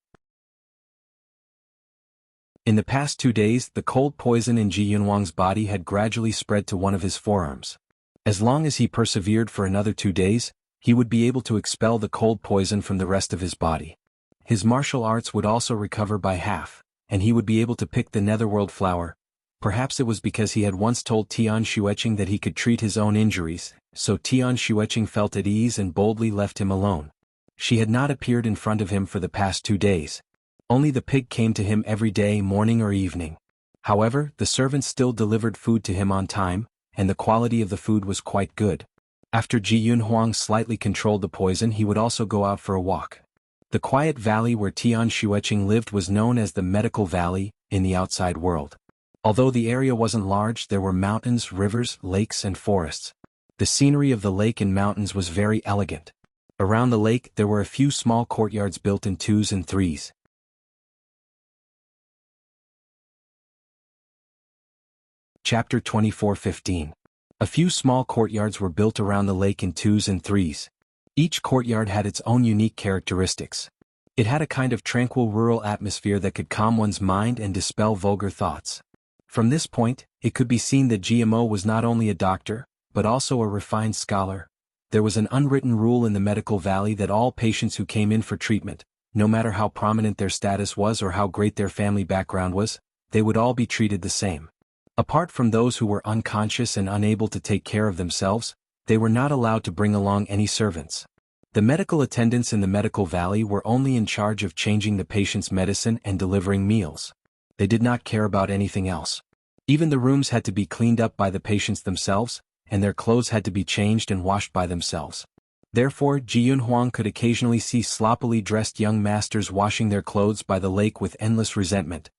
In the past 2 days, the cold poison in Ji Yunhuang's body had gradually spread to one of his forearms. As long as he persevered for another 2 days, he would be able to expel the cold poison from the rest of his body. His martial arts would also recover by half, and he would be able to pick the netherworld flower. Perhaps it was because he had once told Tian Xueqing that he could treat his own injuries, so Tian Xueqing felt at ease and boldly left him alone. She had not appeared in front of him for the past 2 days. Only the pig came to him every day, morning or evening. However, the servants still delivered food to him on time, and the quality of the food was quite good. After Ji Yunhuang slightly controlled the poison, he would also go out for a walk. The quiet valley where Tian Xueqing lived was known as the Medical Valley in the outside world. Although the area wasn't large, there were mountains, rivers, lakes, and forests. The scenery of the lake and mountains was very elegant. Around the lake, there were a few small courtyards built in 2s and 3s. Chapter 24:15. A few small courtyards were built around the lake in 2s and 3s. Each courtyard had its own unique characteristics. It had a kind of tranquil rural atmosphere that could calm one's mind and dispel vulgar thoughts. From this point, it could be seen that GMO was not only a doctor, but also a refined scholar. There was an unwritten rule in the medical valley that all patients who came in for treatment, no matter how prominent their status was or how great their family background was, they would all be treated the same. Apart from those who were unconscious and unable to take care of themselves, they were not allowed to bring along any servants. The medical attendants in the medical valley were only in charge of changing the patient's medicine and delivering meals. They did not care about anything else. Even the rooms had to be cleaned up by the patients themselves, and their clothes had to be changed and washed by themselves. Therefore, Ji Yunhuang could occasionally see sloppily dressed young masters washing their clothes by the lake with endless resentment.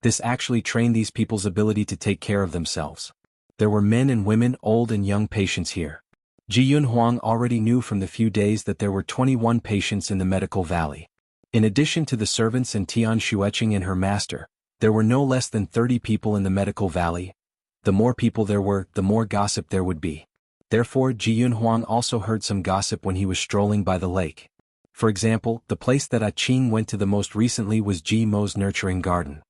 This actually trained these people's ability to take care of themselves. There were men and women, old and young patients here. Ji Yunhuang already knew from the few days that there were 21 patients in the medical valley. In addition to the servants and Tian Xueqing and her master, there were no less than 30 people in the medical valley. The more people there were, the more gossip there would be. Therefore, Ji Yunhuang also heard some gossip when he was strolling by the lake. For example, the place that Qing went to the most recently was Ji Mo's nurturing garden.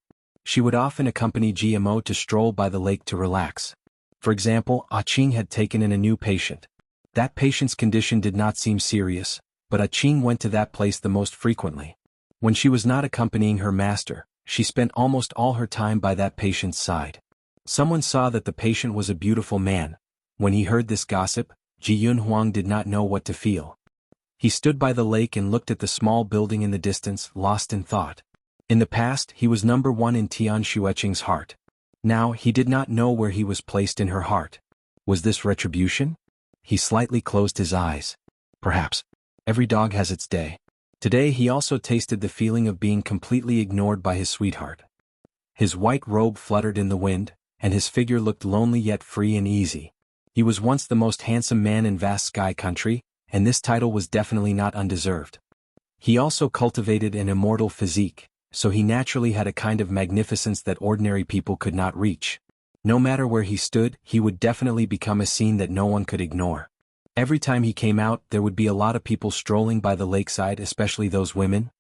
She would often accompany GMO to stroll by the lake to relax. For example, Qing had taken in a new patient. That patient's condition did not seem serious, but Qing went to that place the most frequently. When she was not accompanying her master, she spent almost all her time by that patient's side. Someone saw that the patient was a beautiful man. When he heard this gossip, Ji Yunhuang did not know what to feel. He stood by the lake and looked at the small building in the distance, lost in thought. In the past, he was number 1 in Tian Xueqing's heart. Now, he did not know where he was placed in her heart. Was this retribution? He slightly closed his eyes. Perhaps. Every dog has its day. Today he also tasted the feeling of being completely ignored by his sweetheart. His white robe fluttered in the wind, and his figure looked lonely yet free and easy. He was once the most handsome man in vast sky country, and this title was definitely not undeserved. He also cultivated an immortal physique, so he naturally had a kind of magnificence that ordinary people could not reach. No matter where he stood, he would definitely become a scene that no one could ignore. Every time he came out, there would be a lot of people strolling by the lakeside, especially those women.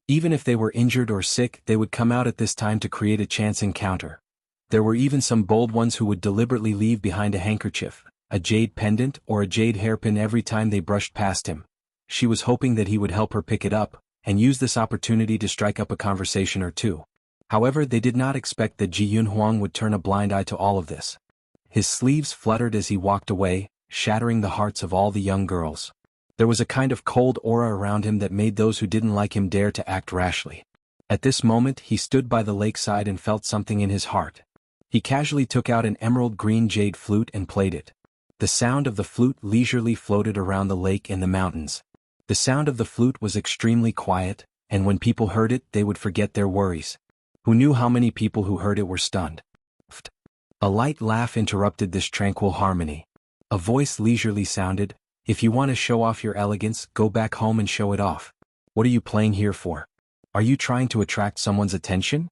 Even if they were injured or sick, they would come out at this time to create a chance encounter. There were even some bold ones who would deliberately leave behind a handkerchief, a jade pendant, or a jade hairpin every time they brushed past him. She was hoping that he would help her pick it up, and use this opportunity to strike up a conversation or two. However, they did not expect that Ji Yunhuang would turn a blind eye to all of this. His sleeves fluttered as he walked away, shattering the hearts of all the young girls. There was a kind of cold aura around him that made those who didn't like him dare to act rashly. At this moment he stood by the lakeside and felt something in his heart. He casually took out an emerald green jade flute and played it. The sound of the flute leisurely floated around the lake and the mountains. The sound of the flute was extremely quiet, and when people heard it they would forget their worries. Who knew how many people who heard it were stunned? A light laugh interrupted this tranquil harmony. A voice leisurely sounded, "If you want to show off your elegance, go back home and show it off. What are you playing here for? Are you trying to attract someone's attention?"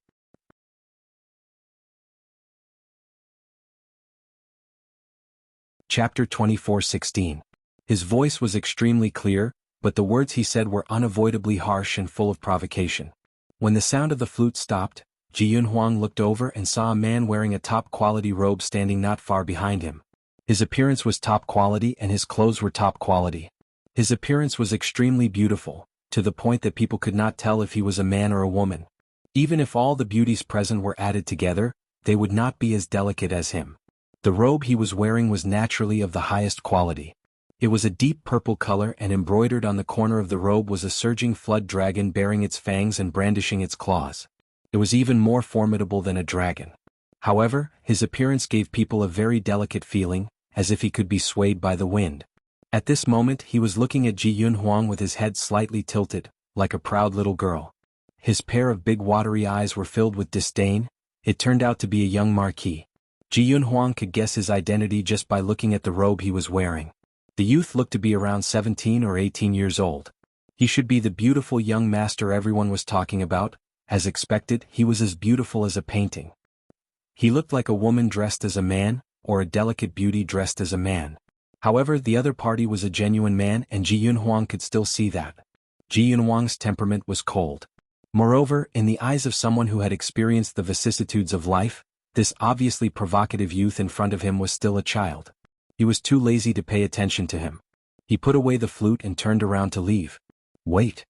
Chapter 24:16. His voice was extremely clear, but the words he said were unavoidably harsh and full of provocation. When the sound of the flute stopped, Ji Yunhuang looked over and saw a man wearing a top-quality robe standing not far behind him. His appearance was top quality and his clothes were top quality. His appearance was extremely beautiful, to the point that people could not tell if he was a man or a woman. Even if all the beauties present were added together, they would not be as delicate as him. The robe he was wearing was naturally of the highest quality. It was a deep purple color, and embroidered on the corner of the robe was a surging flood dragon bearing its fangs and brandishing its claws. It was even more formidable than a dragon. However, his appearance gave people a very delicate feeling, as if he could be swayed by the wind. At this moment he was looking at Ji Yunhuang with his head slightly tilted, like a proud little girl. His pair of big watery eyes were filled with disdain. It turned out to be a young marquis. Ji Yunhuang could guess his identity just by looking at the robe he was wearing. The youth looked to be around 17 or 18 years old. He should be the beautiful young master everyone was talking about. As expected, he was as beautiful as a painting. He looked like a woman dressed as a man, or a delicate beauty dressed as a man. However, the other party was a genuine man, and Ji Yunhuang could still see that. Ji Yunhuang's temperament was cold. Moreover, in the eyes of someone who had experienced the vicissitudes of life, this obviously provocative youth in front of him was still a child. He was too lazy to pay attention to him. He put away the flute and turned around to leave. "Wait."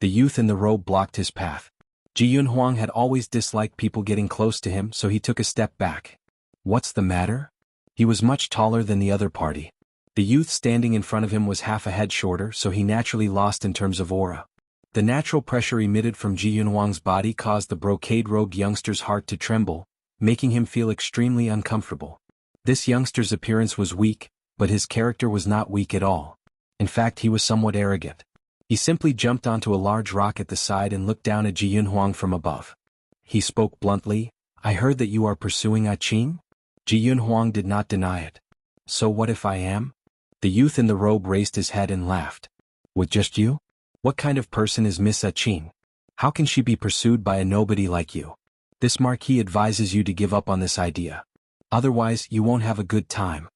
The youth in the robe blocked his path. Ji Yunhuang had always disliked people getting close to him, so he took a step back. "What's the matter?" He was much taller than the other party. The youth standing in front of him was half a head shorter, so he naturally lost in terms of aura. The natural pressure emitted from Ji Yunhuang's body caused the brocade-robed youngster's heart to tremble, making him feel extremely uncomfortable. This youngster's appearance was weak, but his character was not weak at all. In fact, he was somewhat arrogant. He simply jumped onto a large rock at the side and looked down at Ji Yunhuang from above. He spoke bluntly, "I heard that you are pursuing Qing?" Ji Yunhuang did not deny it. "So what if I am?" The youth in the robe raised his head and laughed. "With just you? What kind of person is Miss Qing? How can she be pursued by a nobody like you? This marquis advises you to give up on this idea. Otherwise, you won't have a good time."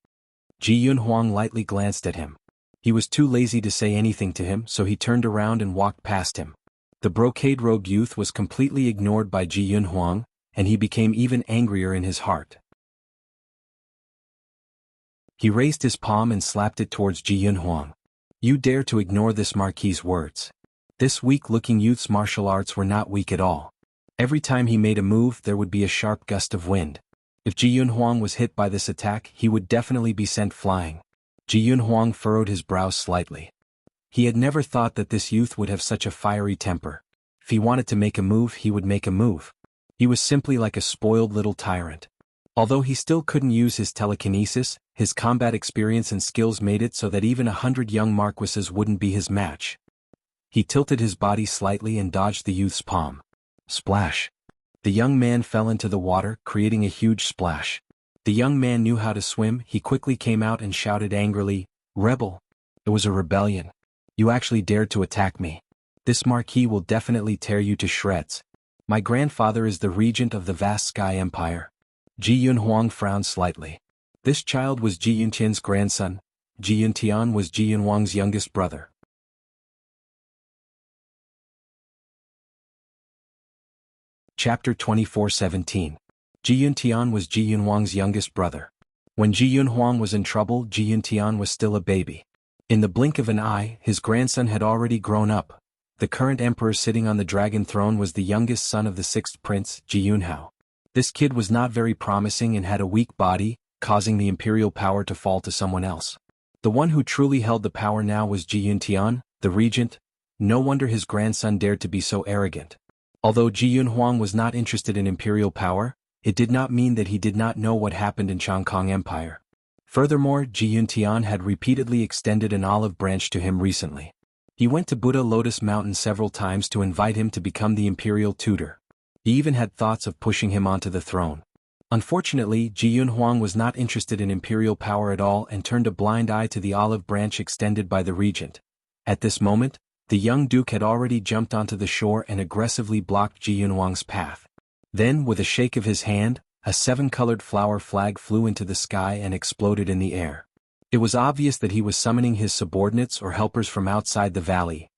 Ji Yunhuang lightly glanced at him. He was too lazy to say anything to him, so he turned around and walked past him. The brocade-robed youth was completely ignored by Ji Yunhuang, and he became even angrier in his heart. He raised his palm and slapped it towards Ji Yunhuang. "You dare to ignore this marquis's words." This weak-looking youth's martial arts were not weak at all. Every time he made a move there would be a sharp gust of wind. If Ji Yunhuang was hit by this attack, he would definitely be sent flying. Ji Yunhuang furrowed his brows slightly. He had never thought that this youth would have such a fiery temper. If he wanted to make a move, he would make a move. He was simply like a spoiled little tyrant. Although he still couldn't use his telekinesis, his combat experience and skills made it so that even 100 young marquises wouldn't be his match. He tilted his body slightly and dodged the youth's palm. Splash! The young man fell into the water, creating a huge splash. The young man knew how to swim. He quickly came out and shouted angrily, "Rebel!" It was a rebellion. "You actually dared to attack me. This marquis will definitely tear you to shreds. My grandfather is the regent of the vast Sky Empire." Ji Yunhuang frowned slightly. This child was Ji Yuntian's grandson. Ji Yuntian was Ji Yunhuang's youngest brother. Chapter 24:17. Ji Yuntian was Ji Yunhuang's youngest brother. When Ji Yunhuang was in trouble, Ji Yuntian was still a baby. In the blink of an eye, his grandson had already grown up. The current emperor sitting on the dragon throne was the youngest son of the sixth prince, Jianghu. This kid was not very promising and had a weak body, causing the imperial power to fall to someone else. The one who truly held the power now was Jianghu, the regent. No wonder his grandson dared to be so arrogant. Although Jianghu was not interested in imperial power, it did not mean that he did not know what happened in Chongkong Empire. Furthermore, Jianghu had repeatedly extended an olive branch to him recently. He went to Buddha Lotus Mountain several times to invite him to become the imperial tutor. He even had thoughts of pushing him onto the throne. Unfortunately, Jianghu was not interested in imperial power at all and turned a blind eye to the olive branch extended by the regent. At this moment, the young duke had already jumped onto the shore and aggressively blocked Jianghu's path. Then, with a shake of his hand, a seven-colored flower flag flew into the sky and exploded in the air. It was obvious that he was summoning his subordinates or helpers from outside the valley.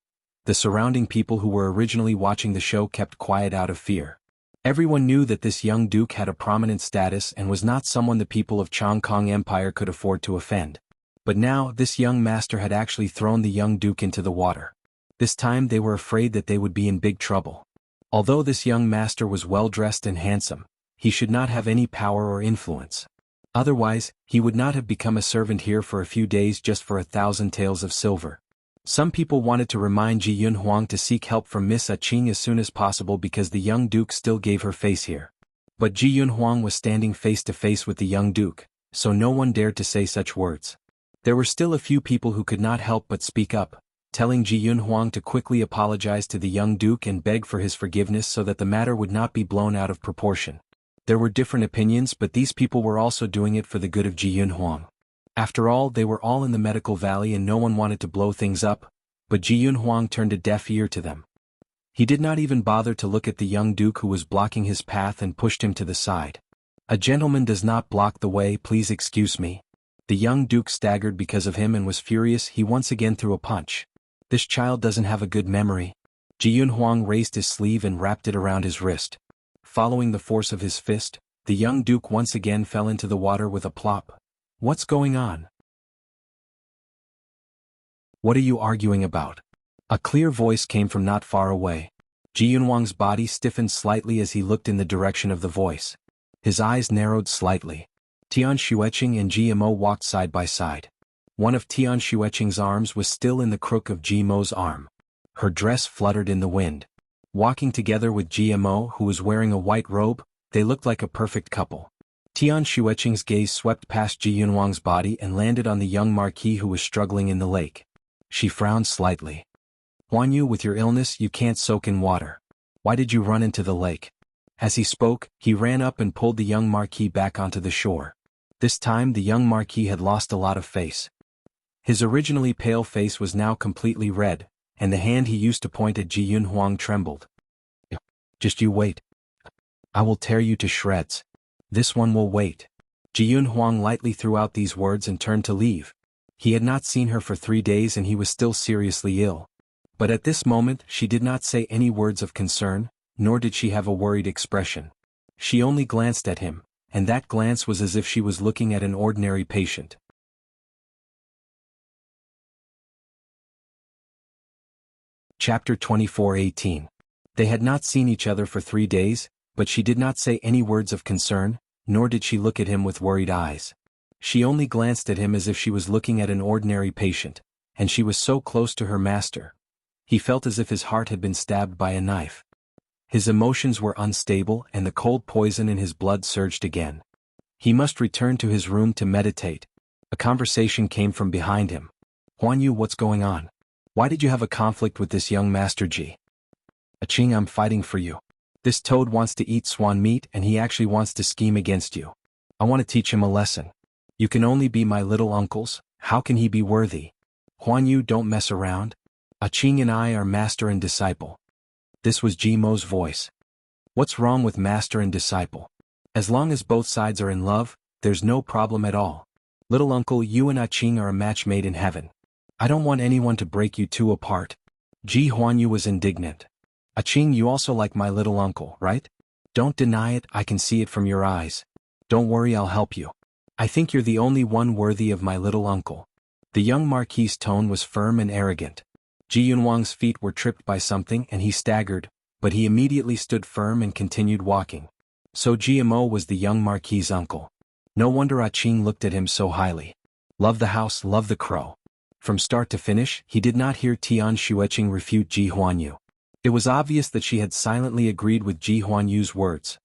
The surrounding people who were originally watching the show kept quiet out of fear. Everyone knew that this young duke had a prominent status and was not someone the people of Chongkong Empire could afford to offend. But now, this young master had actually thrown the young duke into the water. This time they were afraid that they would be in big trouble. Although this young master was well-dressed and handsome, he should not have any power or influence. Otherwise, he would not have become a servant here for a few days just for 1,000 taels of silver. Some people wanted to remind Jianghu to seek help from Miss Qing as soon as possible because the young duke still gave her face here. But Jianghu was standing face to face with the young duke, so no one dared to say such words. There were still a few people who could not help but speak up, telling Jianghu to quickly apologize to the young duke and beg for his forgiveness so that the matter would not be blown out of proportion. There were different opinions, but these people were also doing it for the good of Jianghu. After all, they were all in the medical valley and no one wanted to blow things up, but Jianghu turned a deaf ear to them. He did not even bother to look at the young duke who was blocking his path and pushed him to the side. "A gentleman does not block the way, please excuse me." The young duke staggered because of him and was furious. He once again threw a punch. This child doesn't have a good memory. Jianghu raised his sleeve and wrapped it around his wrist. Following the force of his fist, the young duke once again fell into the water with a plop. "What's going on? What are you arguing about?" A clear voice came from not far away. Jianghu's body stiffened slightly as he looked in the direction of the voice. His eyes narrowed slightly. Tian Xueqing and Ji-mo walked side by side. One of Tian Xueqing's arms was still in the crook of Ji-mo's arm. Her dress fluttered in the wind. Walking together with Ji-mo, who was wearing a white robe, they looked like a perfect couple. Tian Xueqing's gaze swept past Jianghu's body and landed on the young marquis who was struggling in the lake. She frowned slightly. "Huan Yu, with your illness you can't soak in water. Why did you run into the lake?" As he spoke, he ran up and pulled the young marquis back onto the shore. This time the young marquis had lost a lot of face. His originally pale face was now completely red, and the hand he used to point at Jianghu trembled. "Just you wait. I will tear you to shreds. This one will wait." Jianghu lightly threw out these words and turned to leave. He had not seen her for 3 days and he was still seriously ill. But at this moment she did not say any words of concern, nor did she have a worried expression. She only glanced at him, and that glance was as if she was looking at an ordinary patient. Chapter 24:18. They had not seen each other for 3 days, but she did not say any words of concern, nor did she look at him with worried eyes. She only glanced at him as if she was looking at an ordinary patient, and she was so close to her master. He felt as if his heart had been stabbed by a knife. His emotions were unstable and the cold poison in his blood surged again. He must return to his room to meditate. A conversation came from behind him. "Huan Yu, what's going on? Why did you have a conflict with this young Master Ji?" "Qing, I'm fighting for you. This toad wants to eat swan meat and he actually wants to scheme against you. I want to teach him a lesson. You can only be my little uncles, how can he be worthy? Huan Yu, don't mess around. Qing and I are master and disciple." This was Ji-mo's voice. "What's wrong with master and disciple? As long as both sides are in love, there's no problem at all. Little uncle, you and Qing are a match made in heaven. I don't want anyone to break you two apart." Huan Yu was indignant. "Qing, you also like my little uncle, right? Don't deny it, I can see it from your eyes. Don't worry, I'll help you. I think you're the only one worthy of my little uncle." The young marquis's tone was firm and arrogant. Ji Yunhuang's feet were tripped by something and he staggered, but he immediately stood firm and continued walking. So GMO was the young marquis's uncle. No wonder Qing looked at him so highly. Love the house, love the crow. From start to finish, he did not hear Tian Xueqing refute Ji Huanyu. It was obvious that she had silently agreed with Ji Huanyu's words.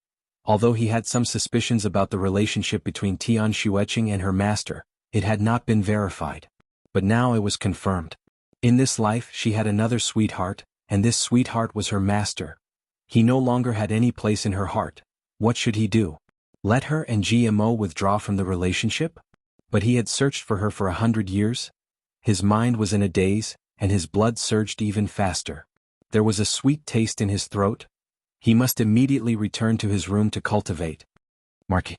Although he had some suspicions about the relationship between Tian Xueqing and her master, it had not been verified. But now it was confirmed. In this life she had another sweetheart, and this sweetheart was her master. He no longer had any place in her heart. What should he do? Let her and GMO withdraw from the relationship? But he had searched for her for 100 years. His mind was in a daze, and his blood surged even faster. There was a sweet taste in his throat. He must immediately return to his room to cultivate. Marquis.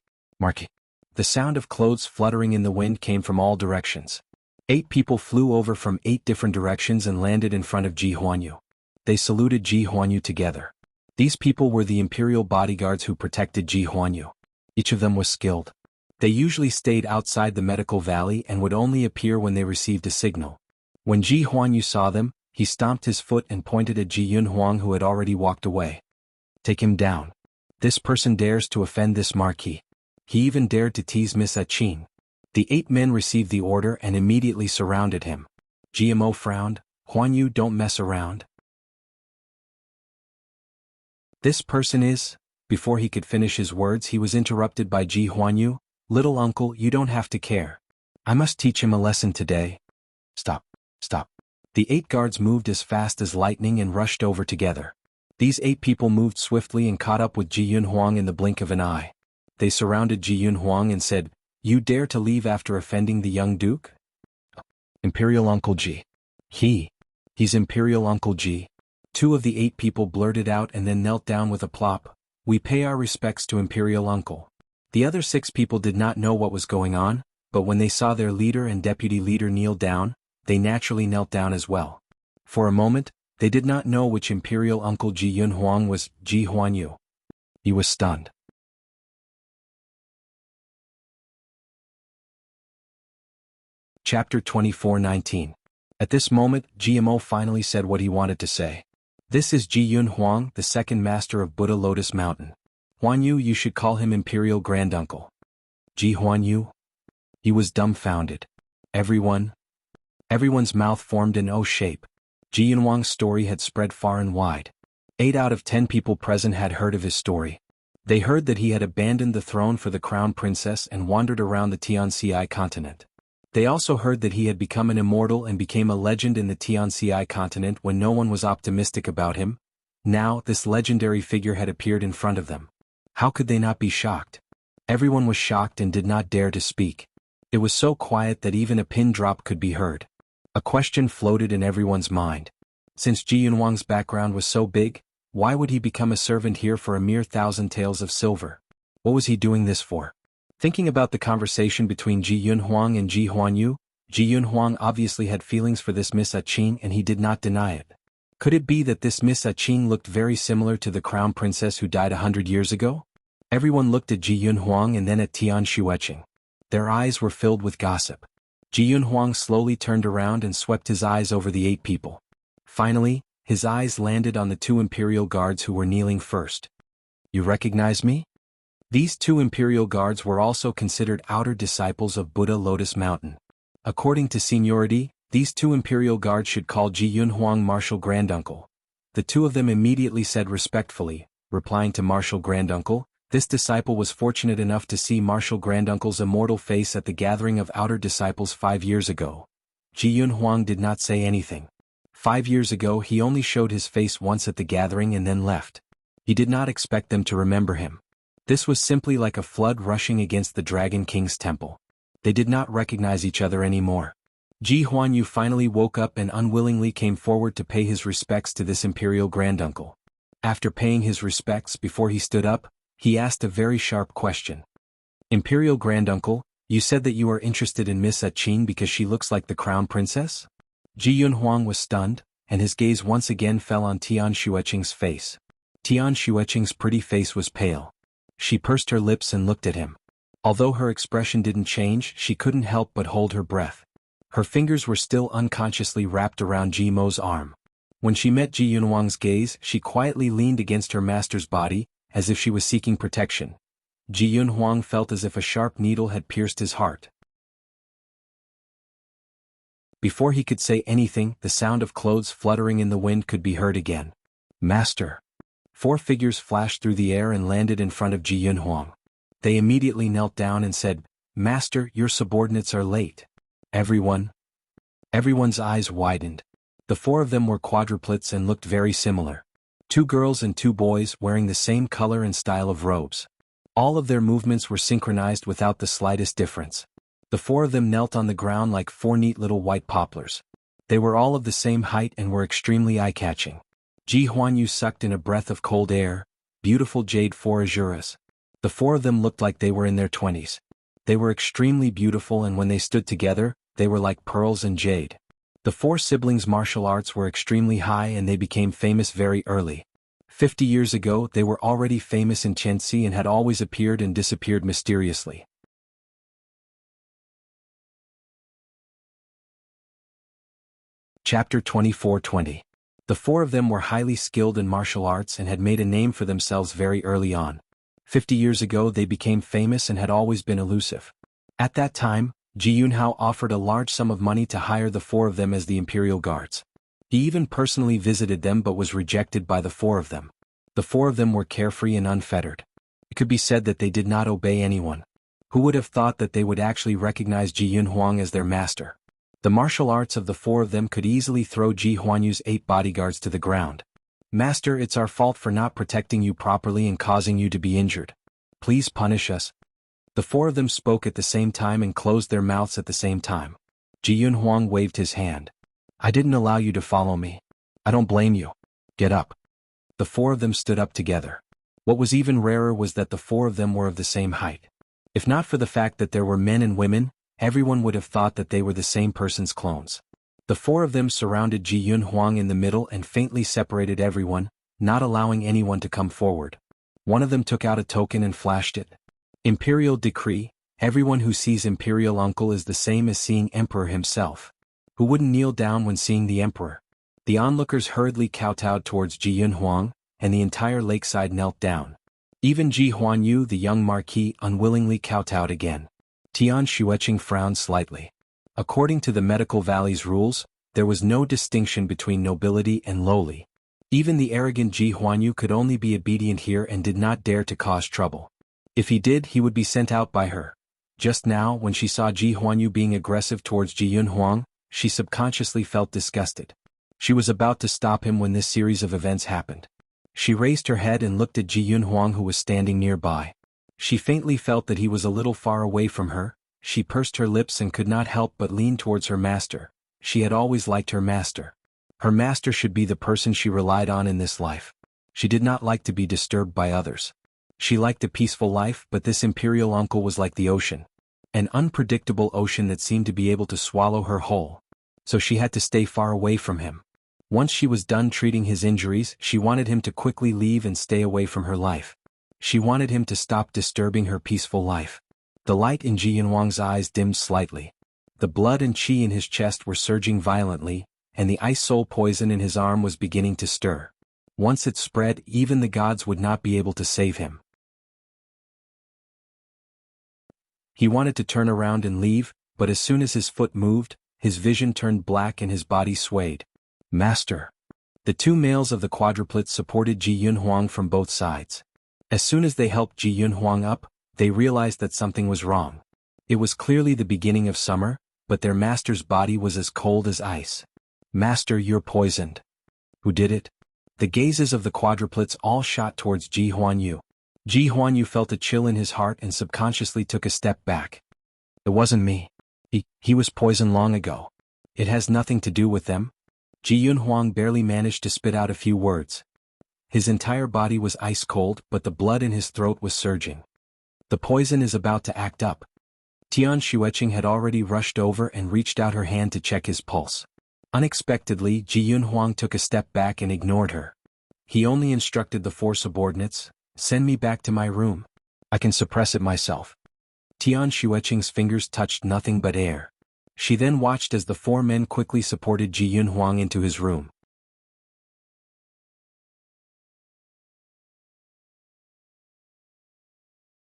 The sound of clothes fluttering in the wind came from all directions. 8 people flew over from 8 different directions and landed in front of Ji Huanyu. They saluted Ji Huanyu together. These people were the imperial bodyguards who protected Ji Huanyu. Each of them was skilled. They usually stayed outside the medical valley and would only appear when they received a signal. When Ji Huanyu saw them, he stomped his foot and pointed at Ji Yunhuang, who had already walked away. Take him down. This person dares to offend this marquis. He even dared to tease Miss Qing. The 8 men received the order and immediately surrounded him. GMO frowned. Huanyu, don't mess around. This person is... Before he could finish his words, he was interrupted by Ji Huanyu. Little uncle, you don't have to care. I must teach him a lesson today. Stop. The 8 guards moved as fast as lightning and rushed over together. These 8 people moved swiftly and caught up with Ji Yunhuang in the blink of an eye. They surrounded Ji Yunhuang and said, You dare to leave after offending the young duke? Imperial Uncle Ji. He's Imperial Uncle Ji. 2 of the 8 people blurted out and then knelt down with a plop. We pay our respects to Imperial Uncle. The other 6 people did not know what was going on, but when they saw their leader and deputy leader kneel down, they naturally knelt down as well. For a moment, they did not know which Imperial Uncle Ji Yunhuang was Ji Huanyu. He was stunned. Chapter 24:19. At this moment, GMO finally said what he wanted to say. This is Ji Yunhuang, the second master of Buddha Lotus Mountain. Huanyu, you should call him Imperial Granduncle. Ji Huanyu? He was dumbfounded. Everyone's mouth formed an O shape. Ji Yunhuang's story had spread far and wide. 8 out of 10 people present had heard of his story. They heard that he had abandoned the throne for the crown princess and wandered around the Tianxi continent. They also heard that he had become an immortal and became a legend in the Tianxi continent when no one was optimistic about him. Now, this legendary figure had appeared in front of them. How could they not be shocked? Everyone was shocked and did not dare to speak. It was so quiet that even a pin drop could be heard. A question floated in everyone's mind. Since Ji Yunhuang's background was so big, why would he become a servant here for a mere 1,000 taels of silver? What was he doing this for? Thinking about the conversation between Ji Yunhuang and Ji Huanyu, Ji Yunhuang obviously had feelings for this Miss Qing and he did not deny it. Could it be that this Miss Qing looked very similar to the crown princess who died 100 years ago? Everyone looked at Ji Yunhuang and then at Tian Xueqing. Their eyes were filled with gossip. Ji Yunhuang slowly turned around and swept his eyes over the 8 people. Finally, his eyes landed on the 2 imperial guards who were kneeling first. You recognize me? These 2 imperial guards were also considered outer disciples of Buddha Lotus Mountain. According to seniority, these 2 imperial guards should call Ji Yunhuang Martial Granduncle. The 2 of them immediately said respectfully, replying to Martial Granduncle, this disciple was fortunate enough to see Martial Granduncle's immortal face at the gathering of outer disciples 5 years ago. Ji Yunhuang did not say anything. 5 years ago he only showed his face once at the gathering and then left. He did not expect them to remember him. This was simply like a flood rushing against the Dragon King's temple. They did not recognize each other anymore. Ji Huanyu finally woke up and unwillingly came forward to pay his respects to this imperial granduncle. After paying his respects before he stood up, he asked a very sharp question. Imperial granduncle, you said that you are interested in Miss Qing because she looks like the crown princess? Ji Yunhuang was stunned, and his gaze once again fell on Tian Xueqing's face. Tian Xueqing's pretty face was pale. She pursed her lips and looked at him. Although her expression didn't change, she couldn't help but hold her breath. Her fingers were still unconsciously wrapped around Ji Mo's arm. When she met Ji Yunhuang's gaze, she quietly leaned against her master's body, as if she was seeking protection. Ji Yunhuang felt as if a sharp needle had pierced his heart. Before he could say anything, the sound of clothes fluttering in the wind could be heard again. Master! 4 figures flashed through the air and landed in front of Ji Yunhuang. They immediately knelt down and said, "Master, your subordinates are late." Everyone's eyes widened. The 4 of them were quadruplets and looked very similar. 2 girls and 2 boys wearing the same color and style of robes. All of their movements were synchronized without the slightest difference. The 4 of them knelt on the ground like 4 neat little white poplars. They were all of the same height and were extremely eye-catching. Ji Huanyu sucked in a breath of cold air. Beautiful jade 4 azuras. The 4 of them looked like they were in their 20s. They were extremely beautiful, and when they stood together, they were like pearls and jade. The 4 siblings' martial arts were extremely high and they became famous very early. 50 years ago they were already famous in Chenxi and had always appeared and disappeared mysteriously. Chapter 24-20. The 4 of them were highly skilled in martial arts and had made a name for themselves very early on. 50 years ago they became famous and had always been elusive. At that time, Ji Yunhao offered a large sum of money to hire the 4 of them as the imperial guards. He even personally visited them but was rejected by the 4 of them. The 4 of them were carefree and unfettered. It could be said that they did not obey anyone. Who would have thought that they would actually recognize Ji Yunhuang as their master? The martial arts of the 4 of them could easily throw Ji Huanyu's 8 bodyguards to the ground. "Master, it's our fault for not protecting you properly and causing you to be injured. Please punish us." The 4 of them spoke at the same time and closed their mouths at the same time. Ji Yunhuang waved his hand. "I didn't allow you to follow me. I don't blame you. Get up." The 4 of them stood up together. What was even rarer was that the 4 of them were of the same height. If not for the fact that there were men and women, everyone would have thought that they were the same person's clones. The 4 of them surrounded Ji Yunhuang in the middle and faintly separated everyone, not allowing anyone to come forward. One of them took out a token and flashed it. Imperial decree: everyone who sees Imperial Uncle is the same as seeing Emperor himself. Who wouldn't kneel down when seeing the Emperor? The onlookers hurriedly kowtowed towards Ji Yunhuang, and the entire lakeside knelt down. Even Ji Huanyu, the young marquis, unwillingly kowtowed again. Tian Xueqing frowned slightly. According to the Medical Valley's rules, there was no distinction between nobility and lowly. Even the arrogant Ji Huanyu could only be obedient here and did not dare to cause trouble. If he did, he would be sent out by her. Just now, when she saw Ji Huanyu being aggressive towards Ji Yunhuang, she subconsciously felt disgusted. She was about to stop him when this series of events happened. She raised her head and looked at Ji Yunhuang, who was standing nearby. She faintly felt that he was a little far away from her. She pursed her lips and could not help but lean towards her master. She had always liked her master. Her master should be the person she relied on in this life. She did not like to be disturbed by others. She liked a peaceful life, but this imperial uncle was like the ocean. An unpredictable ocean that seemed to be able to swallow her whole. So she had to stay far away from him. Once she was done treating his injuries, she wanted him to quickly leave and stay away from her life. She wanted him to stop disturbing her peaceful life. The light in Ji Yunhuang's eyes dimmed slightly. The blood and qi in his chest were surging violently, and the ice soul poison in his arm was beginning to stir. Once it spread, even the gods would not be able to save him. He wanted to turn around and leave, but as soon as his foot moved, his vision turned black and his body swayed. "Master!" The 2 males of the quadruplets supported Ji Yunhuang from both sides. As soon as they helped Ji Yunhuang up, they realized that something was wrong. It was clearly the beginning of summer, but their master's body was as cold as ice. "Master, you're poisoned." "Who did it?" The gazes of the quadruplets all shot towards Ji Huanyu. Ji Huanyu felt a chill in his heart and subconsciously took a step back. "It wasn't me. He was poisoned long ago. It has nothing to do with them." Ji Yunhuang barely managed to spit out a few words. His entire body was ice cold, but the blood in his throat was surging. "The poison is about to act up." Tian Xueqing had already rushed over and reached out her hand to check his pulse. Unexpectedly, Ji Yunhuang took a step back and ignored her. He only instructed the 4 subordinates, "Send me back to my room. I can suppress it myself." Tian Xueqing's fingers touched nothing but air. She then watched as the four men quickly supported Ji Yunhuang into his room.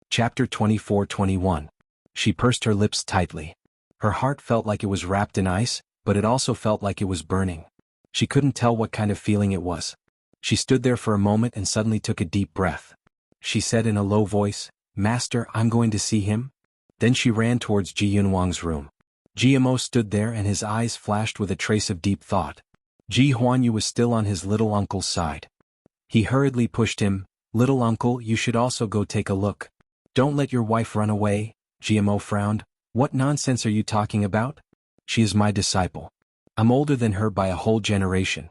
Chapter 24-21. She pursed her lips tightly. Her heart felt like it was wrapped in ice, but it also felt like it was burning. She couldn't tell what kind of feeling it was. She stood there for a moment and suddenly took a deep breath. She said in a low voice, "Master, I'm going to see him." Then she ran towards Ji Yunhuang's room. GMO stood there and his eyes flashed with a trace of deep thought. Ji Huanyu was still on his little uncle's side. He hurriedly pushed him. "Little uncle, you should also go take a look. Don't let your wife run away." GMO frowned. "What nonsense are you talking about? She is my disciple. I'm older than her by a whole generation.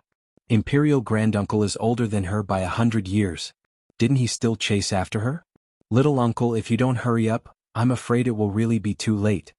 Imperial granduncle is older than her by 100 years. Didn't he still chase after her? Little uncle, if you don't hurry up, I'm afraid it will really be too late."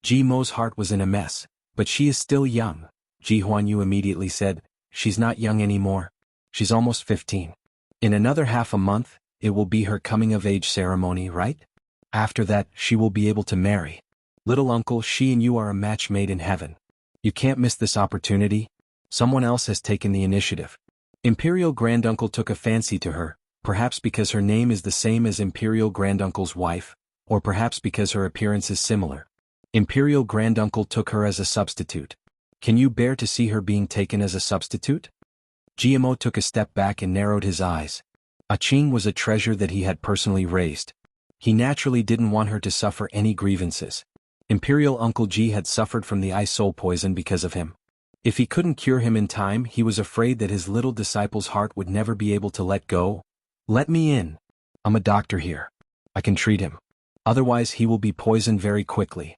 Ji Mo's heart was in a mess. "But she is still young," Ji Huanyu immediately said. "She's not young anymore. She's almost 15. In another half a month, it will be her coming-of-age ceremony, right? After that, she will be able to marry. Little uncle, she and you are a match made in heaven. You can't miss this opportunity. Someone else has taken the initiative." Imperial granduncle took a fancy to her, perhaps because her name is the same as Imperial granduncle's wife, or perhaps because her appearance is similar. Imperial granduncle took her as a substitute. "Can you bear to see her being taken as a substitute?" GMO took a step back and narrowed his eyes. Qing was a treasure that he had personally raised. He naturally didn't want her to suffer any grievances. Imperial Uncle Ji had suffered from the ice soul poison because of him. If he couldn't cure him in time, he was afraid that his little disciple's heart would never be able to let go. "Let me in. I'm a doctor here. I can treat him. Otherwise he will be poisoned very quickly."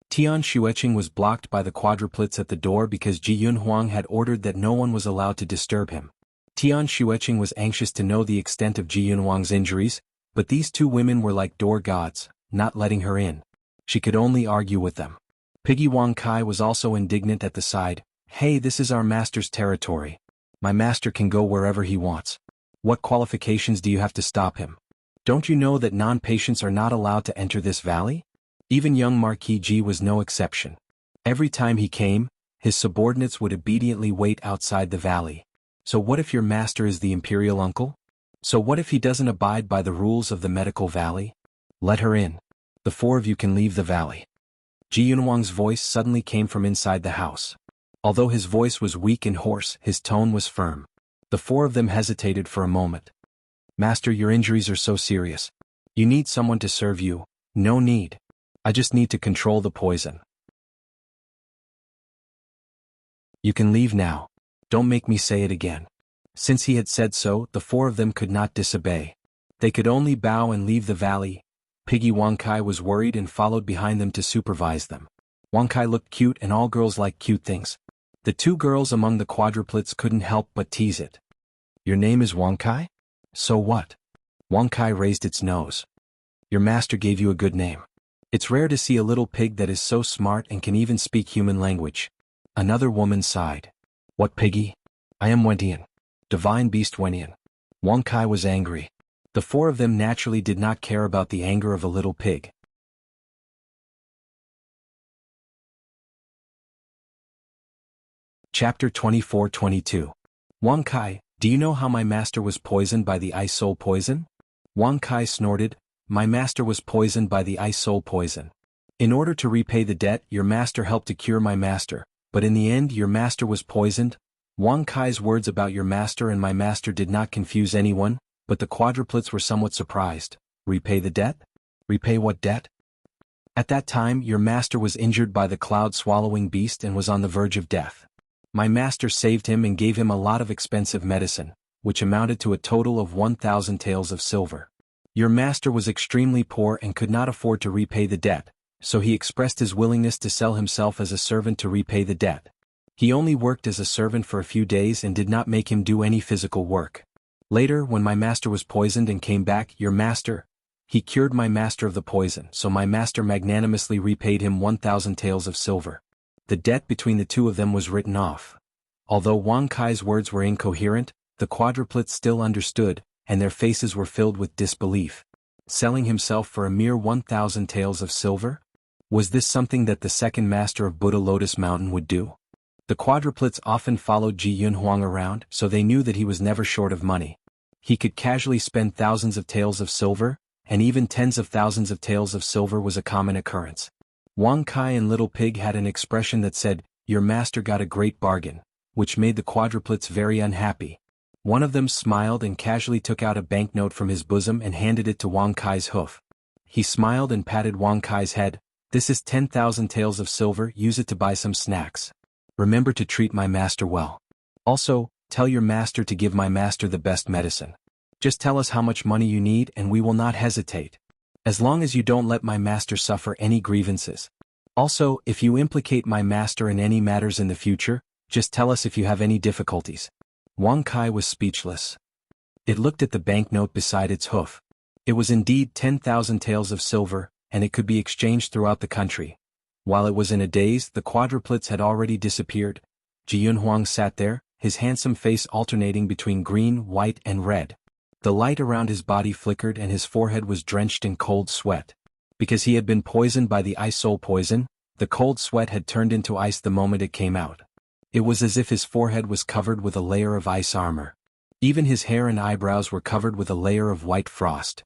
Tian Xueqing was blocked by the quadruplets at the door because Ji Yunhuang had ordered that no one was allowed to disturb him. Tian Xueqing was anxious to know the extent of Ji Yunhuang's injuries, but these two women were like door gods, not letting her in. She could only argue with them. Piggy Wang Kai was also indignant at the side. "Hey, this is our master's territory. My master can go wherever he wants. What qualifications do you have to stop him? Don't you know that non-patients are not allowed to enter this valley?" Even young Marquis Ji was no exception. Every time he came, his subordinates would obediently wait outside the valley. So what if your master is the imperial uncle? So what if he doesn't abide by the rules of the medical valley? Let her in. The four of you can leave the valley. Ji Yunhuang's voice suddenly came from inside the house. Although his voice was weak and hoarse, his tone was firm. The four of them hesitated for a moment. "Master, your injuries are so serious. You need someone to serve you." "No need. I just need to control the poison." "You can leave now. Don't make me say it again." Since he had said so, the four of them could not disobey. They could only bow and leave the valley. Piggy Wang Kai was worried and followed behind them to supervise them. Wang Kai looked cute and all girls like cute things. The two girls among the quadruplets couldn't help but tease it. "Your name is Wang Kai? So what?" Wang Kai raised its nose. "Your master gave you a good name. It's rare to see a little pig that is so smart and can even speak human language." Another woman sighed. "What piggy? I am Wentian. Divine Beast Wentian." Wang Kai was angry. The four of them naturally did not care about the anger of a little pig. Chapter 24-22. "Wang Kai, do you know how my master was poisoned by the ice soul poison?" Wang Kai snorted. "My master was poisoned by the ice soul poison. In order to repay the debt, your master helped to cure my master, but in the end your master was poisoned." Wang Kai's words about your master and my master did not confuse anyone, but the quadruplets were somewhat surprised. "Repay the debt? Repay what debt?" "At that time your master was injured by the cloud-swallowing beast and was on the verge of death. My master saved him and gave him a lot of expensive medicine, which amounted to a total of 1,000 taels of silver. Your master was extremely poor and could not afford to repay the debt, so he expressed his willingness to sell himself as a servant to repay the debt. He only worked as a servant for a few days and did not make him do any physical work. Later, when my master was poisoned and came back, your master, he cured my master of the poison, so my master magnanimously repaid him 1,000 taels of silver. The debt between the two of them was written off." Although Wang Kai's words were incoherent, the quadruplets still understood, and their faces were filled with disbelief. Selling himself for a mere 1,000 taels of silver? Was this something that the second master of Buddha Lotus Mountain would do? The quadruplets often followed Ji Yunhuang around, so they knew that he was never short of money. He could casually spend thousands of taels of silver, and even tens of thousands of taels of silver was a common occurrence. Wang Kai and Little Pig had an expression that said, "Your master got a great bargain," which made the quadruplets very unhappy. One of them smiled and casually took out a banknote from his bosom and handed it to Wang Kai's hoof. He smiled and patted Wang Kai's head. "This is 10,000 taels of silver, use it to buy some snacks. Remember to treat my master well. Also, tell your master to give my master the best medicine. Just tell us how much money you need and we will not hesitate. As long as you don't let my master suffer any grievances. Also, if you implicate my master in any matters in the future, just tell us if you have any difficulties." Wang Kai was speechless. It looked at the banknote beside its hoof. It was indeed 10,000 taels of silver, and it could be exchanged throughout the country. While it was in a daze, the quadruplets had already disappeared. Ji Yunhuang sat there, his handsome face alternating between green, white, and red. The light around his body flickered and his forehead was drenched in cold sweat. Because he had been poisoned by the ice soul poison, the cold sweat had turned into ice the moment it came out. It was as if his forehead was covered with a layer of ice armor. Even his hair and eyebrows were covered with a layer of white frost.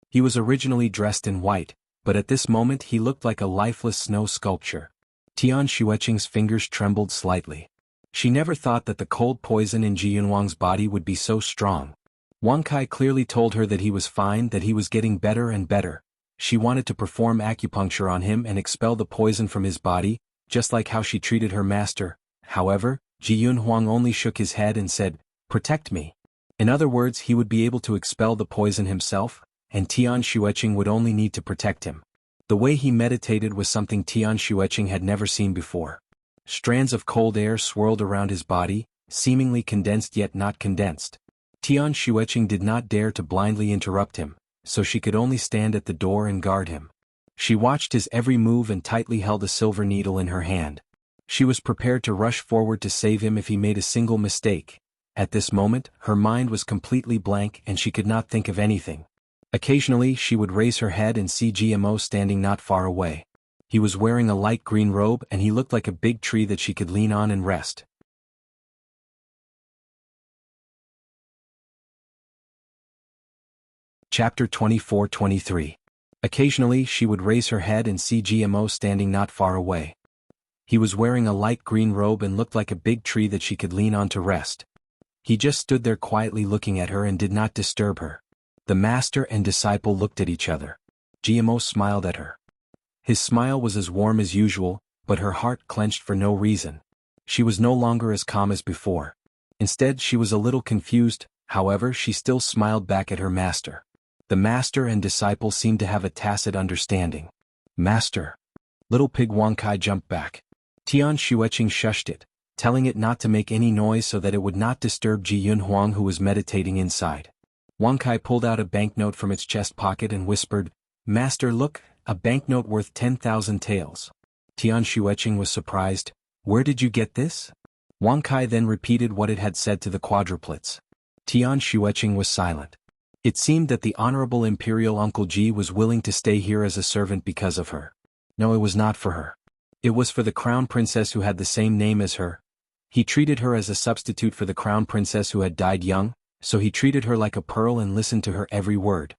He was originally dressed in white, but at this moment he looked like a lifeless snow sculpture. Tian Xueqing's fingers trembled slightly. She never thought that the cold poison in Ji Yunhuang's body would be so strong. Wang Kai clearly told her that he was fine, that he was getting better and better. She wanted to perform acupuncture on him and expel the poison from his body, just like how she treated her master. However, Ji Yunhuang only shook his head and said, "Protect me." In other words, he would be able to expel the poison himself, and Tian Xueqing would only need to protect him. The way he meditated was something Tian Xueqing had never seen before. Strands of cold air swirled around his body, seemingly condensed yet not condensed. Tian Xueqing did not dare to blindly interrupt him, so she could only stand at the door and guard him. She watched his every move and tightly held a silver needle in her hand. She was prepared to rush forward to save him if he made a single mistake. At this moment, her mind was completely blank and she could not think of anything. Occasionally she would raise her head and see GMO standing not far away. He was wearing a light green robe and he looked like a big tree that she could lean on and rest. Chapter 24-23. Occasionally she would raise her head and see GMO standing not far away. He was wearing a light green robe and looked like a big tree that she could lean on to rest. He just stood there quietly looking at her and did not disturb her. The master and disciple looked at each other. GMO smiled at her. His smile was as warm as usual, but her heart clenched for no reason. She was no longer as calm as before. Instead, she was a little confused, however she still smiled back at her master. The master and disciple seemed to have a tacit understanding. "Master." Little Pig Wang Kai jumped back. Tian Xueqing shushed it, telling it not to make any noise so that it would not disturb Ji Yunhuang who was meditating inside. Wang Kai pulled out a banknote from its chest pocket and whispered, "Master, look, a banknote worth 10,000 taels." Tian Xueqing was surprised. "Where did you get this?" Wang Kai then repeated what it had said to the quadruplets. Tian Xueqing was silent. It seemed that the Honorable Imperial Uncle Ji was willing to stay here as a servant because of her. No, it was not for her. It was for the crown princess who had the same name as her. He treated her as a substitute for the crown princess who had died young, so he treated her like a pearl and listened to her every word.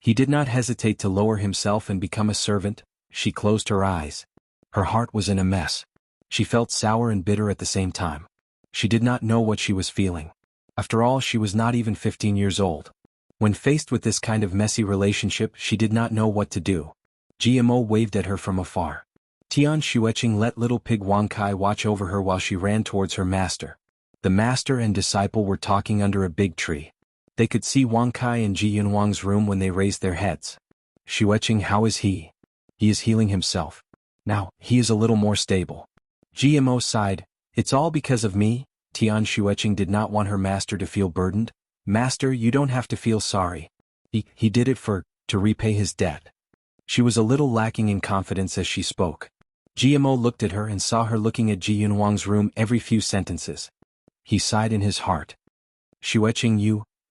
He did not hesitate to lower himself and become a servant. She closed her eyes. Her heart was in a mess. She felt sour and bitter at the same time. She did not know what she was feeling. After all, she was not even 15 years old. When faced with this kind of messy relationship, she did not know what to do. GMO waved at her from afar. Tian Xueqing let Little Pig Wang Kai watch over her while she ran towards her master. The master and disciple were talking under a big tree. They could see Wang Kai in Ji Yunhuang's room when they raised their heads. "Xueqing, how is he?" "He is healing himself. Now, he is a little more stable." GMO sighed. "It's all because of me." Tian Xueqing did not want her master to feel burdened. "Master, you don't have to feel sorry. He did it to repay his debt." She was a little lacking in confidence as she spoke. GMO looked at her and saw her looking at Ji Yunhuang's room every few sentences. He sighed in his heart. "Xueqing,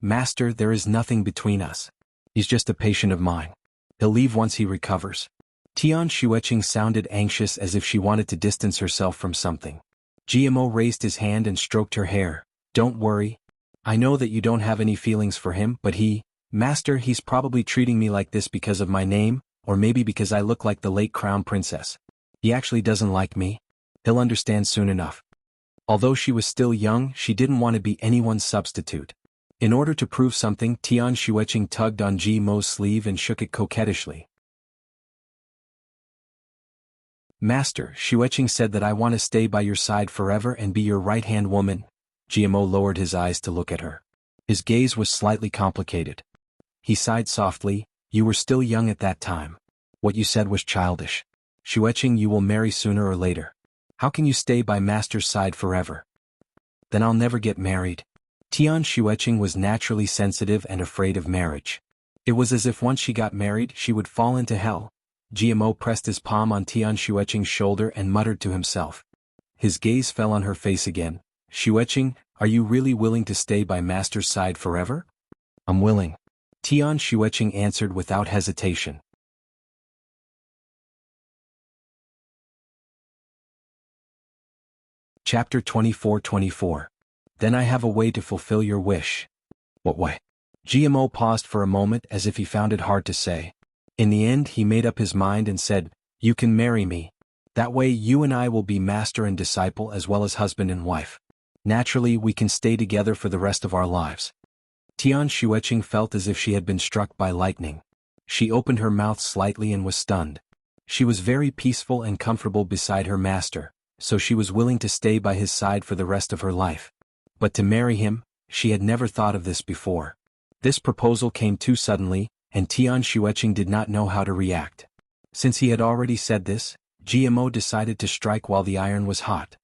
Master, there is nothing between us. He's just a patient of mine. He'll leave once he recovers. Tian Xueqing sounded anxious as if she wanted to distance herself from something. GMO raised his hand and stroked her hair. Don't worry. I know that you don't have any feelings for him, but Master, he's probably treating me like this because of my name, or maybe because I look like the late crown princess. He actually doesn't like me. He'll understand soon enough. Although she was still young, she didn't want to be anyone's substitute. In order to prove something, Tian Xueqing tugged on Ji Mo's sleeve and shook it coquettishly. Master, Xueqing said that I want to stay by your side forever and be your right-hand woman. GMO lowered his eyes to look at her. His gaze was slightly complicated. He sighed softly. You were still young at that time. What you said was childish. Xueqing, you will marry sooner or later. How can you stay by Master's side forever? Then I'll never get married. Tian Xueqing was naturally sensitive and afraid of marriage. It was as if once she got married, she would fall into hell. GMO pressed his palm on Tian Xueqing's shoulder and muttered to himself. His gaze fell on her face again. Xueqing, are you really willing to stay by Master's side forever? I'm willing. Tian Xueqing answered without hesitation. Chapter 24-24. Then I have a way to fulfill your wish. What way? GMO paused for a moment as if he found it hard to say. In the end he made up his mind and said, you can marry me. That way you and I will be master and disciple as well as husband and wife. Naturally we can stay together for the rest of our lives. Tian Xueqing felt as if she had been struck by lightning. She opened her mouth slightly and was stunned. She was very peaceful and comfortable beside her master, so she was willing to stay by his side for the rest of her life. But to marry him, she had never thought of this before. This proposal came too suddenly, and Tian Xueqing did not know how to react. Since he had already said this, GMO decided to strike while the iron was hot.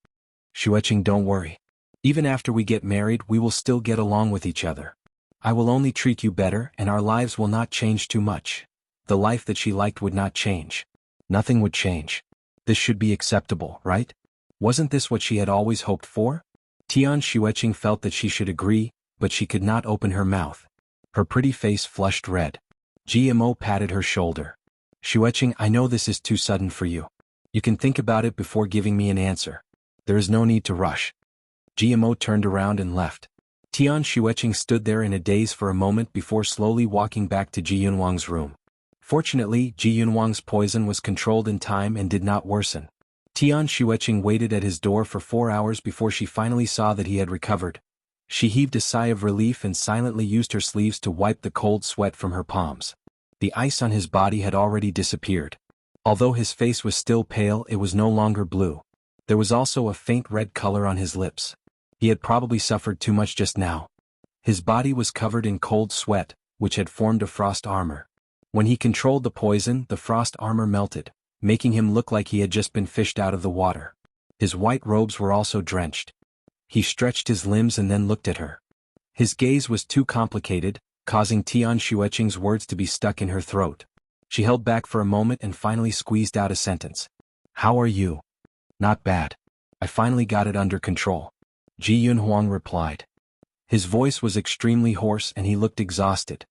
Xueqing, don't worry. Even after we get married we will still get along with each other. I will only treat you better and our lives will not change too much. The life that she liked would not change. Nothing would change. This should be acceptable, right? Wasn't this what she had always hoped for? Tian Xueqing felt that she should agree, but she could not open her mouth. Her pretty face flushed red. GMO patted her shoulder. Xueqing, I know this is too sudden for you. You can think about it before giving me an answer. There is no need to rush. GMO turned around and left. Tian Xueqing stood there in a daze for a moment before slowly walking back to Ji Yunhuang's room. Fortunately, Ji Yunhuang's poison was controlled in time and did not worsen. Tian Xueqing waited at his door for 4 hours before she finally saw that he had recovered. She heaved a sigh of relief and silently used her sleeves to wipe the cold sweat from her palms. The ice on his body had already disappeared. Although his face was still pale, it was no longer blue. There was also a faint red color on his lips. He had probably suffered too much just now. His body was covered in cold sweat, which had formed a frost armor. When he controlled the poison, the frost armor melted, making him look like he had just been fished out of the water. His white robes were also drenched. He stretched his limbs and then looked at her. His gaze was too complicated, causing Tian Xueqing's words to be stuck in her throat. She held back for a moment and finally squeezed out a sentence. How are you? Not bad. I finally got it under control. Ji Yunhuang replied. His voice was extremely hoarse and he looked exhausted.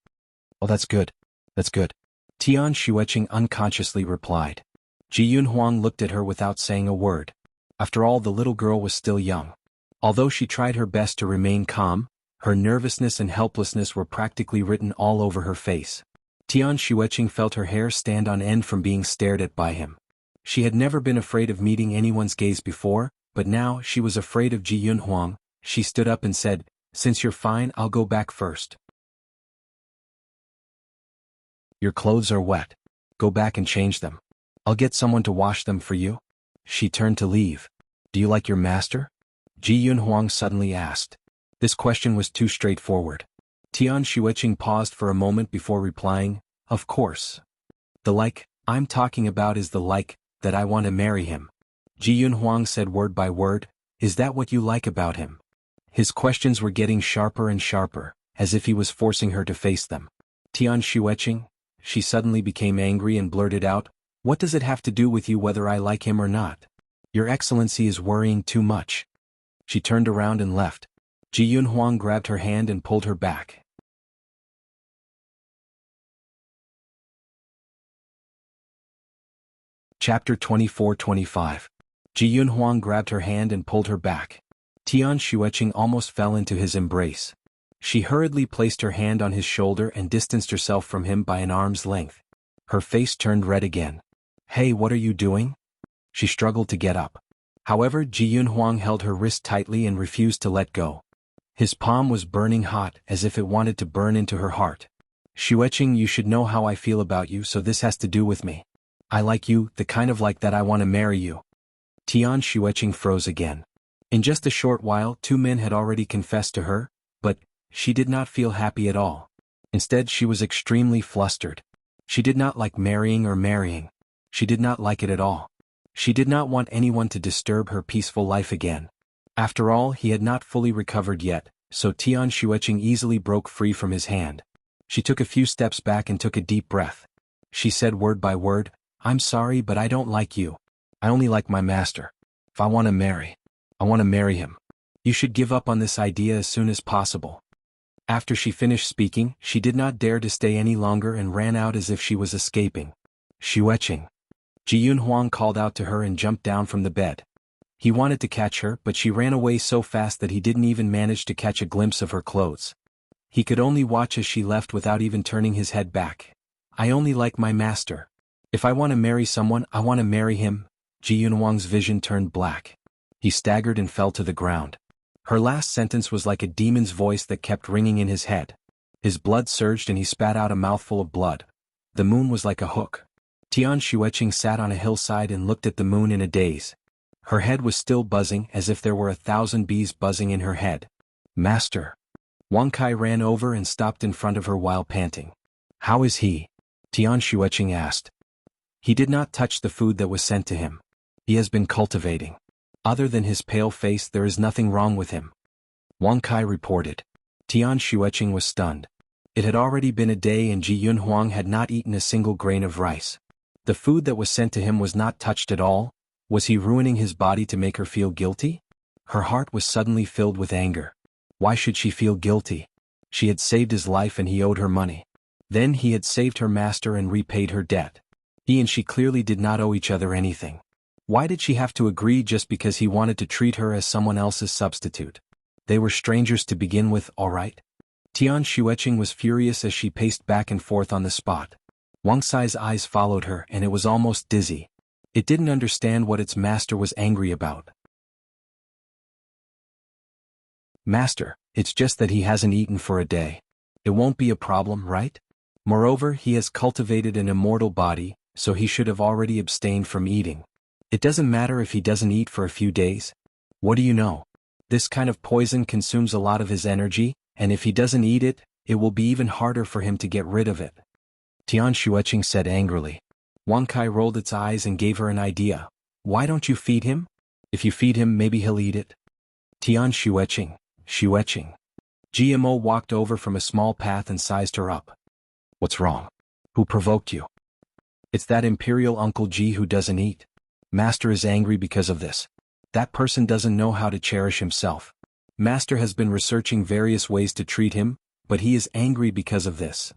Oh, that's good. That's good. Tian Xueqing unconsciously replied. Ji Yunhuang looked at her without saying a word. After all, the little girl was still young. Although she tried her best to remain calm, her nervousness and helplessness were practically written all over her face. Tian Xueqing felt her hair stand on end from being stared at by him. She had never been afraid of meeting anyone's gaze before, but now she was afraid of Ji Yunhuang. She stood up and said, Since you're fine, I'll go back first. Your clothes are wet. Go back and change them. I'll get someone to wash them for you. She turned to leave. Do you like your master? Ji Yunhuang suddenly asked. This question was too straightforward. Tian Xueqing paused for a moment before replying, Of course. The like I'm talking about is the like that I want to marry him. Ji Yunhuang said word by word, Is that what you like about him? His questions were getting sharper and sharper, as if he was forcing her to face them. Tian Xueqing? She suddenly became angry and blurted out, What does it have to do with you whether I like him or not? Your Excellency is worrying too much. She turned around and left. Ji Yunhuang grabbed her hand and pulled her back. Chapter 24-25. Ji Yunhuang grabbed her hand and pulled her back. Tian Xueqing almost fell into his embrace. She hurriedly placed her hand on his shoulder and distanced herself from him by an arm's length. Her face turned red again. "Hey, what are you doing?" She struggled to get up. However, Ji Yunhuang held her wrist tightly and refused to let go. His palm was burning hot, as if it wanted to burn into her heart. "Xueqing, you should know how I feel about you, so this has to do with me. I like you, the kind of like that I want to marry you." Tian Xueqing froze again. In just a short while, two men had already confessed to her, but she did not feel happy at all. Instead, she was extremely flustered. She did not like marrying. She did not like it at all. She did not want anyone to disturb her peaceful life again. After all, he had not fully recovered yet, so Tian Xueqing easily broke free from his hand. She took a few steps back and took a deep breath. She said word by word, "I'm sorry, but I don't like you. I only like my master. If I want to marry, I want to marry him. You should give up on this idea as soon as possible." After she finished speaking, she did not dare to stay any longer and ran out as if she was escaping. "Xueqing." Ji Yunhuang called out to her and jumped down from the bed. He wanted to catch her, but she ran away so fast that he didn't even manage to catch a glimpse of her clothes. He could only watch as she left without even turning his head back. "I only like my master. If I want to marry someone, I want to marry him." Ji Yunhuang's vision turned black. He staggered and fell to the ground. Her last sentence was like a demon's voice that kept ringing in his head. His blood surged and he spat out a mouthful of blood. The moon was like a hook. Tian Xueqing sat on a hillside and looked at the moon in a daze. Her head was still buzzing as if there were 1,000 bees buzzing in her head. "Master." Wang Kai ran over and stopped in front of her while panting. "How is he?" Tian Xueqing asked. "He did not touch the food that was sent to him. He has been cultivating. Other than his pale face, there is nothing wrong with him," Wang Kai reported. Tian Xueqing was stunned. It had already been a day and Ji Yunhuang had not eaten a single grain of rice. The food that was sent to him was not touched at all. Was he ruining his body to make her feel guilty? Her heart was suddenly filled with anger. Why should she feel guilty? She had saved his life and he owed her money. Then he had saved her master and repaid her debt. He and she clearly did not owe each other anything. Why did she have to agree just because he wanted to treat her as someone else's substitute? They were strangers to begin with, all right? Tian Xueqing was furious as she paced back and forth on the spot. Wang Sai's eyes followed her and it was almost dizzy. It didn't understand what its master was angry about. "Master, it's just that he hasn't eaten for a day. It won't be a problem, right? Moreover, he has cultivated an immortal body, so he should have already abstained from eating. It doesn't matter if he doesn't eat for a few days. What do you know? This kind of poison consumes a lot of his energy, and if he doesn't eat it, it will be even harder for him to get rid of it," Tian Xueqing said angrily. Wang Kai rolled its eyes and gave her an idea. "Why don't you feed him? If you feed him, maybe he'll eat it." Tian Xueqing. GMO walked over from a small path and sized her up. "What's wrong? Who provoked you?" "It's that imperial Uncle Ji who doesn't eat. Master is angry because of this. That person doesn't know how to cherish himself. Master has been researching various ways to treat him, but he is angry because of this."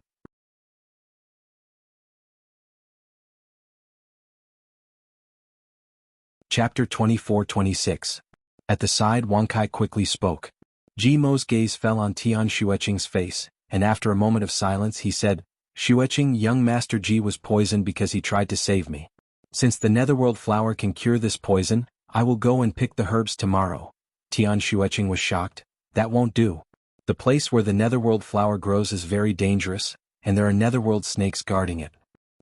Chapter 24-26. At the side, Wang Kai quickly spoke. Ji Mo's gaze fell on Tian Xueqing's face, and after a moment of silence he said, "Xueqing, young Master Ji was poisoned because he tried to save me. Since the Netherworld flower can cure this poison, I will go and pick the herbs tomorrow." Tian Xueqing was shocked. "That won't do. The place where the Netherworld flower grows is very dangerous, and there are Netherworld snakes guarding it.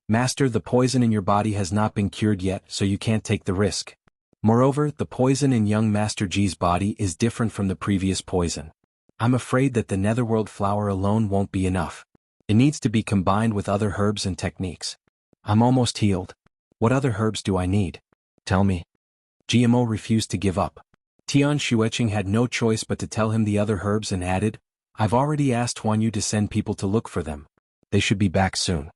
Master, the poison in your body has not been cured yet, so you can't take the risk. Moreover, the poison in young Master Ji's body is different from the previous poison. I'm afraid that the Netherworld flower alone won't be enough. It needs to be combined with other herbs and techniques. I'm almost healed. What other herbs do I need? Tell me." GMO refused to give up. Tian Xueqing had no choice but to tell him the other herbs and added, "I've already asked Huan Yu to send people to look for them. They should be back soon."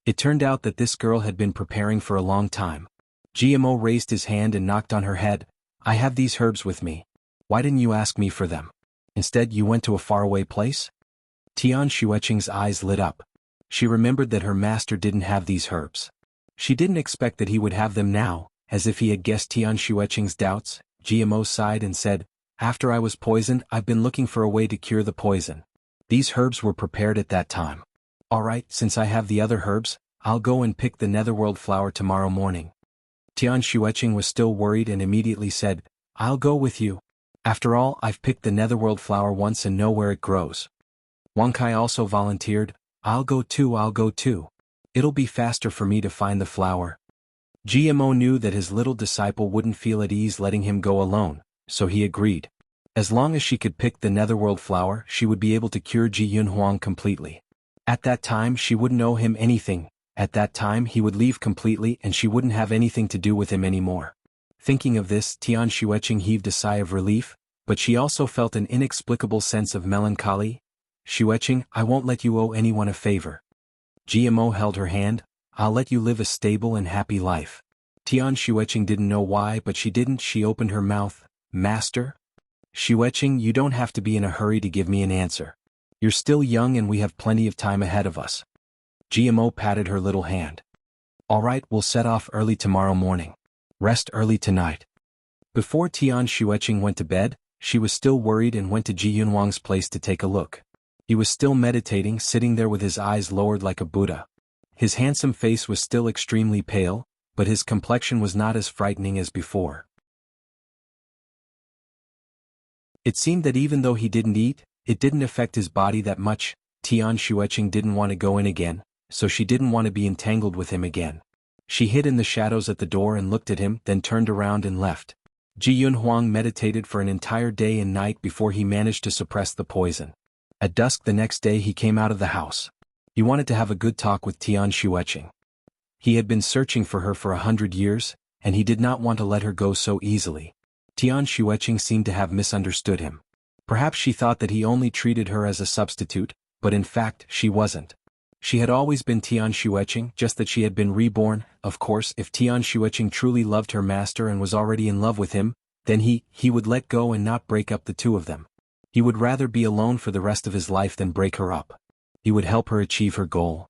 It turned out that this girl had been preparing for a long time. GMO raised his hand and knocked on her head. "I have these herbs with me. Why didn't you ask me for them? Instead you went to a faraway place?" Tian Xueqing's eyes lit up. She remembered that her master didn't have these herbs. She didn't expect that he would have them now, as if he had guessed Tian Xueqing's doubts. GMO sighed and said, "After I was poisoned, I've been looking for a way to cure the poison. These herbs were prepared at that time. Alright, since I have the other herbs, I'll go and pick the netherworld flower tomorrow morning." Tian Xueqing was still worried and immediately said, "I'll go with you. After all, I've picked the netherworld flower once and know where it grows." Wang Kai also volunteered, I'll go too. It'll be faster for me to find the flower." GMO knew that his little disciple wouldn't feel at ease letting him go alone, so he agreed. As long as she could pick the netherworld flower, she would be able to cure Ji Yunhuang completely. At that time she wouldn't owe him anything, at that time he would leave completely and she wouldn't have anything to do with him anymore. Thinking of this, Tian Xueqing heaved a sigh of relief, but she also felt an inexplicable sense of melancholy. "Xueqing, I won't let you owe anyone a favor." GMO held her hand, "I'll let you live a stable and happy life." Tian Xueqing didn't know why, but she didn't. She opened her mouth, "Master?" "Xueqing, you don't have to be in a hurry to give me an answer. You're still young and we have plenty of time ahead of us." GMO patted her little hand. "Alright, we'll set off early tomorrow morning. Rest early tonight." Before Tian Xueqing went to bed, she was still worried and went to Ji Yunhuang's place to take a look. He was still meditating, sitting there with his eyes lowered like a Buddha. His handsome face was still extremely pale, but his complexion was not as frightening as before. It seemed that even though he didn't eat, it didn't affect his body that much. Tian Xueqing didn't want to go in again, so she didn't want to be entangled with him again. She hid in the shadows at the door and looked at him, then turned around and left. Ji Yunhuang meditated for an entire day and night before he managed to suppress the poison. At dusk the next day he came out of the house. He wanted to have a good talk with Tian Xueqing. He had been searching for her for 100 years, and he did not want to let her go so easily. Tian Xueqing seemed to have misunderstood him. Perhaps she thought that he only treated her as a substitute, but in fact she wasn't. She had always been Tian Xueqing, just that she had been reborn. Of course, if Tian Xueqing truly loved her master and was already in love with him, then he would let go and not break up the two of them. He would rather be alone for the rest of his life than break her up. He would help her achieve her goal.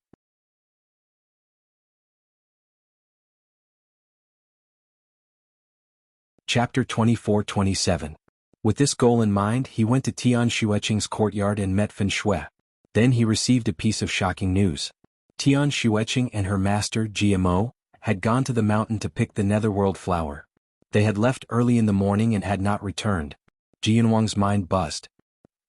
Chapter 24-27. With this goal in mind, he went to Tian Xueqing's courtyard and met Fen Shui. Then he received a piece of shocking news. Tian Xueqing and her master, GMO, had gone to the mountain to pick the netherworld flower. They had left early in the morning and had not returned. Ji Yunhuang's mind buzzed.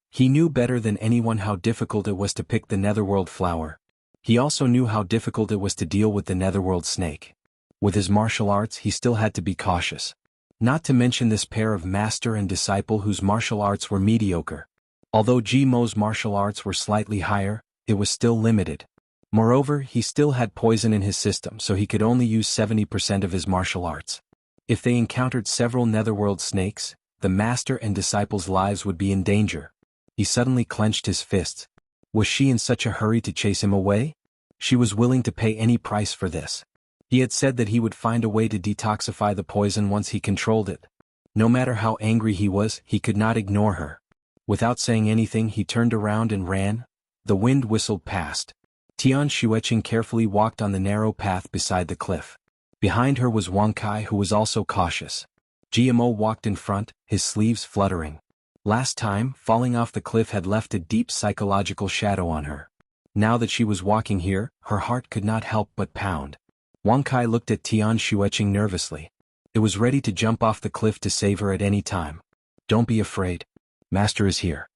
He knew better than anyone how difficult it was to pick the netherworld flower. He also knew how difficult it was to deal with the netherworld snake. With his martial arts he still had to be cautious. Not to mention this pair of master and disciple whose martial arts were mediocre. Although Ji Mo's martial arts were slightly higher, it was still limited. Moreover, he still had poison in his system, so he could only use 70% of his martial arts. If they encountered several netherworld snakes, the master and disciple's lives would be in danger. He suddenly clenched his fists. Was she in such a hurry to chase him away? She was willing to pay any price for this. He had said that he would find a way to detoxify the poison once he controlled it. No matter how angry he was, he could not ignore her. Without saying anything, he turned around and ran. The wind whistled past. Tian Xueqing carefully walked on the narrow path beside the cliff. Behind her was Wang Kai, who was also cautious. GMO walked in front, his sleeves fluttering. Last time, falling off the cliff had left a deep psychological shadow on her. Now that she was walking here, her heart could not help but pound. Wang Kai looked at Tian Xueqing nervously. It was ready to jump off the cliff to save her at any time. "Don't be afraid. Master is here."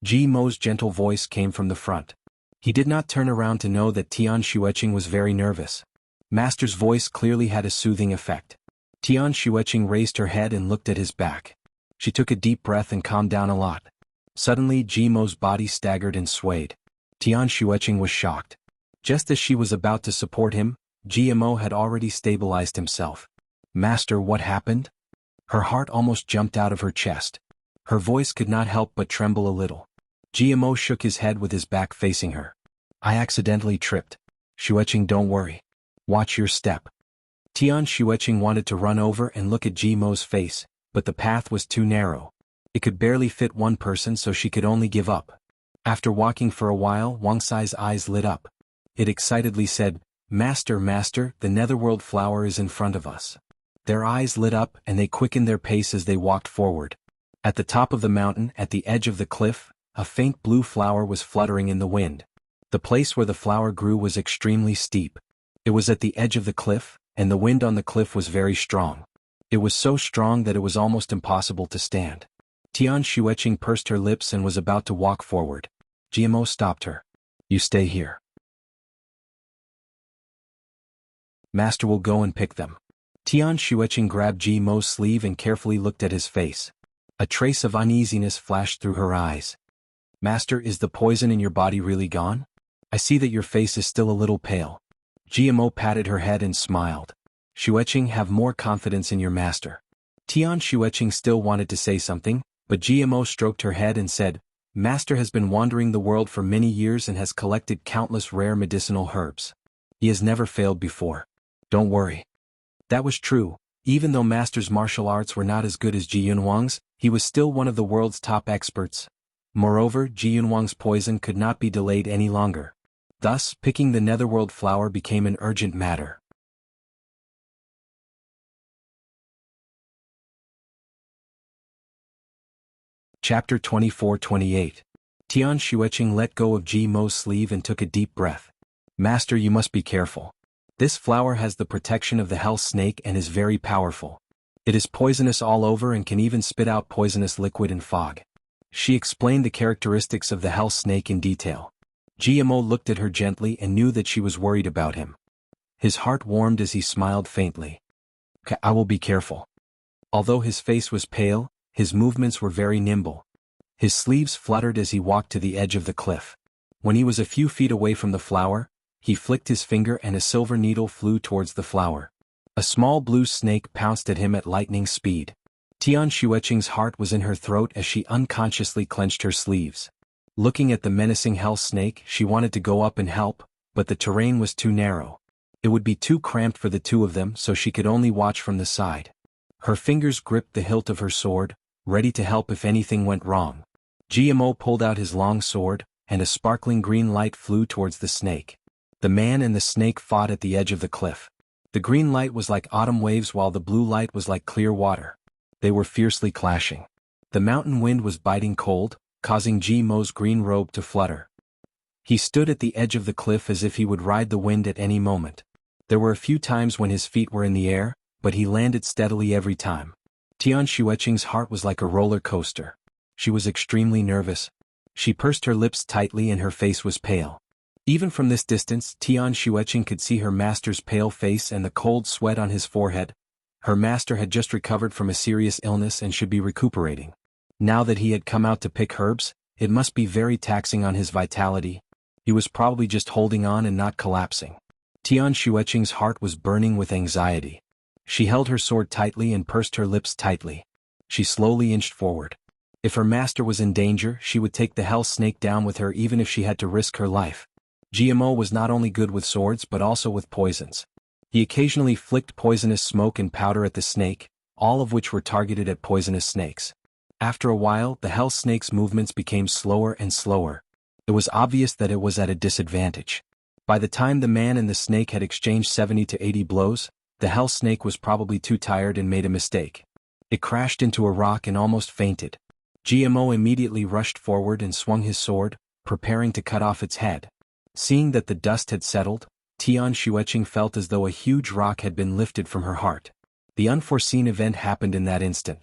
Ji Mo's gentle voice came from the front. He did not turn around to know that Tian Xueqing was very nervous. Master's voice clearly had a soothing effect. Tian Xueqing raised her head and looked at his back. She took a deep breath and calmed down a lot. Suddenly Ji Mo's body staggered and swayed. Tian Xueqing was shocked. Just as she was about to support him, GMO had already stabilized himself. "Master, what happened?" Her heart almost jumped out of her chest. Her voice could not help but tremble a little. GMO shook his head with his back facing her. "I accidentally tripped. Xueqing, don't worry. Watch your step." Tian Xueqing wanted to run over and look at GMO's face, but the path was too narrow. It could barely fit one person, so she could only give up. After walking for a while, Wang Sai's eyes lit up. It excitedly said, "Master, master, the netherworld flower is in front of us." Their eyes lit up and they quickened their pace as they walked forward. At the top of the mountain, at the edge of the cliff, a faint blue flower was fluttering in the wind. The place where the flower grew was extremely steep. It was at the edge of the cliff, and the wind on the cliff was very strong. It was so strong that it was almost impossible to stand. Tian Xueqing pursed her lips and was about to walk forward. GMO stopped her. "You stay here. Master will go and pick them." Tian Xueqing grabbed GMO's sleeve and carefully looked at his face. A trace of uneasiness flashed through her eyes. "Master, is the poison in your body really gone? I see that your face is still a little pale." GMO patted her head and smiled. "Xueqing, have more confidence in your master." Tian Xueqing still wanted to say something, but GMO stroked her head and said, "Master has been wandering the world for many years and has collected countless rare medicinal herbs. He has never failed before. Don't worry." That was true. Even though Master's martial arts were not as good as Ji Yunhuang's, he was still one of the world's top experts. Moreover, Ji Yunhuang's poison could not be delayed any longer. Thus, picking the netherworld flower became an urgent matter. Chapter 24-28. Tian Xueqing let go of Ji Mo's sleeve and took a deep breath. "Master, you must be careful. This flower has the protection of the hell snake and is very powerful. It is poisonous all over and can even spit out poisonous liquid in fog." She explained the characteristics of the hell snake in detail. GMO looked at her gently and knew that she was worried about him. His heart warmed as he smiled faintly. "I will be careful." Although his face was pale, his movements were very nimble. His sleeves fluttered as he walked to the edge of the cliff. When he was a few feet away from the flower, he flicked his finger and a silver needle flew towards the flower. A small blue snake pounced at him at lightning speed. Tian Xueqing's heart was in her throat as she unconsciously clenched her sleeves. Looking at the menacing hell snake, she wanted to go up and help, but the terrain was too narrow. It would be too cramped for the two of them, so she could only watch from the side. Her fingers gripped the hilt of her sword, ready to help if anything went wrong. GMO pulled out his long sword, and a sparkling green light flew towards the snake. The man and the snake fought at the edge of the cliff. The green light was like autumn waves while the blue light was like clear water. They were fiercely clashing. The mountain wind was biting cold, causing GMO's green robe to flutter. He stood at the edge of the cliff as if he would ride the wind at any moment. There were a few times when his feet were in the air, but he landed steadily every time. Tian Xueqing's heart was like a roller coaster. She was extremely nervous. She pursed her lips tightly and her face was pale. Even from this distance, Tian Xueqing could see her master's pale face and the cold sweat on his forehead. Her master had just recovered from a serious illness and should be recuperating. Now that he had come out to pick herbs, it must be very taxing on his vitality. He was probably just holding on and not collapsing. Tian Xueqing's heart was burning with anxiety. She held her sword tightly and pursed her lips tightly. She slowly inched forward. If her master was in danger, she would take the hell snake down with her even if she had to risk her life. GMO was not only good with swords but also with poisons. He occasionally flicked poisonous smoke and powder at the snake, all of which were targeted at poisonous snakes. After a while, the hell snake's movements became slower and slower. It was obvious that it was at a disadvantage. By the time the man and the snake had exchanged 70 to 80 blows, the hell snake was probably too tired and made a mistake. It crashed into a rock and almost fainted. GMO immediately rushed forward and swung his sword, preparing to cut off its head. Seeing that the dust had settled, Tian Xueqing felt as though a huge rock had been lifted from her heart. The unforeseen event happened in that instant.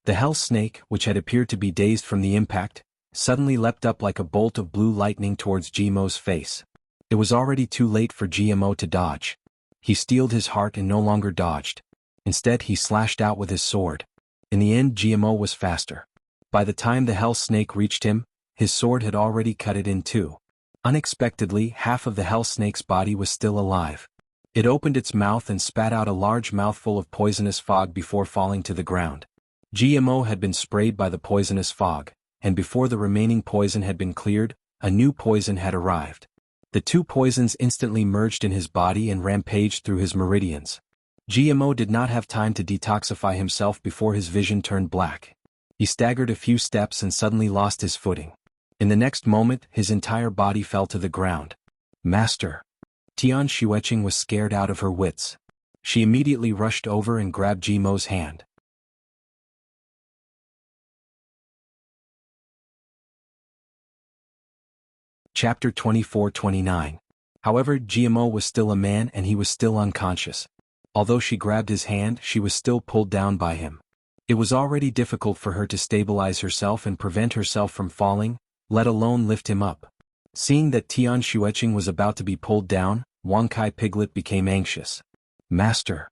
The hell snake, which had appeared to be dazed from the impact, suddenly leapt up like a bolt of blue lightning towards GMO's face. It was already too late for GMO to dodge. He steeled his heart and no longer dodged. Instead, he slashed out with his sword. In the end, GMO was faster. By the time the hell snake reached him, his sword had already cut it in two. Unexpectedly, half of the hell snake's body was still alive. It opened its mouth and spat out a large mouthful of poisonous fog before falling to the ground. GMO had been sprayed by the poisonous fog, and before the remaining poison had been cleared, a new poison had arrived. The two poisons instantly merged in his body and rampaged through his meridians. GMO did not have time to detoxify himself before his vision turned black. He staggered a few steps and suddenly lost his footing. In the next moment, his entire body fell to the ground. Master. Tian Xueqing was scared out of her wits. She immediately rushed over and grabbed Jimo's hand. Chapter 24-29. However, Jimo was still a man and he was still unconscious. Although she grabbed his hand, she was still pulled down by him. It was already difficult for her to stabilize herself and prevent herself from falling, let alone lift him up. Seeing that Tian Xueqing was about to be pulled down, Wang Kai Piglet became anxious. Master.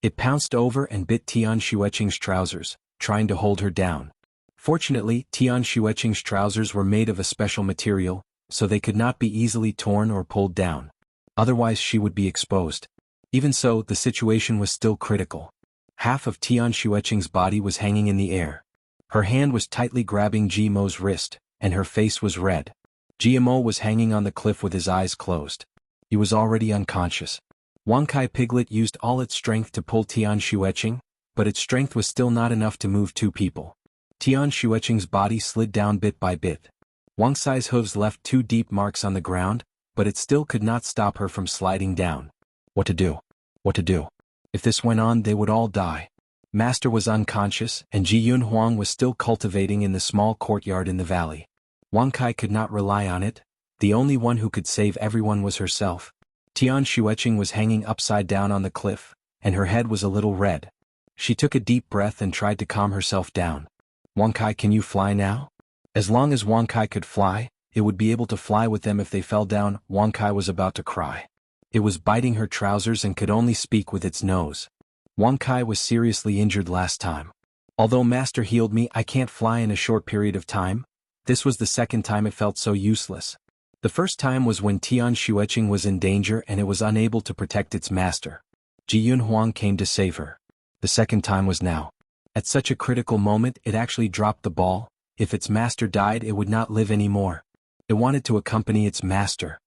It pounced over and bit Tian Xueqing's trousers, trying to hold her down. Fortunately, Tian Xueqing's trousers were made of a special material, so they could not be easily torn or pulled down. Otherwise she would be exposed. Even so, the situation was still critical. Half of Tian Xueqing's body was hanging in the air. Her hand was tightly grabbing Jimo's wrist, and her face was red. Jimo was hanging on the cliff with his eyes closed. He was already unconscious. Wang Kai Piglet used all its strength to pull Tian Xueqing, but its strength was still not enough to move two people. Tian Xueqing's body slid down bit by bit. Wang Sai's hooves left two deep marks on the ground, but it still could not stop her from sliding down. What to do? What to do? If this went on, they would all die. Master was unconscious, and Ji Yunhuang was still cultivating in the small courtyard in the valley. Wang Kai could not rely on it. The only one who could save everyone was herself. Tian Xueqing was hanging upside down on the cliff, and her head was a little red. She took a deep breath and tried to calm herself down. Wang Kai, can you fly now? As long as Wang Kai could fly, it would be able to fly with them if they fell down. Wang Kai was about to cry. It was biting her trousers and could only speak with its nose. Wang Kai was seriously injured last time. Although Master healed me, I can't fly in a short period of time. This was the second time it felt so useless. The first time was when Tian Xueqing was in danger and it was unable to protect its master. Ji Yunhuang came to save her. The second time was now. At such a critical moment, it actually dropped the ball. If its master died, it would not live anymore. It wanted to accompany its master.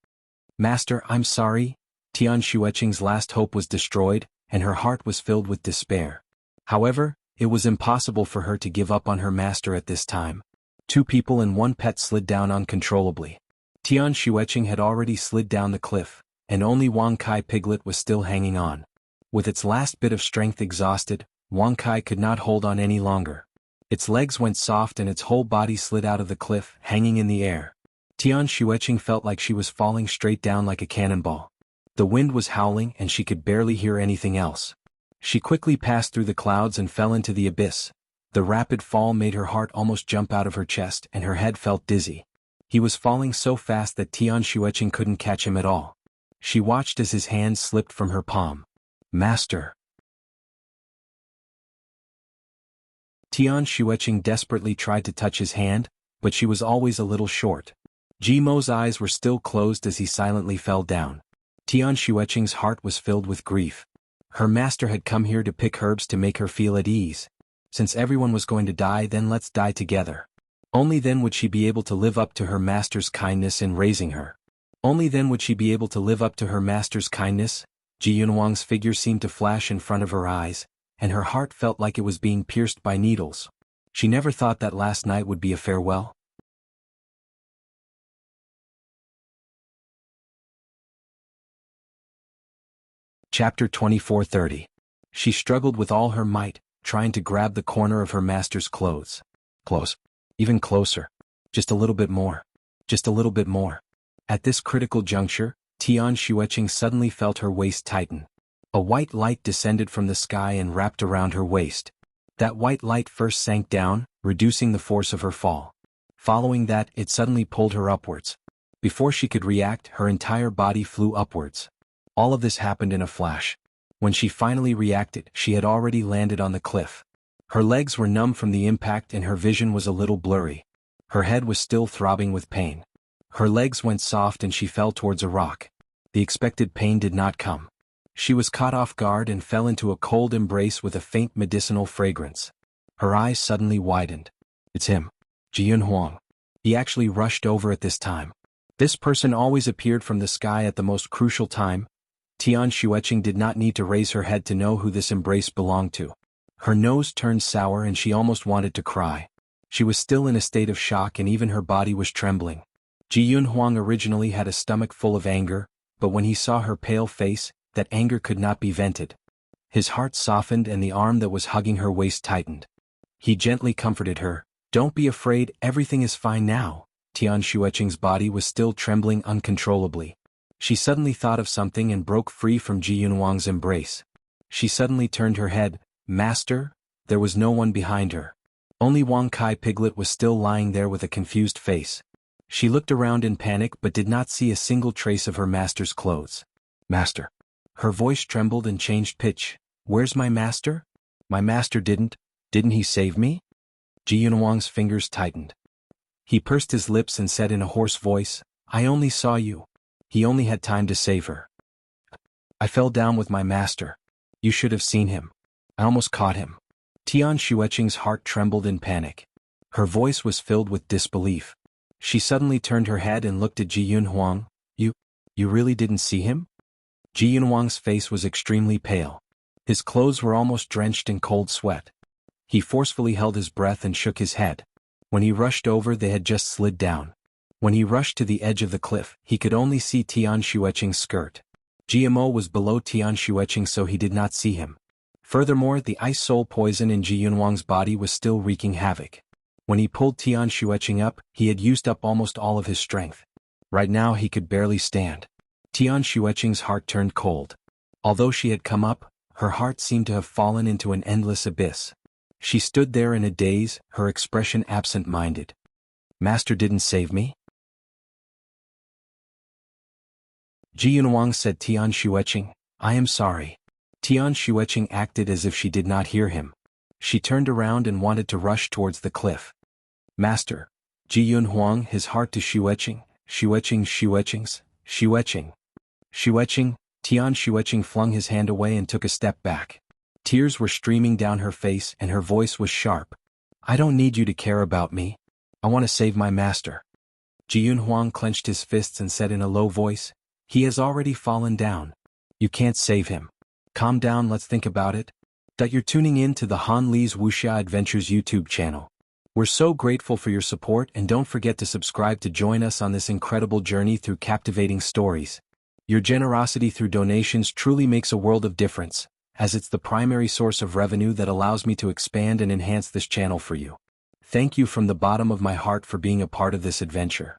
Master, I'm sorry. Tian Xueqing's last hope was destroyed, and her heart was filled with despair. However, it was impossible for her to give up on her master at this time. Two people and one pet slid down uncontrollably. Tian Xueqing had already slid down the cliff, and only Wang Kai Piglet was still hanging on. With its last bit of strength exhausted, Wang Kai could not hold on any longer. Its legs went soft and its whole body slid out of the cliff, hanging in the air. Tian Xueqing felt like she was falling straight down like a cannonball. The wind was howling and she could barely hear anything else. She quickly passed through the clouds and fell into the abyss. The rapid fall made her heart almost jump out of her chest and her head felt dizzy. He was falling so fast that Tian Xueqing couldn't catch him at all. She watched as his hand slipped from her palm. Master. Tian Xueqing desperately tried to touch his hand, but she was always a little short. Jimo's eyes were still closed as he silently fell down. Tian Xueqing's heart was filled with grief. Her master had come here to pick herbs to make her feel at ease. Since everyone was going to die, then let's die together. Only then would she be able to live up to her master's kindness in raising her. Only then would she be able to live up to her master's kindness. Ji Yunhuang's figure seemed to flash in front of her eyes, and her heart felt like it was being pierced by needles. She never thought that last night would be a farewell. Chapter 24-30. She struggled with all her might, trying to grab the corner of her master's clothes. Close. Even closer. Just a little bit more. Just a little bit more. At this critical juncture, Tian Xueqing suddenly felt her waist tighten. A white light descended from the sky and wrapped around her waist. That white light first sank down, reducing the force of her fall. Following that, it suddenly pulled her upwards. Before she could react, her entire body flew upwards. All of this happened in a flash. When she finally reacted, she had already landed on the cliff. Her legs were numb from the impact and her vision was a little blurry. Her head was still throbbing with pain. Her legs went soft and she fell towards a rock. The expected pain did not come. She was caught off guard and fell into a cold embrace with a faint medicinal fragrance. Her eyes suddenly widened. It's him. Ji Yunhuang. He actually rushed over at this time. This person always appeared from the sky at the most crucial time. Tian Xueqing did not need to raise her head to know who this embrace belonged to. Her nose turned sour and she almost wanted to cry. She was still in a state of shock and even her body was trembling. Ji Yunhuang originally had a stomach full of anger, but when he saw her pale face, that anger could not be vented. His heart softened and the arm that was hugging her waist tightened. He gently comforted her. "Don't be afraid, everything is fine now." Tian Xueqing's body was still trembling uncontrollably. She suddenly thought of something and broke free from Ji Yunhuang's embrace. She suddenly turned her head. "Master?" There was no one behind her. Only Wang Kai Piglet was still lying there with a confused face. She looked around in panic but did not see a single trace of her master's clothes. "Master." Her voice trembled and changed pitch. "Where's my master? My master didn't he save me?" Ji Yunhuang's fingers tightened. He pursed his lips and said in a hoarse voice, "I only saw you. He only had time to save her. I fell down with my master. You should have seen him. I almost caught him." Tian Xueqing's heart trembled in panic. Her voice was filled with disbelief. She suddenly turned her head and looked at Ji Yunhuang. You really didn't see him?" Ji Yunhuang's face was extremely pale. His clothes were almost drenched in cold sweat. He forcefully held his breath and shook his head. When he rushed over, they had just slid down. When he rushed to the edge of the cliff, he could only see Tian Xueqing's skirt. GMO was below Tian Xueqing, so he did not see him. Furthermore, the ice soul poison in Ji Yunhuang's body was still wreaking havoc. When he pulled Tian Xueqing up, he had used up almost all of his strength. Right now he could barely stand. Tian Xueqing's heart turned cold. Although she had come up, her heart seemed to have fallen into an endless abyss. She stood there in a daze, her expression absent-minded. "Master didn't save me?" Ji Yunhuang said. "Tian Xueqing, I am sorry." Tian Xueqing acted as if she did not hear him. She turned around and wanted to rush towards the cliff. "Master." Ji Yunhuang, his heart to Xueqing. Xueqing. Tian Xueqing flung his hand away and took a step back. Tears were streaming down her face and her voice was sharp. "I don't need you to care about me. I want to save my master." Ji Yunhuang clenched his fists and said in a low voice, "He has already fallen down. You can't save him. Calm down, let's think about it." You're tuning in to the Han Li's Wuxia Adventures YouTube channel. We're so grateful for your support, and don't forget to subscribe to join us on this incredible journey through captivating stories. Your generosity through donations truly makes a world of difference, as it's the primary source of revenue that allows me to expand and enhance this channel for you. Thank you from the bottom of my heart for being a part of this adventure.